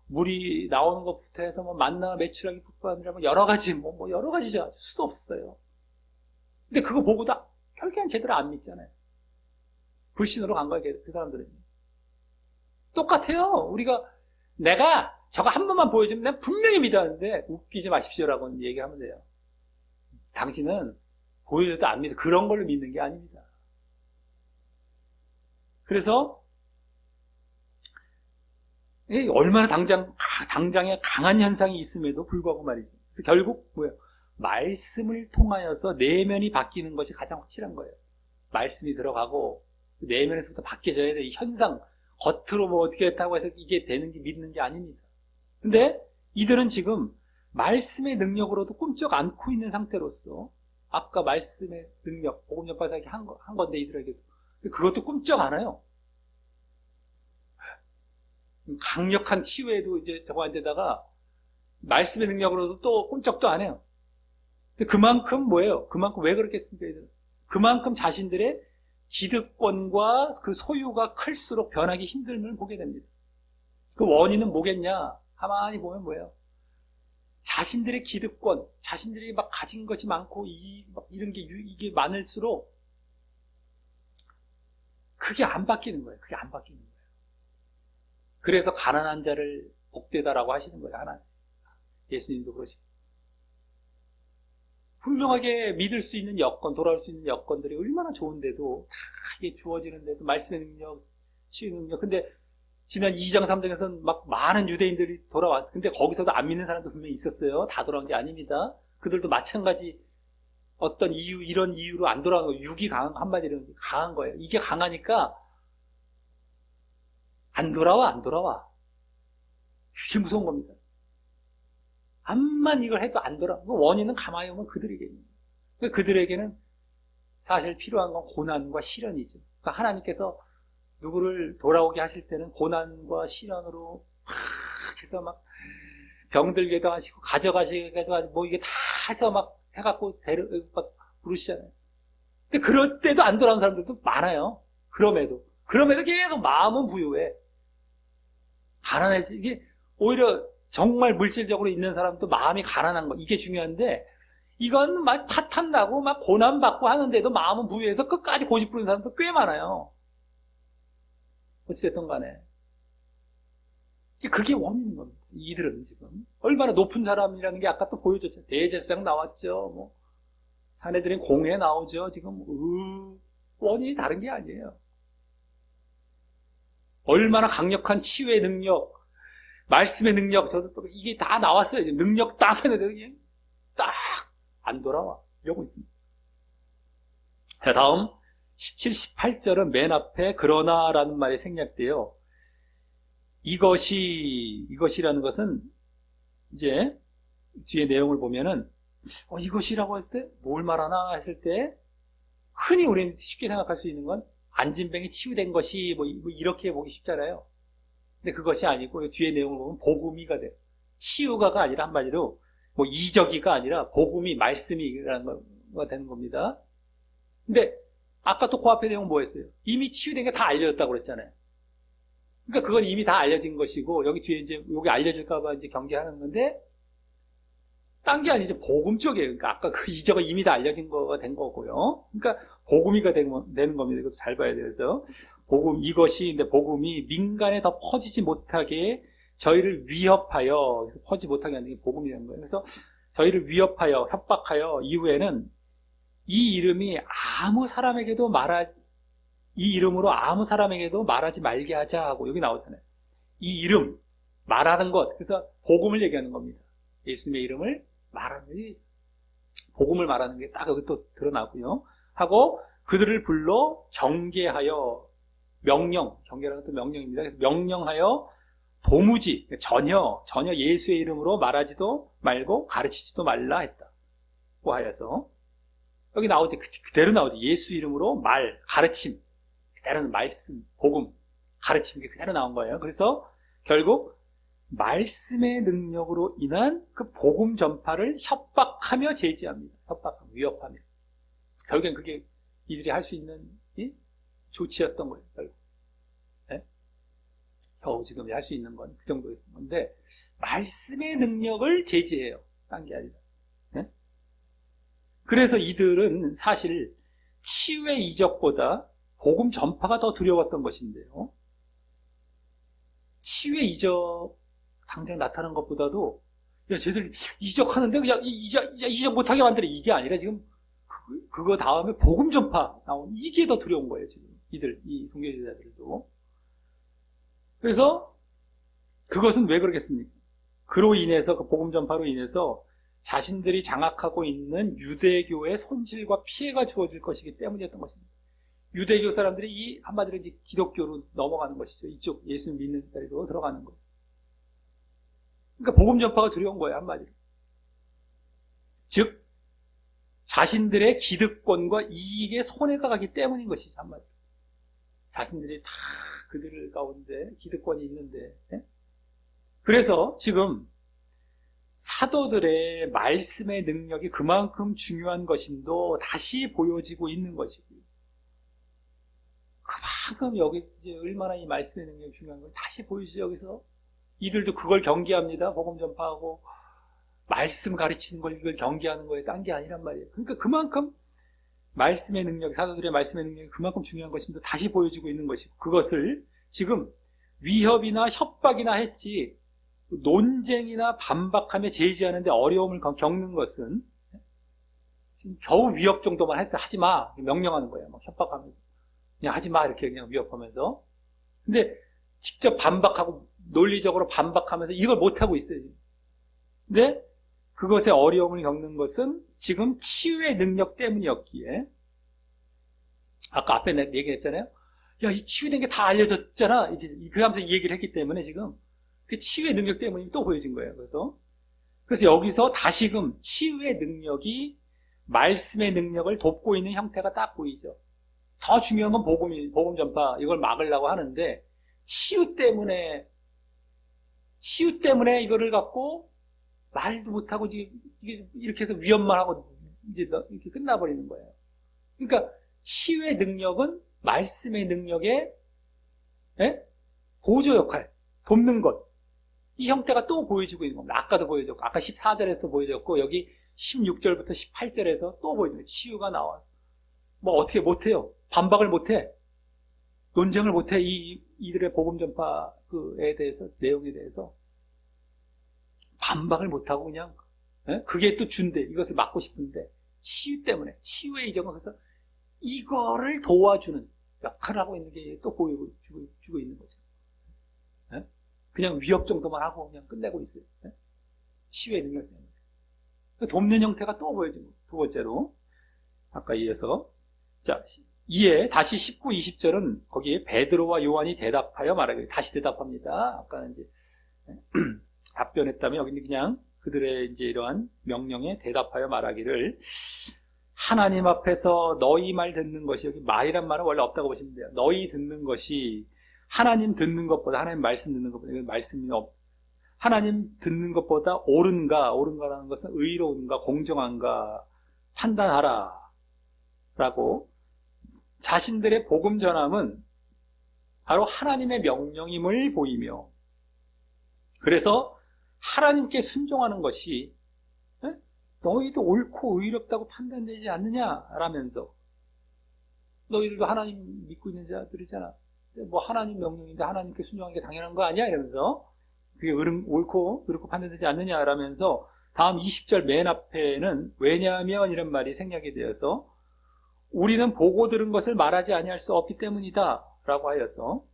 물이 나오는 것부터 해서 뭐 만나 매출하기 북반이라 뭐 여러 가지 뭐 여러 가지죠. 수도 없어요. 근데 그거 보고도 결국엔 제대로 안 믿잖아요. 불신으로 간 거예요, 그 사람들은. 똑같아요. 내가 저거 한 번만 보여주면 내가 분명히 믿었는데 웃기지 마십시오라고 얘기하면 돼요. 당신은 보여줘도 안 믿어. 그런 걸로 믿는 게 아닙니다. 그래서 얼마나 당장에 강한 현상이 있음에도 불구하고 말이죠. 그래서 결국 뭐예요? 말씀을 통하여서 내면이 바뀌는 것이 가장 확실한 거예요. 말씀이 들어가고 내면에서부터 바뀌어져야 돼. 이 현상, 겉으로 뭐 어떻게 했다고 해서 이게 되는 게 믿는 게 아닙니다. 근데 이들은 지금 말씀의 능력으로도 꿈쩍 않고 있는 상태로서, 아까 말씀의 능력, 복음 전파사에게 한 건데 이들에게도 그것도 꿈쩍 안 해요. 강력한 치유에도 이제 저거 안 되다가 말씀의 능력으로도 또 꿈쩍도 안 해요. 근데 그만큼 뭐예요? 그만큼 왜 그렇겠습니까? 이들은? 그만큼 자신들의 기득권과 그 소유가 클수록 변하기 힘듦을 보게 됩니다. 그 원인은 뭐겠냐? 가만히 보면 뭐예요? 자신들의 기득권, 자신들이 막 가진 것이 많고 이런 게 이게 많을수록 그게 안 바뀌는 거예요. 그게 안 바뀌는 거예요. 그래서 가난한 자를 복되다라고 하시는 거예요. 하나님. 예수님도 그러시고. 분명하게 믿을 수 있는 여건, 돌아올 수 있는 여건들이 얼마나 좋은데도 다 이게 주어지는데도 말씀의 능력, 치유 능력. 근데 지난 2장, 3장에서는 막 많은 유대인들이 돌아왔어요. 근데 거기서도 안 믿는 사람도 분명히 있었어요. 다 돌아온 게 아닙니다. 그들도 마찬가지 어떤 이런 이유로 안 돌아간 거예요. 육이 한마디로 강한 거예요. 이게 강하니까 안 돌아와. 이게 무서운 겁니다. 암만 이걸 해도 안 돌아와. 원인은 가만히 보면 그들에게 있는 거예요. 그들에게는 사실 필요한 건 고난과 시련이죠. 그러니까 하나님께서 누구를 돌아오게 하실 때는 고난과 시련으로 막 해서 막 병들게도 하시고, 가져가시게도 하시고, 뭐 이게 다 해서 막 해갖고 막 부르시잖아요. 근데 그럴 때도 안 돌아온 사람들도 많아요. 그럼에도 계속 마음은 부유해. 가난해지, 이게 오히려 정말 물질적으로 있는 사람도 마음이 가난한 거, 이게 중요한데, 이건 막 파탄나고 막 고난받고 하는데도 마음은 부유해서 끝까지 고집 부리는 사람도 꽤 많아요. 어찌됐든 간에. 그게 원인인 겁니다. 이들은 지금. 얼마나 높은 사람이라는 게 아까 또 보여줬죠. 대제사장 나왔죠. 뭐, 사내들은 공회 나오죠. 지금, 원인이 다른 게 아니에요. 얼마나 강력한 치유의 능력, 말씀의 능력, 저도 또 이게 다 나왔어요. 능력 딱 했는데, 딱 안 돌아와. 이러고 있습니다. 자, 다음, 17, 18절은 맨 앞에 그러나라는 말이 생략돼요. 이것이라는 것은, 이제, 뒤에 내용을 보면은, 이것이라고 할 때, 뭘 말하나 했을 때, 흔히 우리는 쉽게 생각할 수 있는 건, 안진병이 치유된 것이, 뭐 이렇게 보기 쉽잖아요. 근데 그것이 아니고, 뒤에 내용을 보면, 복음이가 돼요. 치유가가 아니라 한마디로, 뭐 이적이가 아니라, 복음이, 말씀이라는 거가 되는 겁니다. 근데, 아까 또 그 앞에 내용 뭐였어요? 이미 치유된 게 다 알려졌다고 그랬잖아요. 그러니까 그건 이미 다 알려진 것이고, 여기 뒤에 이제, 여기 알려질까봐 이제 경계하는 건데, 딴 게 아니죠. 복음 쪽이에요. 그러니까 아까 그 이적은 이미 다 알려진 거가 된 거고요. 그러니까 복음이가 되는 겁니다. 이것도 잘 봐야 돼서. 근데 복음이 민간에 더 퍼지지 못하게 저희를 위협하여, 퍼지지 못하게 하는 게 복음이라는 거예요. 그래서 저희를 위협하여, 협박하여, 이후에는 이 이름이 이 이름으로 아무 사람에게도 말하지 말게 하자 하고 여기 나오잖아요. 이 이름, 말하는 것. 그래서 복음을 얘기하는 겁니다. 예수님의 이름을 복음을 말하는 게 딱 여기 또 드러나고요. 하고 그들을 불러 경계하여 경계라는 또 명령입니다. 그래서 명령하여 도무지 전혀 예수의 이름으로 말하지도 말고 가르치지도 말라 했다고 하여서 여기 나올 때 그대로 나오죠. 예수 이름으로 가르침, 그대로는 말씀, 복음, 가르침, 그대로 나온 거예요. 그래서 결국 말씀의 능력으로 인한 그 복음 전파를 협박하며 제지합니다. 위협하며. 결국엔 그게 이들이 할 수 있는 조치였던 거예요. 결국. 네? 겨우 지금 할 수 있는 건 그 정도였던 건데, 말씀의 능력을 제지해요. 딴 게 아니라. 네? 그래서 이들은 사실 치유의 이적보다 복음 전파가 더 두려웠던 것인데요. 치유의 이적 당장 나타난 것보다도 쟤들 이적하는데 그냥 이적 못하게 만들어, 이게 아니라 지금 그거 다음에 복음 전파 나온 이게 더 두려운 거예요. 지금 이 종교제자들도. 그래서 그것은 왜 그러겠습니까? 그로 인해서, 그 복음 전파로 인해서 자신들이 장악하고 있는 유대교의 손실과 피해가 주어질 것이기 때문이었던 것입니다. 유대교 사람들이 한마디로 이제 기독교로 넘어가는 것이죠. 이쪽 예수님 믿는 자리로 들어가는 것. 그러니까 복음 전파가 두려운 거예요, 한마디로. 즉, 자신들의 기득권과 이익에 손해가 가기 때문인 것이죠, 한마디로. 자신들이 다 그들 가운데 기득권이 있는데. 네? 그래서 지금 사도들의 말씀의 능력이 그만큼 중요한 것임도 다시 보여지고 있는 것이고요. 그만큼 여기 이제 얼마나 이 말씀의 능력이 중요한 걸 다시 보여주죠. 여기서 이들도 그걸 경계합니다. 복음 전파하고 말씀 가르치는 걸 이걸 경계하는 거에 딴 게 아니란 말이에요. 그러니까 그만큼 말씀의 능력, 사도들의 말씀의 능력이 그만큼 중요한 것임도 다시 보여주고 있는 것이고, 그것을 지금 위협이나 협박이나 했지 논쟁이나 반박하며 제지하는데 어려움을 겪는 것은 지금 겨우 위협 정도만 했어요. 하지 마. 명령하는 거예요. 막 협박하면서. 그냥 하지 마. 이렇게 그냥 위협하면서. 근데 직접 반박하고 논리적으로 반박하면서 이걸 못하고 있어요. 근데 그것에 어려움을 겪는 것은 지금 치유의 능력 때문이었기에, 아까 앞에 얘기했잖아요. 야, 이 치유된 게 다 알려졌잖아. 그 하면서 이 얘기를 했기 때문에 지금 그 치유의 능력 때문에 또 보여진 거예요. 그래서 여기서 다시금 치유의 능력이 말씀의 능력을 돕고 있는 형태가 딱 보이죠. 더 중요한 건 복음 전파, 이걸 막으려고 하는데 치유 때문에 이거를 갖고 말도 못하고 이게 이렇게 해서 위협만 하고 이제 이렇게 끝나버리는 거예요. 그러니까 치유의 능력은 말씀의 능력의 보조 역할, 돕는 것. 이 형태가 또 보여지고 있는 겁니다. 아까도 보여줬고, 아까 14절에서 보여줬고, 여기 16절부터 18절에서 또 보여주는 거예요. 치유가 나와요. 뭐 어떻게 못해요. 반박을 못해. 논쟁을 못해. 이들의 복음 전파에 대해서, 내용에 대해서. 반박을 못하고 그냥, 그게 또 준대. 이것을 막고 싶은데, 치유 때문에, 치유의 이정은 그래서 이거를 도와주는 역할을 하고 있는 게 또 보여주고 있는 거죠. 그냥 위협 정도만 하고 그냥 끝내고 있어요. 치유의 능력 때문에. 돕는 형태가 또 보여지고, 두 번째로. 아까 이어서. 자, 이에 다시 19, 20절은 거기에 베드로와 요한이 대답하여 말하기. 다시 대답합니다. 아까는 이제 답변했다면 여기는 그냥 그들의 이제 이러한 명령에 대답하여 말하기를 하나님 앞에서 너희 말 듣는 것이, 여기 말이란 말은 원래 없다고 보시면 돼요. 너희 듣는 것이 하나님 듣는 것보다, 하나님 말씀 듣는 것보다, 이건 말씀이 하나님 듣는 것보다 옳은가라는 것은 의로운가, 공정한가 판단하라. 라고 자신들의 복음 전함은 바로 하나님의 명령임을 보이며, 그래서 하나님께 순종하는 것이 너희도 옳고 의롭다고 판단되지 않느냐라면서, 너희들도 하나님 믿고 있는 자들이잖아. 뭐 하나님 명령인데 하나님께 순종하는 게 당연한 거 아니야? 이러면서 그게 옳고 의롭고 판단되지 않느냐라면서 다음 20절 맨 앞에는 왜냐하면 이런 말이 생략이 되어서 우리는 보고 들은 것을 말하지 아니할 수 없기 때문이다 라고 하여서,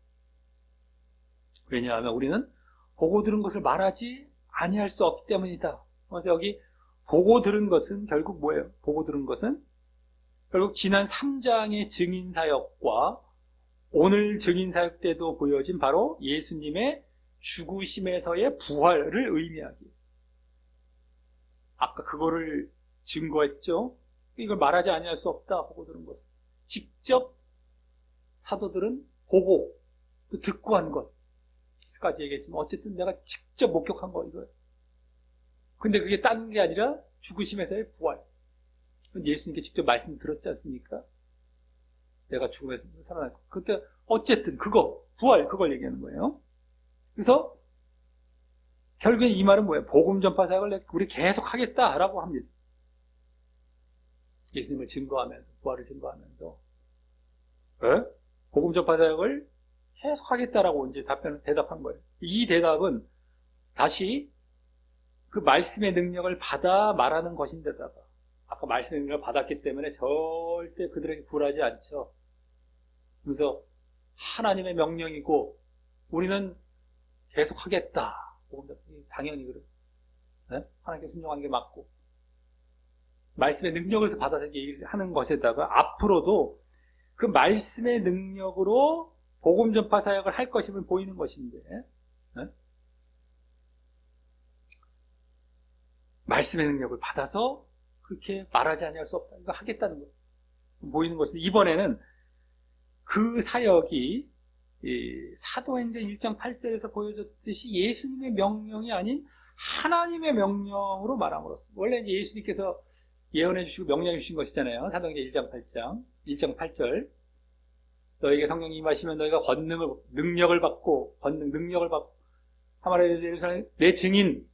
왜냐하면 우리는 보고 들은 것을 말하지 아니할 수 없기 때문이다. 그래서 여기 보고 들은 것은 결국 뭐예요? 보고 들은 것은 결국 지난 3장의 증인사역과 오늘 증인사역 때도 보여진 바로 예수님의 죽으심에서의 부활을 의미하기. 아까 그거를 증거했죠. 이걸 말하지 아니할 수 없다. 보고 들은 것. 직접 사도들은 보고 또 듣고 한 것. 까지 얘기했지만 어쨌든 내가 직접 목격한 거 이거예요. 근데 그게 딴 게 아니라 죽으심에서의 부활. 예수님께 직접 말씀 들었지 않습니까? 내가 죽음에서 살아났고. 그때 어쨌든 부활 그걸 얘기하는 거예요. 그래서 결국엔 이 말은 뭐예요? 복음 전파 사역을 우리 계속 하겠다라고 합니다. 예수님을 증거하면서, 부활을 증거하면서, 복음 전파 사역을 계속 하겠다라고 이제 대답한 거예요. 이 대답은 다시 그 말씀의 능력을 받아 말하는 것인데다가, 아까 말씀의 능력을 받았기 때문에 절대 그들에게 굴하지 않죠. 그래서 하나님의 명령이고 우리는 계속 하겠다. 당연히 그래. 하나님께 순종하는 게 맞고, 말씀의 능력을 받아서 얘기를 하는 것에다가 앞으로도 그 말씀의 능력으로 복음 전파 사역을 할 것임을 보이는 것인데, 말씀의 능력을 받아서 그렇게 말하지 아니할 수 없다. 이거 하겠다는 거 보이는 것인데, 이번에는 그 사역이 사도행전 1장 8절에서 보여줬듯이 예수님의 명령이 아닌 하나님의 명령으로 말함으로써, 원래 이제 예수님께서 예언해 주시고 명령해 주신 것이잖아요. 사도행전 1장 8절. 너에게 성령이 임하시면 너희가 능력을 받고, 하마라 예루살렘 내 증인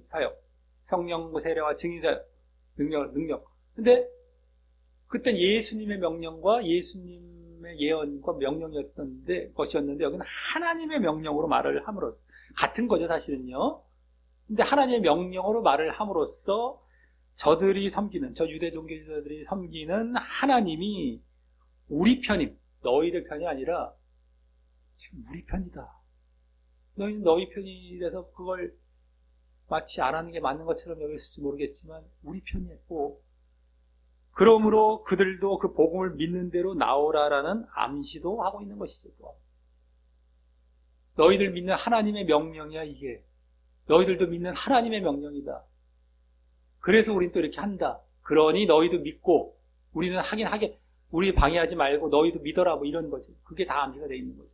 사역, 성령 세례와 증인 사역, 능력. 근데 그땐 예수님의 명령과 예수님의 예언과 것이었는데 여기는 하나님의 명령으로 말을 함으로써, 같은 거죠 사실은요. 근데 하나님의 명령으로 말을 함으로써 저들이 섬기는, 저 유대 종교지자들이 섬기는 하나님이 우리 편임, 너희들 편이 아니라 지금 우리 편이다. 너희는 너희 편이라서 그걸 마치 안 하는 게 맞는 것처럼 여겼을지 모르겠지만 우리 편이었고, 그러므로 그들도 그 복음을 믿는 대로 나오라라는 암시도 하고 있는 것이죠. 또. 너희들 믿는 하나님의 명령이야 이게. 너희들도 믿는 하나님의 명령이다. 그래서 우린 또 이렇게 한다. 그러니 너희도 믿고, 우리는 우리 방해하지 말고 너희도 믿어라, 뭐 이런 거지. 그게 다 암시가 되어 있는 거지.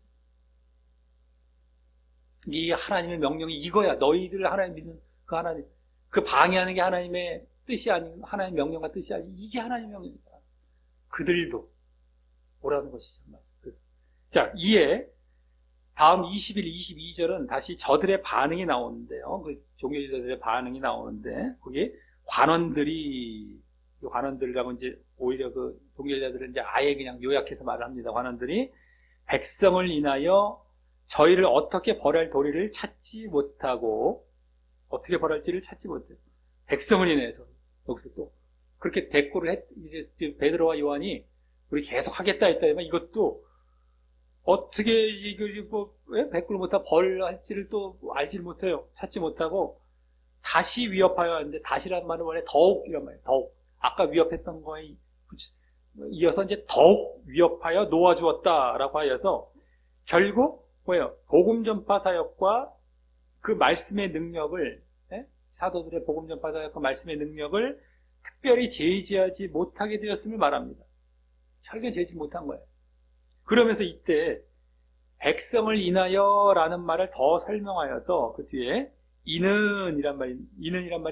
이 하나님의 명령이 이거야. 너희들 하나님 믿는 그 하나님, 그 방해하는 게 하나님의 뜻이 아닌, 하나님의 명령과 뜻이 아닌, 이게 하나님의 명령이다. 그들도 오라는 것이죠. 자, 이에 다음 21, 22절은 다시 저들의 반응이 나오는데요. 그 종교지도자들의 반응이 나오는데, 거기 관원들이라고 이제 오히려 그 종교지도자들은 이제 아예 그냥 요약해서 말을 합니다. 관원들이 백성을 인하여 저희를 어떻게 벌할 도리를 찾지 못하고, 어떻게 벌할지를 찾지 못해요. 백성을 인해서. 여기서 또 그렇게 대꾸를 이제 베드로와 요한이 우리 계속 하겠다 했다면 이것도 어떻게 이거 왜 백구를 못하고 벌할지를 또 알지를 못해요. 찾지 못하고 다시 위협하여 하는데, 다시란 말은 원래 더욱 이란 말이에요. 더욱. 아까 위협했던 거에 이어서 이제 더욱 위협하여 놓아주었다라고 하여서 결국 뭐예요? 복음 전파 사역과 그 말씀의 능력을, 사도들의 복음 전파 사역과 말씀의 능력을 특별히 제지하지 못하게 되었음을 말합니다. 절대 제지 못한 거예요. 그러면서 이때 백성을 인하여라는 말을 더 설명하여서 그 뒤에 이는이란 말이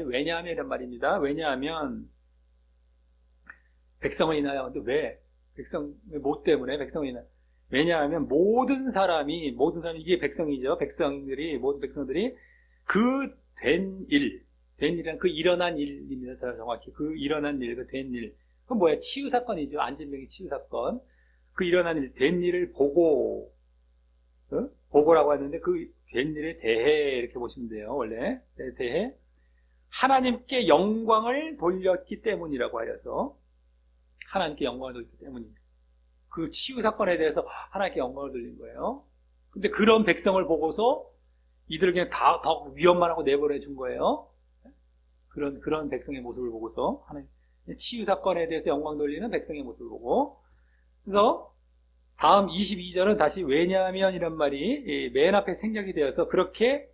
왜냐하면 이란 말입니다. 왜냐하면 백성을 인하여. 근데 왜? 뭐 때문에 백성을 인하여? 왜냐하면 모든 사람이 이게 백성이죠. 모든 백성들이 그 된 일이란 그 일어난 일입니다. 정확히 그 일어난 일, 그 된 일. 그건 뭐야? 치유 사건이죠. 안진병의 치유 사건. 그 일어난 일, 된 일을 보고라고 하는데 그 된 일에 대해 이렇게 보시면 돼요. 원래 대해 하나님께 영광을 돌렸기 때문이라고 하여서, 하나님께 영광을 돌렸기 때문입니다. 그 치유 사건에 대해서 하나님께 영광을 돌린 거예요. 근데 그런 백성을 보고서 이들을 그냥 다 위험만 하고 내버려 준 거예요. 그런 백성의 모습을 보고서 하나님 치유 사건에 대해서 영광 돌리는 백성의 모습을 보고. 그래서 다음 22절은 다시 왜냐하면 이란 말이 맨 앞에 생략이 되어서 그렇게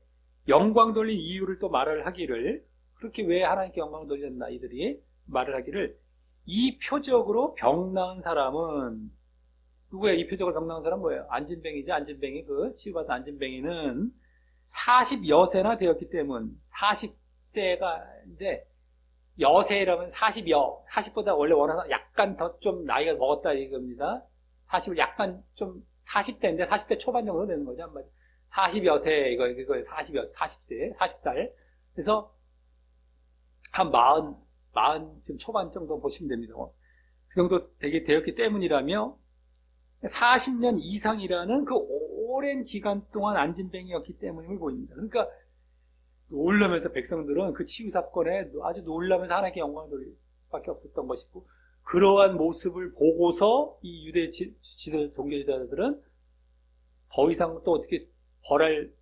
영광 돌린 이유를 또 말을 하기를, 그렇게 왜 하나님께 영광을 돌렸나 이들이 말을 하기를, 이 표적으로 병 나은 사람은 누구예요? 이 표적으로 병 나은 사람은 뭐예요? 안진뱅이죠. 안진뱅이, 그 치유받은 안진뱅이는 40여세나 되었기 때문, 40세가인데 여세라면 40보다 원래 원하는 약간 더 좀 나이가 먹었다 이겁니다. 40을 약간 좀 40대인데 40대 초반 정도 되는 거죠. 한마디. 40여세, 이거 40세, 40살. 그래서 한 40 지금 초반 정도 보시면 됩니다. 그 정도 되게 되었기 때문이라며 40년 이상이라는 그 오랜 기간 동안 안진뱅이였기 때문임을 보입니다. 그러니까 놀라면서 백성들은 그 치유 사건에 아주 놀라면서 하나님께 영광을 돌릴 수밖에 없었던 것이고, 그러한 모습을 보고서 이 유대 종교지도자들은 더 이상 또 어떻게 벌할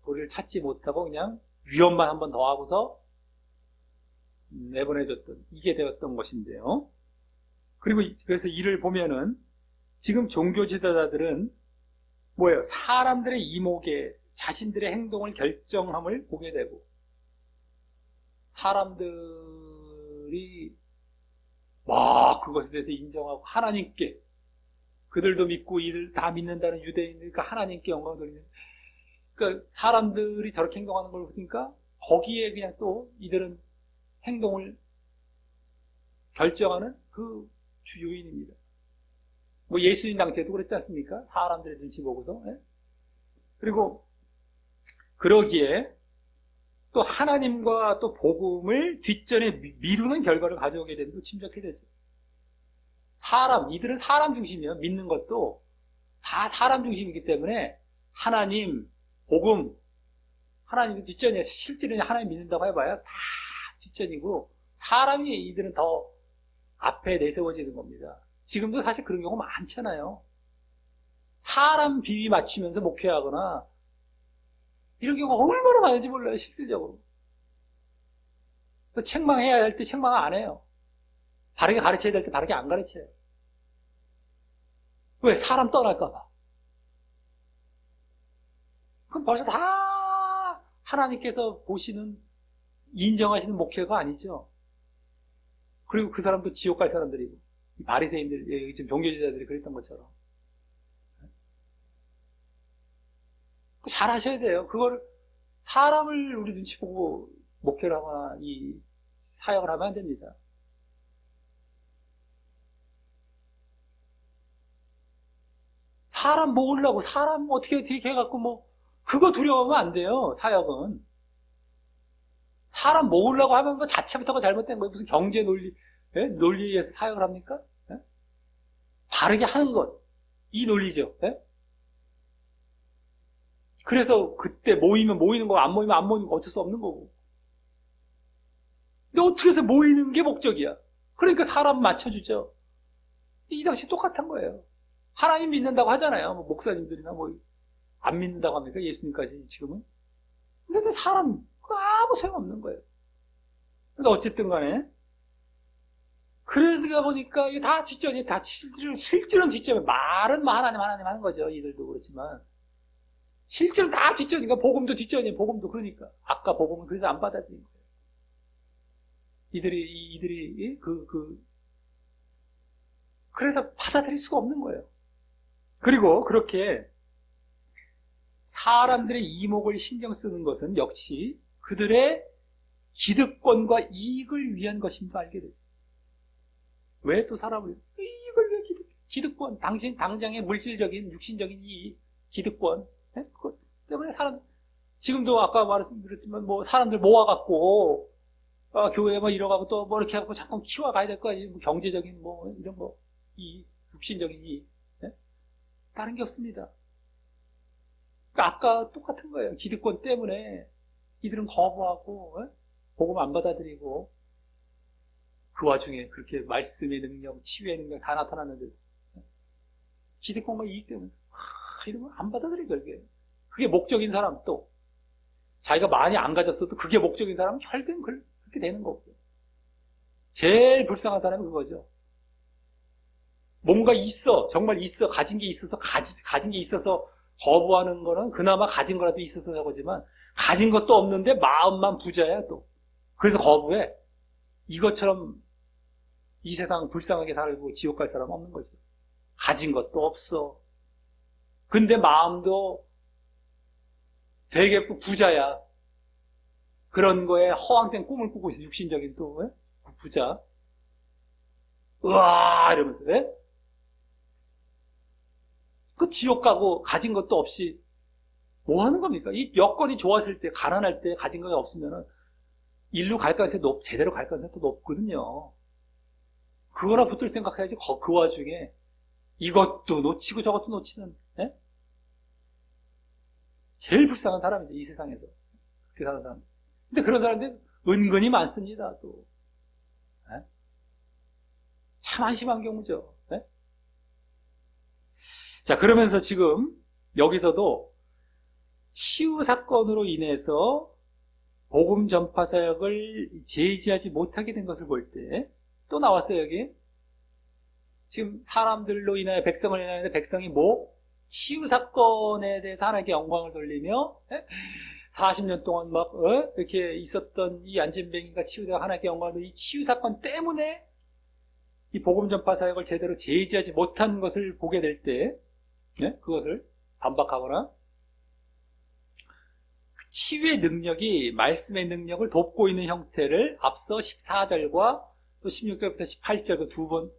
도리를 찾지 못하고 그냥 위협만 한 번 더 하고서 내보내줬던, 이게 되었던 것인데요. 그리고 그래서 이를 보면은 지금 종교지도자들은 뭐예요? 사람들의 이목에 자신들의 행동을 결정함을 보게 되고, 사람들이 막 그것에 대해서 인정하고 하나님께, 그들도 믿고 이들 다 믿는다는 유대인이니까 하나님께 영광을 돌리는, 그러니까 사람들이 저렇게 행동하는 걸 보니까 거기에 그냥 또 이들은 행동을 결정하는 그 주요인입니다. 뭐 예수님 당시에도 그랬지 않습니까? 사람들의 눈치 보고서. 그리고 그러기에 또 하나님과 또 복음을 뒷전에 미루는 결과를 가져오게 되는 또 침적해 되죠. 이들은 사람 중심이에요. 믿는 것도 다 사람 중심이기 때문에 하나님, 복음, 하나님이 뒷전이에요. 실제로는 하나님 믿는다고 해봐야 다 뒷전이고, 사람이 이들은 더 앞에 내세워지는 겁니다. 지금도 사실 그런 경우가 많잖아요. 사람 비위 맞추면서 목회하거나 이런 경우가 얼마나 많은지 몰라요. 실질적으로. 또 책망해야 할 때 책망 안 해요. 바르게 가르쳐야 될 때 바르게 안 가르쳐요. 왜? 사람 떠날까 봐. 그럼 벌써 다 하나님께서 보시는, 인정하시는 목회가 아니죠. 그리고 그 사람도 지옥 갈 사람들이고, 바리새인들, 지금 종교지자들이 그랬던 것처럼. 잘 하셔야 돼요. 그거를, 사람을 우리 눈치 보고 목회를 하거나 이 사역을 하면 안 됩니다. 사람 모으려고 사람 어떻게 해갖고 뭐 그거 두려워하면 안 돼요. 사역은 사람 모으려고 하면 그 자체부터가 잘못된 거예요. 무슨 경제 논리 논리에서 사역을 합니까? 예? 바르게 하는 것, 이 논리죠. 예? 그래서 그때 모이면 모이는 거, 안 모이면 안 모이는 거 어쩔 수 없는 거고. 근데 어떻게 해서 모이는 게 목적이야. 그러니까 사람 맞춰주죠. 이 당시 똑같은 거예요. 하나님 믿는다고 하잖아요. 뭐 목사님들이나 뭐 안 믿는다고 합니까? 예수님까지 지금은. 근데 사람 아무 소용없는 거예요. 근데 어쨌든 간에 그러다 보니까 이게 다 뒷전이 다 실질은 뒷전이 말은 하나님 하는 거죠. 이들도 그렇지만 실질은 다 뒷전이니까 복음도 뒷전이에요. 복음도 그러니까 아까 복음은 그래서 안 받아들인 거예요. 이들이 그래서 받아들일 수가 없는 거예요. 그리고 그렇게 사람들의 이목을 신경 쓰는 것은 역시 그들의 기득권과 이익을 위한 것임도 알게 되죠. 왜 또 사람을 이익을 위해 기득권, 당장의 물질적인 육신적인 이익, 기득권, 네? 그것 때문에 지금도 아까 말씀드렸지만 뭐 사람들 모아갖고 교회 뭐 이러가고 또 뭐 이렇게 하고 잠깐 키워가야 될 거 아니에요. 뭐 경제적인 뭐 이런 거 이 육신적인 이익, 네? 다른 게 없습니다. 그러니까 아까 똑같은 거예요. 기득권 때문에 이들은 거부하고 복음 안 받아들이고 그 와중에 그렇게 말씀의 능력, 치유의 능력 다 나타났는데 기득권과 이익 때문에 이런 거 안 받아들여 결국에. 그게 목적인 사람 또 자기가 많이 안 가졌어도 그게 목적인 사람은 결국엔 그렇게 되는 거고요. 제일 불쌍한 사람은 그거죠. 뭔가 있어, 정말 있어, 가진 게 있어서 가진 게 있어서 거부하는 거는 그나마 가진 거라도 있어서 거지만 가진 것도 없는데 마음만 부자야 또. 그래서 거부해. 이것처럼 이 세상 불쌍하게 살고 지옥 갈 사람은 없는 거죠. 가진 것도 없어. 근데 마음도 되게 부자야. 그런 거에 허황된 꿈을 꾸고 있어. 육신적인 또 부자. 으아 이러면서 그 지옥 가고 가진 것도 없이 뭐 하는 겁니까? 이 여건이 좋았을 때, 가난할 때 가진 것이 없으면은 일로 갈 가능성이 제대로 갈 가능성이 또 높거든요. 그거나 붙들 생각해야지. 그 와중에 이것도 놓치고 저것도 놓치는 제일 불쌍한 사람이죠. 이 세상에서 그렇게 사는 사람. 근데 그런 사람들 은근히 많습니다. 또 참 한심한 경우죠. 자, 그러면서 지금 여기서도 치유 사건으로 인해서 복음 전파 사역을 제지하지 못하게 된 것을 볼 때 또 나왔어요. 여기 지금 사람들로 인하여 백성을 인하여 백성이 치유 사건에 대해서 하나님께 영광을 돌리며 40년 동안 막 이렇게 있었던 이 안진뱅이가 치유되고 하나님께 영광을 돌리고 이 치유 사건 때문에 이 복음 전파 사역을 제대로 제지하지 못한 것을 보게 될 때 그것을 반박하거나 치유의 능력이 말씀의 능력을 돕고 있는 형태를 앞서 14절과 또 16절부터 18절 그 두 번째,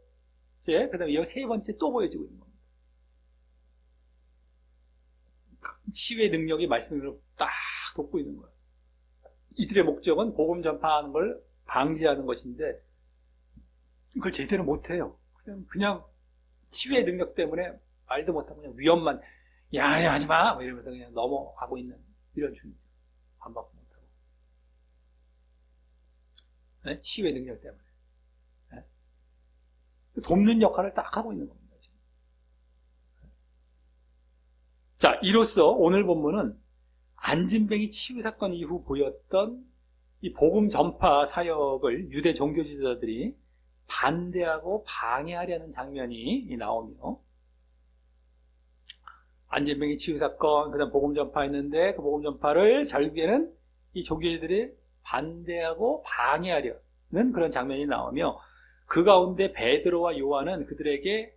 그 다음에 이 세 번째 또 보여지고 있는 겁니다. 치유의 능력이 말씀의 능력을 딱 돕고 있는 거예요. 이들의 목적은 복음 전파하는 걸 방지하는 것인데 그걸 제대로 못해요. 그냥 치유의 능력 때문에 말도 못하고 그냥 위험만 야 하지마 뭐 이러면서 그냥 넘어가고 있는 이런 중이죠. 반박도 못하고 치유의 능력 때문에 돕는 역할을 딱 하고 있는 겁니다. 지금. 자, 이로써 오늘 본문은 안진뱅이 치유 사건 이후 보였던 이 복음 전파 사역을 유대 종교 지도자들이 반대하고 방해하려는 장면이 나오며 안진뱅이 치유 사건, 그 다음 복음 전파했는데 그 복음 전파를 결국에는 이 종교지들이 반대하고 방해하려는 그런 장면이 나오며 그 가운데 베드로와 요한은 그들에게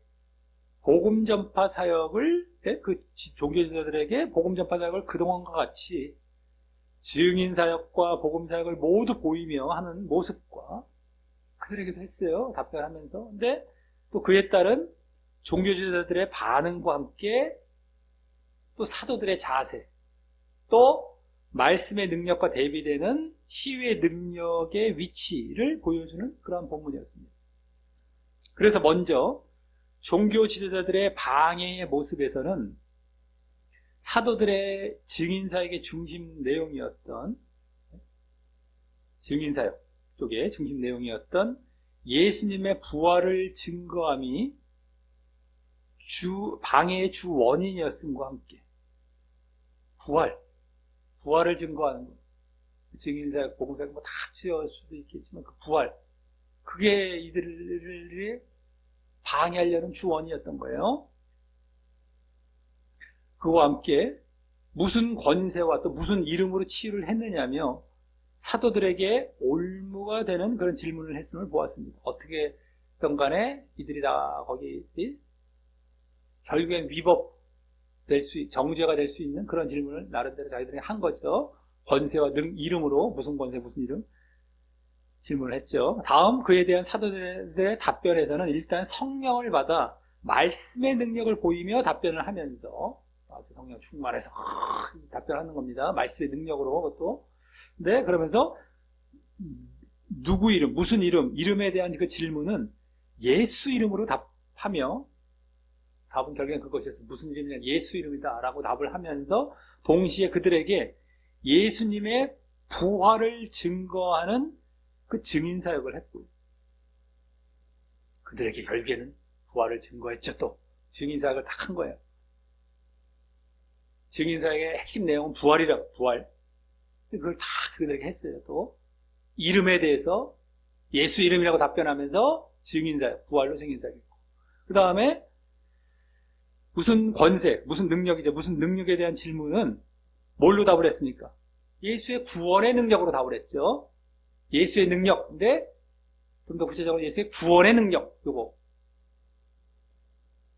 복음 전파 사역을 그 종교지도자들에게 복음 전파 사역을 그동안과 같이 증인사역과 복음사역을 모두 보이며 하는 모습과 그들에게도 했어요. 답변하면서. 근데 또 그에 따른 종교지도자들의 반응과 함께 또 사도들의 자세, 또 말씀의 능력과 대비되는 치유의 능력의 위치를 보여주는 그런 본문이었습니다. 그래서 먼저 종교 지도자들의 방해의 모습에서는 사도들의 증인사역의 중심 내용이었던 증인사역 쪽의 중심 내용이었던 예수님의 부활을 증거함이 방해의 주 원인이었음과 함께 부활을 증거하는 것, 증인사역, 복음사역 뭐 다 합치어질 수도 있겠지만 그 부활, 그게 이들을 방해하려는 주 원인이었던 거예요. 그와 함께 무슨 권세와 또 무슨 이름으로 치유를 했느냐며 사도들에게 올무가 되는 그런 질문을 했음을 보았습니다. 어떻게 든 간에 이들이 다 거기 결국엔 정죄가 될 수 있는 그런 질문을 나름대로 자기들이 한 거죠. 권세와 이름으로 무슨 권세 무슨 이름 질문을 했죠. 다음 그에 대한 사도들의 답변에서는 일단 성령을 받아 말씀의 능력을 보이며 답변을 하면서 성령 충만해서 답변하는 겁니다. 말씀의 능력으로 그것도. 네, 그러면서 누구 이름, 무슨 이름에 대한 그 질문은 예수 이름으로 답하며 답은 결국엔 그것이었어요. 무슨 이름이냐, 예수 이름이다 라고 답을 하면서 동시에 그들에게 예수님의 부활을 증거하는 그 증인사역을 했고요. 그들에게 결국에는 부활을 증거했죠. 또 증인사역을 딱 한 거예요. 증인사역의 핵심 내용은 부활. 그걸 다 그들에게 했어요. 또 이름에 대해서 예수 이름이라고 답변하면서 증인사역, 부활로 증인사역했고, 그 다음에 무슨 권세, 무슨 능력이죠. 무슨 능력에 대한 질문은 뭘로 답을 했습니까? 예수의 구원의 능력으로 답을 했죠. 예수의 능력. 근데 좀 더 구체적으로 예수의 구원의 능력. 요거.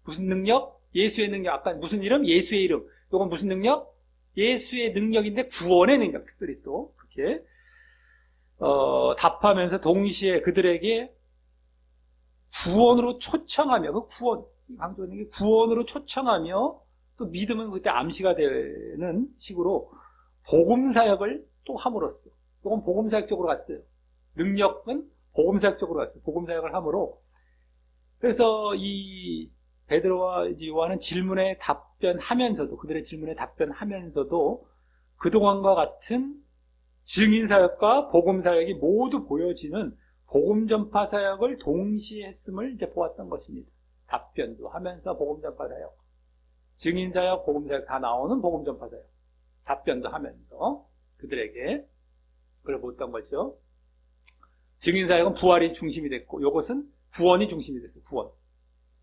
무슨 능력? 예수의 능력. 아까 무슨 이름? 예수의 이름. 요건 무슨 능력? 예수의 능력인데 구원의 능력. 특별히 또 그렇게 답하면서 동시에 그들에게 구원으로 초청하며, 그 구원, 강조하는 게 구원으로 초청하며, 또 믿음은 그때 암시가 되는 식으로 복음사역을 또 함으로써, 이건 복음사역 쪽으로 갔어요. 능력은 복음사역 쪽으로 갔어요. 복음사역을 함으로. 그래서 이 베드로와 요한은 질문에 답변하면서도, 그들의 질문에 답변하면서도 그동안과 같은 증인사역과 복음사역이 모두 보여지는 복음전파사역을 동시에 했음을 이제 보았던 것입니다. 답변도 하면서 복음전파사역, 증인사역, 복음사역 다 나오는 복음전파사역, 답변도 하면서 그들에게 그걸 보았던 거죠. 증인사역은 부활이 중심이 됐고, 이것은 구원이 중심이 됐어요. 구원.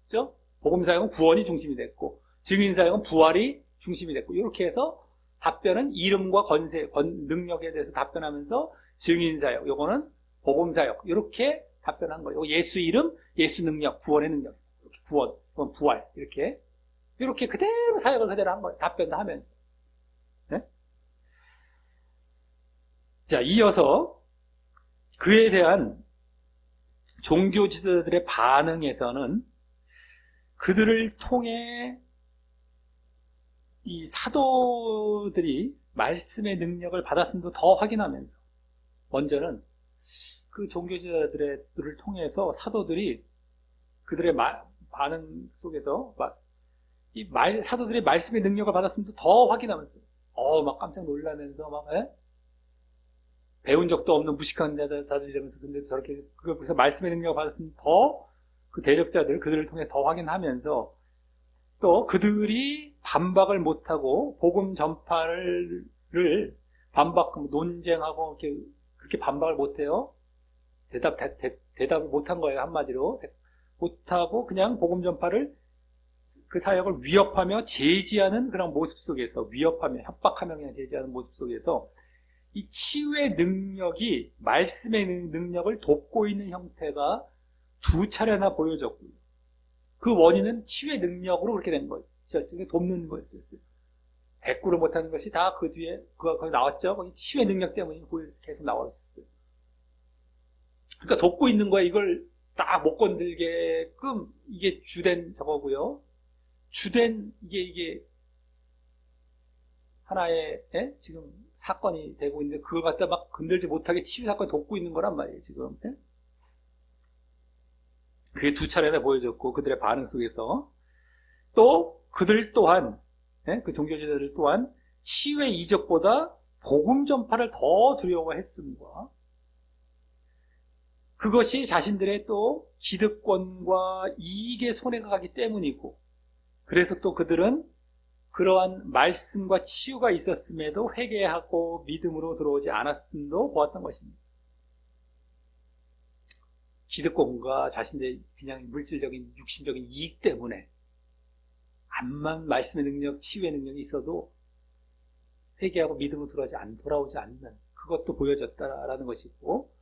그렇죠? 복음사역은 구원이 중심이 됐고, 증인사역은 부활이 중심이 됐고, 이렇게 해서 답변은 이름과 권세, 능력에 대해서 답변하면서 증인사역, 요거는 복음사역, 이렇게 답변한 거예요. 예수 이름, 예수 능력, 구원의 능력, 이렇게 구원, 부활, 이렇게 그대로 사역을 그대로 한 거예요. 답변도 하면서. 네? 자, 이어서 그에 대한 종교 지도자들의 반응에서는 그들을 통해 이 사도들이 말씀의 능력을 받았음도 더 확인하면서, 먼저는 그 종교지도자들을 통해서 사도들이 그들의 반응 속에서 사도들이 말씀의 능력을 받았음도 더 확인하면서, 막 깜짝 놀라면서 배운 적도 없는 무식한 자들 이러면서, 근데 저렇게 그래서 말씀의 능력을 받았으면 더 그 대적자들, 그들을 통해 더 확인하면서, 또 그들이 반박을 못하고 복음 전파를 반박하고 논쟁하고 그렇게 반박을 못해요. 대답을 못한 거예요. 한마디로 못하고 그냥 복음 전파를, 그 사역을 위협하며 제지하는 그런 모습 속에서, 위협하며 협박하며 그냥 제지하는 모습 속에서 이 치유의 능력이 말씀의 능력을 돕고 있는 형태가 두 차례나 보여졌고요. 그 원인은 치유의 능력으로 그렇게 된 거예요. 돕는 거였어요. 대꾸를 못하는 것이 다 그 뒤에 거기 나왔죠. 거기 치유의 능력 때문에 계속 나왔어요. 그러니까 돕고 있는 거야. 이걸 딱 못 건들게끔 이게 주된 저거고요. 주된 이게 하나의 지금 사건이 되고 있는데 그걸 갖다 막 건들지 못하게 치유 사건을 돕고 있는 거란 말이에요. 지금. 그게 두 차례나 보여졌고 그들의 반응 속에서 또 그들 또한 그 종교지도자들 또한 치유의 이적보다 복음 전파를 더 두려워했음과 그것이 자신들의 또 기득권과 이익에 손해가 가기 때문이고 그래서 또 그들은 그러한 말씀과 치유가 있었음에도 회개하고 믿음으로 들어오지 않았음도 보았던 것입니다. 기득권과 자신들의 그냥 물질적인 육신적인 이익 때문에 암만 말씀의 능력, 치유의 능력이 있어도 회개하고 믿음으로 돌아오지 않는 그것도 보여졌다라는 것이고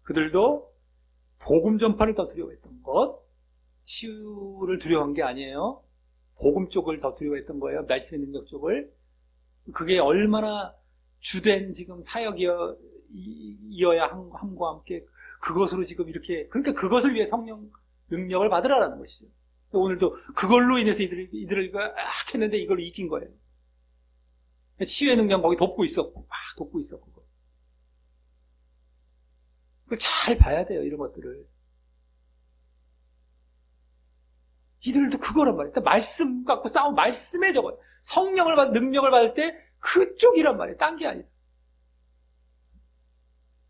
그들도 복음 전파를 더 두려워했던 것, 치유를 두려워한 게 아니에요. 복음 쪽을 더 두려워했던 거예요. 말씀의 능력 쪽을. 그게 얼마나 주된 지금 사역이어야 함과 함께 그것으로 지금 이렇게 그러니까 그것을 위해 성령 능력을 받으라라는 것이죠. 오늘도 그걸로 인해서 이들을 했는데 이걸로 이긴 거예요. 치유의 능력 거기 돕고 있었고 돕고 있었고 그걸 잘 봐야 돼요. 이런 것들을. 이들도 그거란 말이에요. 말씀 갖고 싸움, 말씀에 저거 성령을 받은 능력을 받을 때 그쪽이란 말이에요. 딴 게 아니라.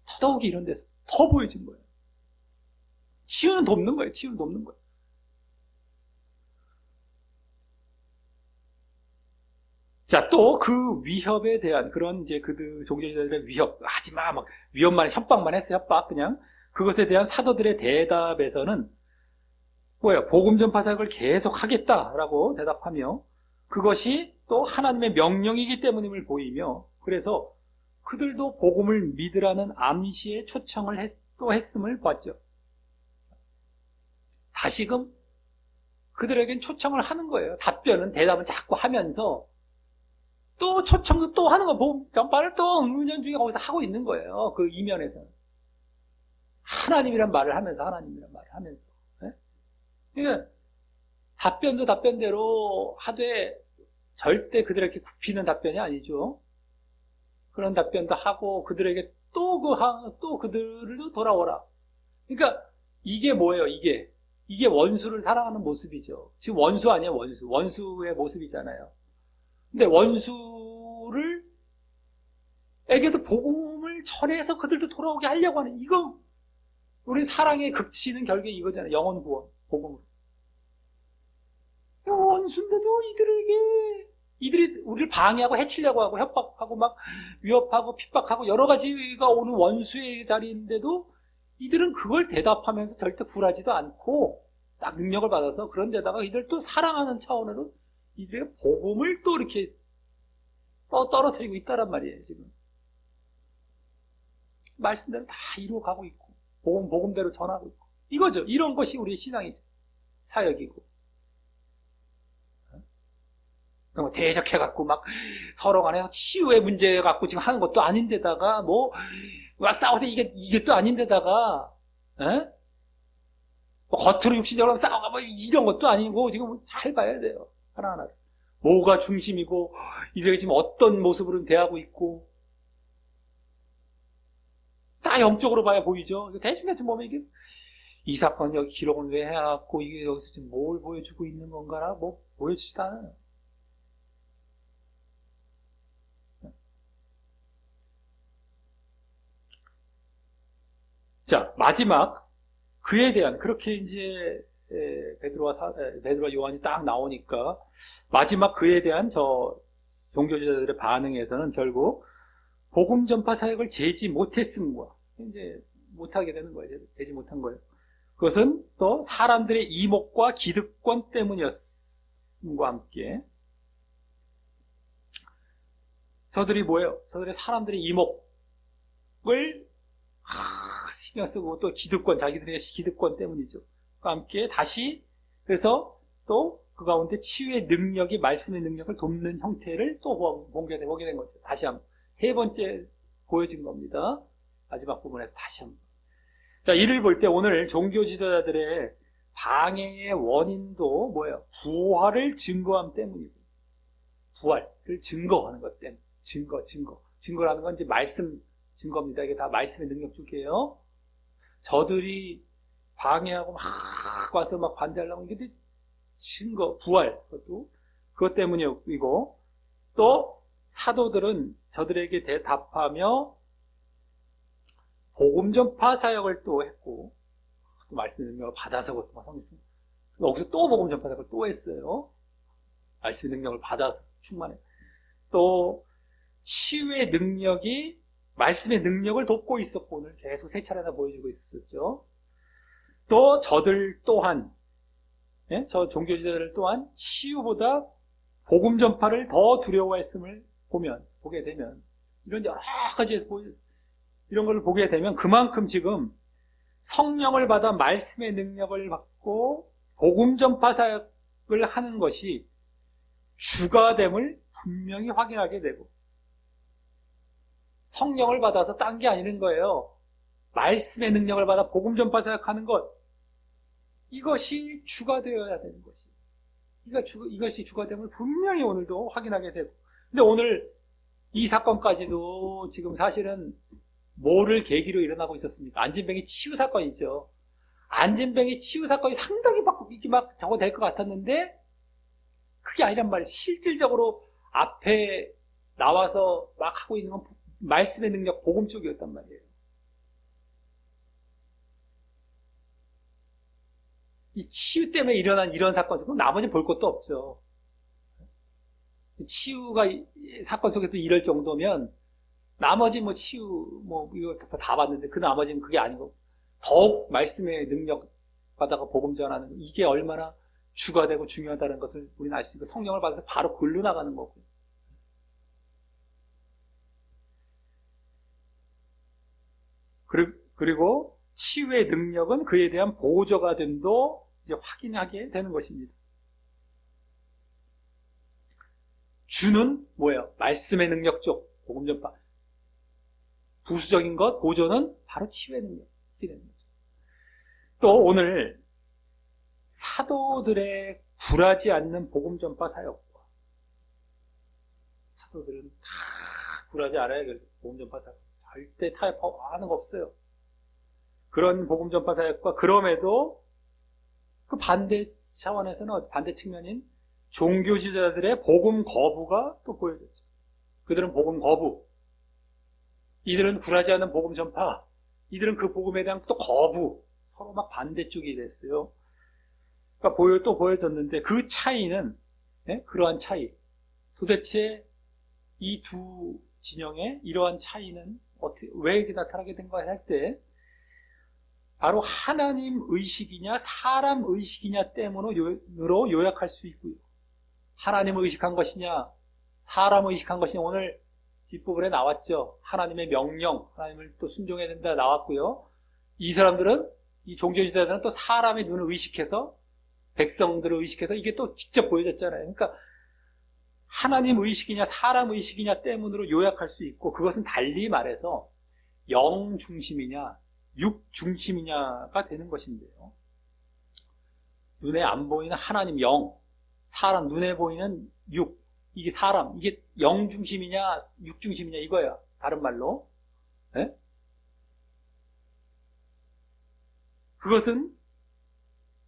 더더욱이 이런 데서 더 보여진 거예요. 치유는 돕는 거예요. 치유는 돕는 거예요. 자, 또 그 위협에 대한 그런 이제 그들 종교지도자들의 위협, 하지마, 막 위협만, 협박만 했어요. 협박, 그냥. 그것에 대한 사도들의 대답에서는 뭐예요? 복음 전파 사역을 계속 하겠다라고 대답하며 그것이 또 하나님의 명령이기 때문임을 보이며 그래서 그들도 복음을 믿으라는 암시의 초청을 또 했음을 봤죠. 다시금 그들에겐 초청을 하는 거예요. 대답은 자꾸 하면서 또 초청도 또 하는 거, 복음 전파를 또 은연중에 거기서 하고 있는 거예요. 그 이면에서. 하나님이란 말을 하면서. 그러니까 답변도 답변대로 하되 절대 그들에게 굽히는 답변이 아니죠. 그런 답변도 하고 그들에게 또 그들로 돌아오라. 그러니까 이게 뭐예요? 이게 원수를 사랑하는 모습이죠. 지금 원수 아니에요? 원수의 모습이잖아요. 근데 에게도 복음을 전해서 그들도 돌아오게 하려고 하는 이거 우리 사랑의 극치는 결국에 이거잖아요. 영혼 구원, 복음으로. 원수인데도 이들이 우리를 방해하고 해치려고 하고 협박하고 막 위협하고 핍박하고 여러 가지가 오는 원수의 자리인데도 이들은 그걸 대답하면서 절대 굴하지도 않고 딱 능력을 받아서 그런 데다가 이들 또 사랑하는 차원으로 이들의 복음을 또 이렇게 떨어뜨리고 있다란 말이에요, 지금. 말씀대로 다 이루어가고 있고, 복음대로 전하고 있고. 이거죠. 이런 것이 우리의 신앙이죠. 사역이고. 대적해갖고 막 서로 간에 치유의 문제 갖고 지금 하는 것도 아닌데다가 싸워서 이게 또 아닌데다가, 겉으로 육신적으로 싸우고 이런 것도 아니고 지금 잘 봐야 돼요. 하나하나. 뭐가 중심이고, 이들이 지금 어떤 모습으로 대하고 있고, 다 영적으로 봐야 보이죠. 대충 보면 이 사건 여기 기록은 왜 해놨고, 이게 여기서 지금 뭘 보여주고 있는 건가라, 보여주지도 않아요. 자, 마지막, 그에 대한, 그렇게 이제, 베드로와 요한이 딱 나오니까, 마지막 그에 대한 종교지도자들의 반응에서는 결국, 복음 전파 사역을 제지 못했음과, 이제, 못하게 되는 거예요. 제지 못한 거예요. 그것은 또 사람들의 이목과 기득권 때문이었음과 함께, 저들이 뭐예요? 사람들의 이목을, 신경 쓰고 또 자기들의 기득권 때문이죠. 함께 다시 그래서 또 그 가운데 치유의 능력이 말씀의 능력을 돕는 형태를 또 보게 된 거죠. 다시 한번. 세 번째 보여진 겁니다. 마지막 부분에서 다시 한번. 자, 이를 볼 때 오늘 종교 지도자들의 방해의 원인도 뭐예요? 부활을 증거함 때문이고. 부활을 증거하는 것 때문에. 증거라는 건 이제 말씀 증거입니다. 이게 다 말씀의 능력 쪽이에요. 저들이 방해하고 막 와서 막 반대하려고 이게 증거, 부활, 그것 때문이고, 또 사도들은 저들에게 대답하며 복음 전파 사역을 또 했고, 또 말씀의 능력을 받아서 그것도 막 성령, 여기서 또 복음 전파 사역을 또 했어요. 말씀의 능력을 받아서 충만해. 또 치유의 능력이 말씀의 능력을 돕고 있었고, 오늘 계속 세 차례나 보여주고 있었죠. 또 저들 또한, 저 종교지도자들 또한 치유보다 복음 전파를 더 두려워했음을 보게 되면, 이런 여러 가지 이런 걸 보게 되면 그만큼 지금 성령을 받아 말씀의 능력을 받고 복음 전파 사역을 하는 것이 주가됨을 분명히 확인하게 되고, 성령을 받아서 딴 게 아니는 거예요. 말씀의 능력을 받아 복음 전파 사역하는 것, 이것이 주가 되어야 되는 것이, 이것이 주가 됨을 분명히 오늘도 확인하게 되고, 근데 오늘 이 사건까지도 지금 사실은 뭐를 계기로 일어나고 있었습니까? 안진뱅이 치유 사건이죠. 안진뱅이 치유 사건이 상당히 막 저거 될 것 같았는데 그게 아니란 말이에요. 실질적으로 앞에 나와서 막 하고 있는 건 말씀의 능력, 복음 쪽이었단 말이에요. 이 치유 때문에 일어난 이런 사건 속은 나머지 볼 것도 없죠. 치유가 사건 속에 또 이럴 정도면 나머지 뭐 치유 이거 다 봤는데 그 나머지는 그게 아니고 더욱 말씀의 능력 받아가 복음 전하는 거, 이게 얼마나 주가 되고 중요하다는 것을 우리는 알 수 있고, 성령을 받아서 바로 글로 나가는 거고. 그리고 치유의 능력은 그에 대한 보조가 됨도 이제 확인하게 되는 것입니다. 주는 뭐예요? 말씀의 능력 쪽, 복음 전파. 부수적인 것, 보조는 바로 치유의 능력이 되는 거죠. 또 오늘 사도들의 굴하지 않는 복음 전파 사역과, 사도들은 다 굴하지 않아야 복음 전파 사역. 절대 타협하는 거 없어요. 그런 복음 전파 사역과, 그럼에도 그 반대 차원에서는, 반대 측면인 종교 지도자들의 복음 거부가 또 보여졌죠. 그들은 복음 거부, 이들은 굴하지 않는 복음 전파, 이들은 그 복음에 대한 또 거부, 서로 막 반대쪽이 됐어요. 그러니까 또 보여졌는데, 그 차이는, 그러한 차이, 도대체 이 두 진영의 이러한 차이는 왜 이렇게 나타나게 된가 할 때, 바로 하나님 의식이냐 사람 의식이냐 때문으로 요약할 수 있고요. 하나님을 의식한 것이냐 사람을 의식한 것이냐, 오늘 뒷부분에 나왔죠. 하나님의 명령, 하나님을 또 순종해야 된다 나왔고요. 이 사람들은, 이 종교지도자들은 또 사람의 눈을 의식해서, 백성들을 의식해서 이게 또 직접 보여졌잖아요. 그러니까 하나님 의식이냐 사람 의식이냐 때문으로 요약할 수 있고, 그것은 달리 말해서 영 중심이냐 육 중심이냐가 되는 것인데요. 눈에 안 보이는 하나님 영, 사람 눈에 보이는 육, 이게 사람, 이게 영 중심이냐 육 중심이냐 이거야. 다른 말로. 네? 그것은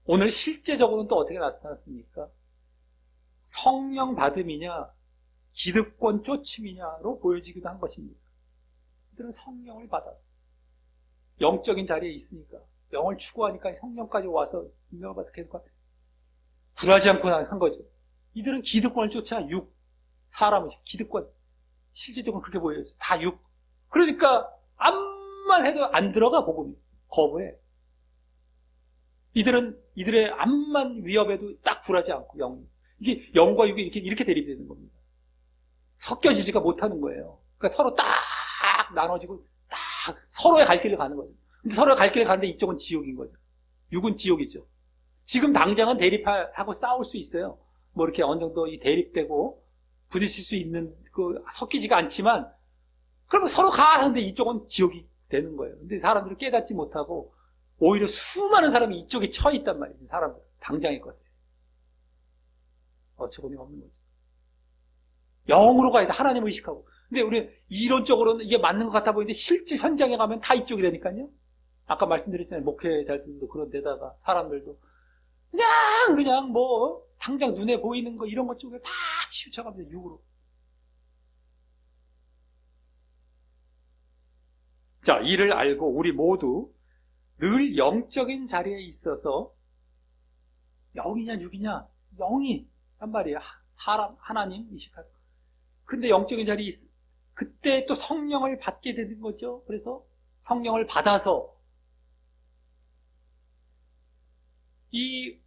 오늘 실제적으로는 또 어떻게 나타났습니까? 성령 받음이냐 기득권 쫓음이냐로 보여지기도 한 것입니다. 그들은 성령을 받아서 영적인 자리에 있으니까, 영을 추구하니까 성령까지 와서 능력을 받아서 계속 굴하지 않고 한 거죠. 이들은 기득권을 쫓아 육, 사람은 기득권, 실질적으로 그렇게 보여요. 다 육. 그러니까 암만 해도 안 들어가, 복음이. 거부해. 이들의 암만 위협해도 딱 굴하지 않고, 영이. 이게 영과 육이 이렇게 대립되는 겁니다. 섞여지지가 못하는 거예요. 그러니까 서로 딱 나눠지고 딱 서로의 갈 길을 가는 거죠. 근데 서로의 갈 길을 가는데 이쪽은 지옥인 거죠. 육은 지옥이죠. 지금 당장은 대립하고 싸울 수 있어요. 뭐 이렇게 어느 정도 이 대립되고 부딪힐 수 있는 섞이지가 않지만 그러면 서로 가 하는데 이쪽은 지옥이 되는 거예요. 근데 사람들은 깨닫지 못하고 오히려 수많은 사람이 이쪽에 처 있단 말이에요. 사람들 당장의 것에 어처구니가 없는 거죠. 영으로 가야 돼. 하나님을 의식하고. 근데 우리 이론적으로는 이게 맞는 것 같아 보이는데 실제 현장에 가면 다 이쪽이라니까요. 아까 말씀드렸잖아요. 목회자들도 그런 데다가 사람들도 그냥 뭐 당장 눈에 보이는 거 이런 것 쪽에 다 치우쳐갑니다. 육으로. 자, 이를 알고 우리 모두 늘 영적인 자리에 있어서 영이냐 육이냐 영이 한 말이에요. 사람 하나님 의식하고. 근데 영적인 자리에 그때 또 성령을 받게 되는 거죠. 그래서 성령을 받아서 이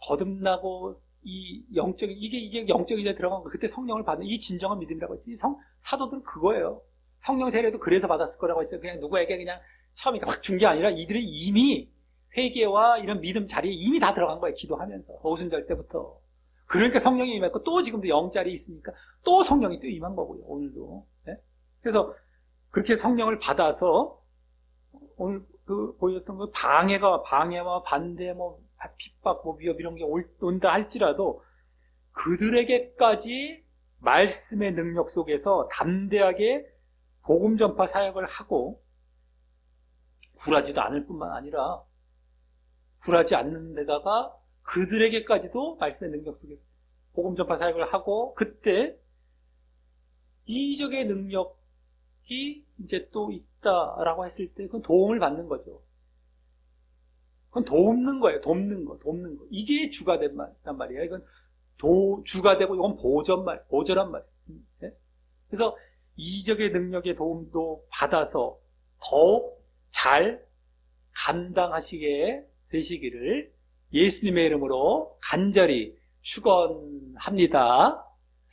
거듭나고 이 영적인 이게 영적인 자리에 들어간 거. 그때 성령을 받는 이 진정한 믿음이라고 했지. 사도들은 그거예요. 성령 세례도 그래서 받았을 거라고 했죠. 그냥 누구에게 그냥 처음에 확 준 게 아니라 이들이 이미 회개와 이런 믿음 자리에 이미 다 들어간 거예요. 기도하면서 오순절 때부터. 그러니까 성령이 임했고 또 지금도 영자리에 있으니까 또 성령이 또 임한 거고요. 오늘도. 네? 그래서 그렇게 성령을 받아서 오늘 보였던 그 방해와 반대, 핍박, 위협 이런 게 온다 할지라도 그들에게까지 말씀의 능력 속에서 담대하게 복음 전파 사역을 하고 굴하지도 않을 뿐만 아니라 굴하지 않는 데다가 그들에게까지도 말씀의 능력 속에서 복음 전파 사역을 하고 그때 이적의 능력이 이제 또 있다라고 했을 때 그건 도움을 받는 거죠. 그건 돕는 거예요. 돕는 거. 이게 주가 된 말이에요. 이건 주가 되고 이건 보조란 말이에요. 네? 그래서 이적의 능력의 도움도 받아서 더욱 잘 감당하시게 되시기를 예수님의 이름으로 간절히 축원합니다.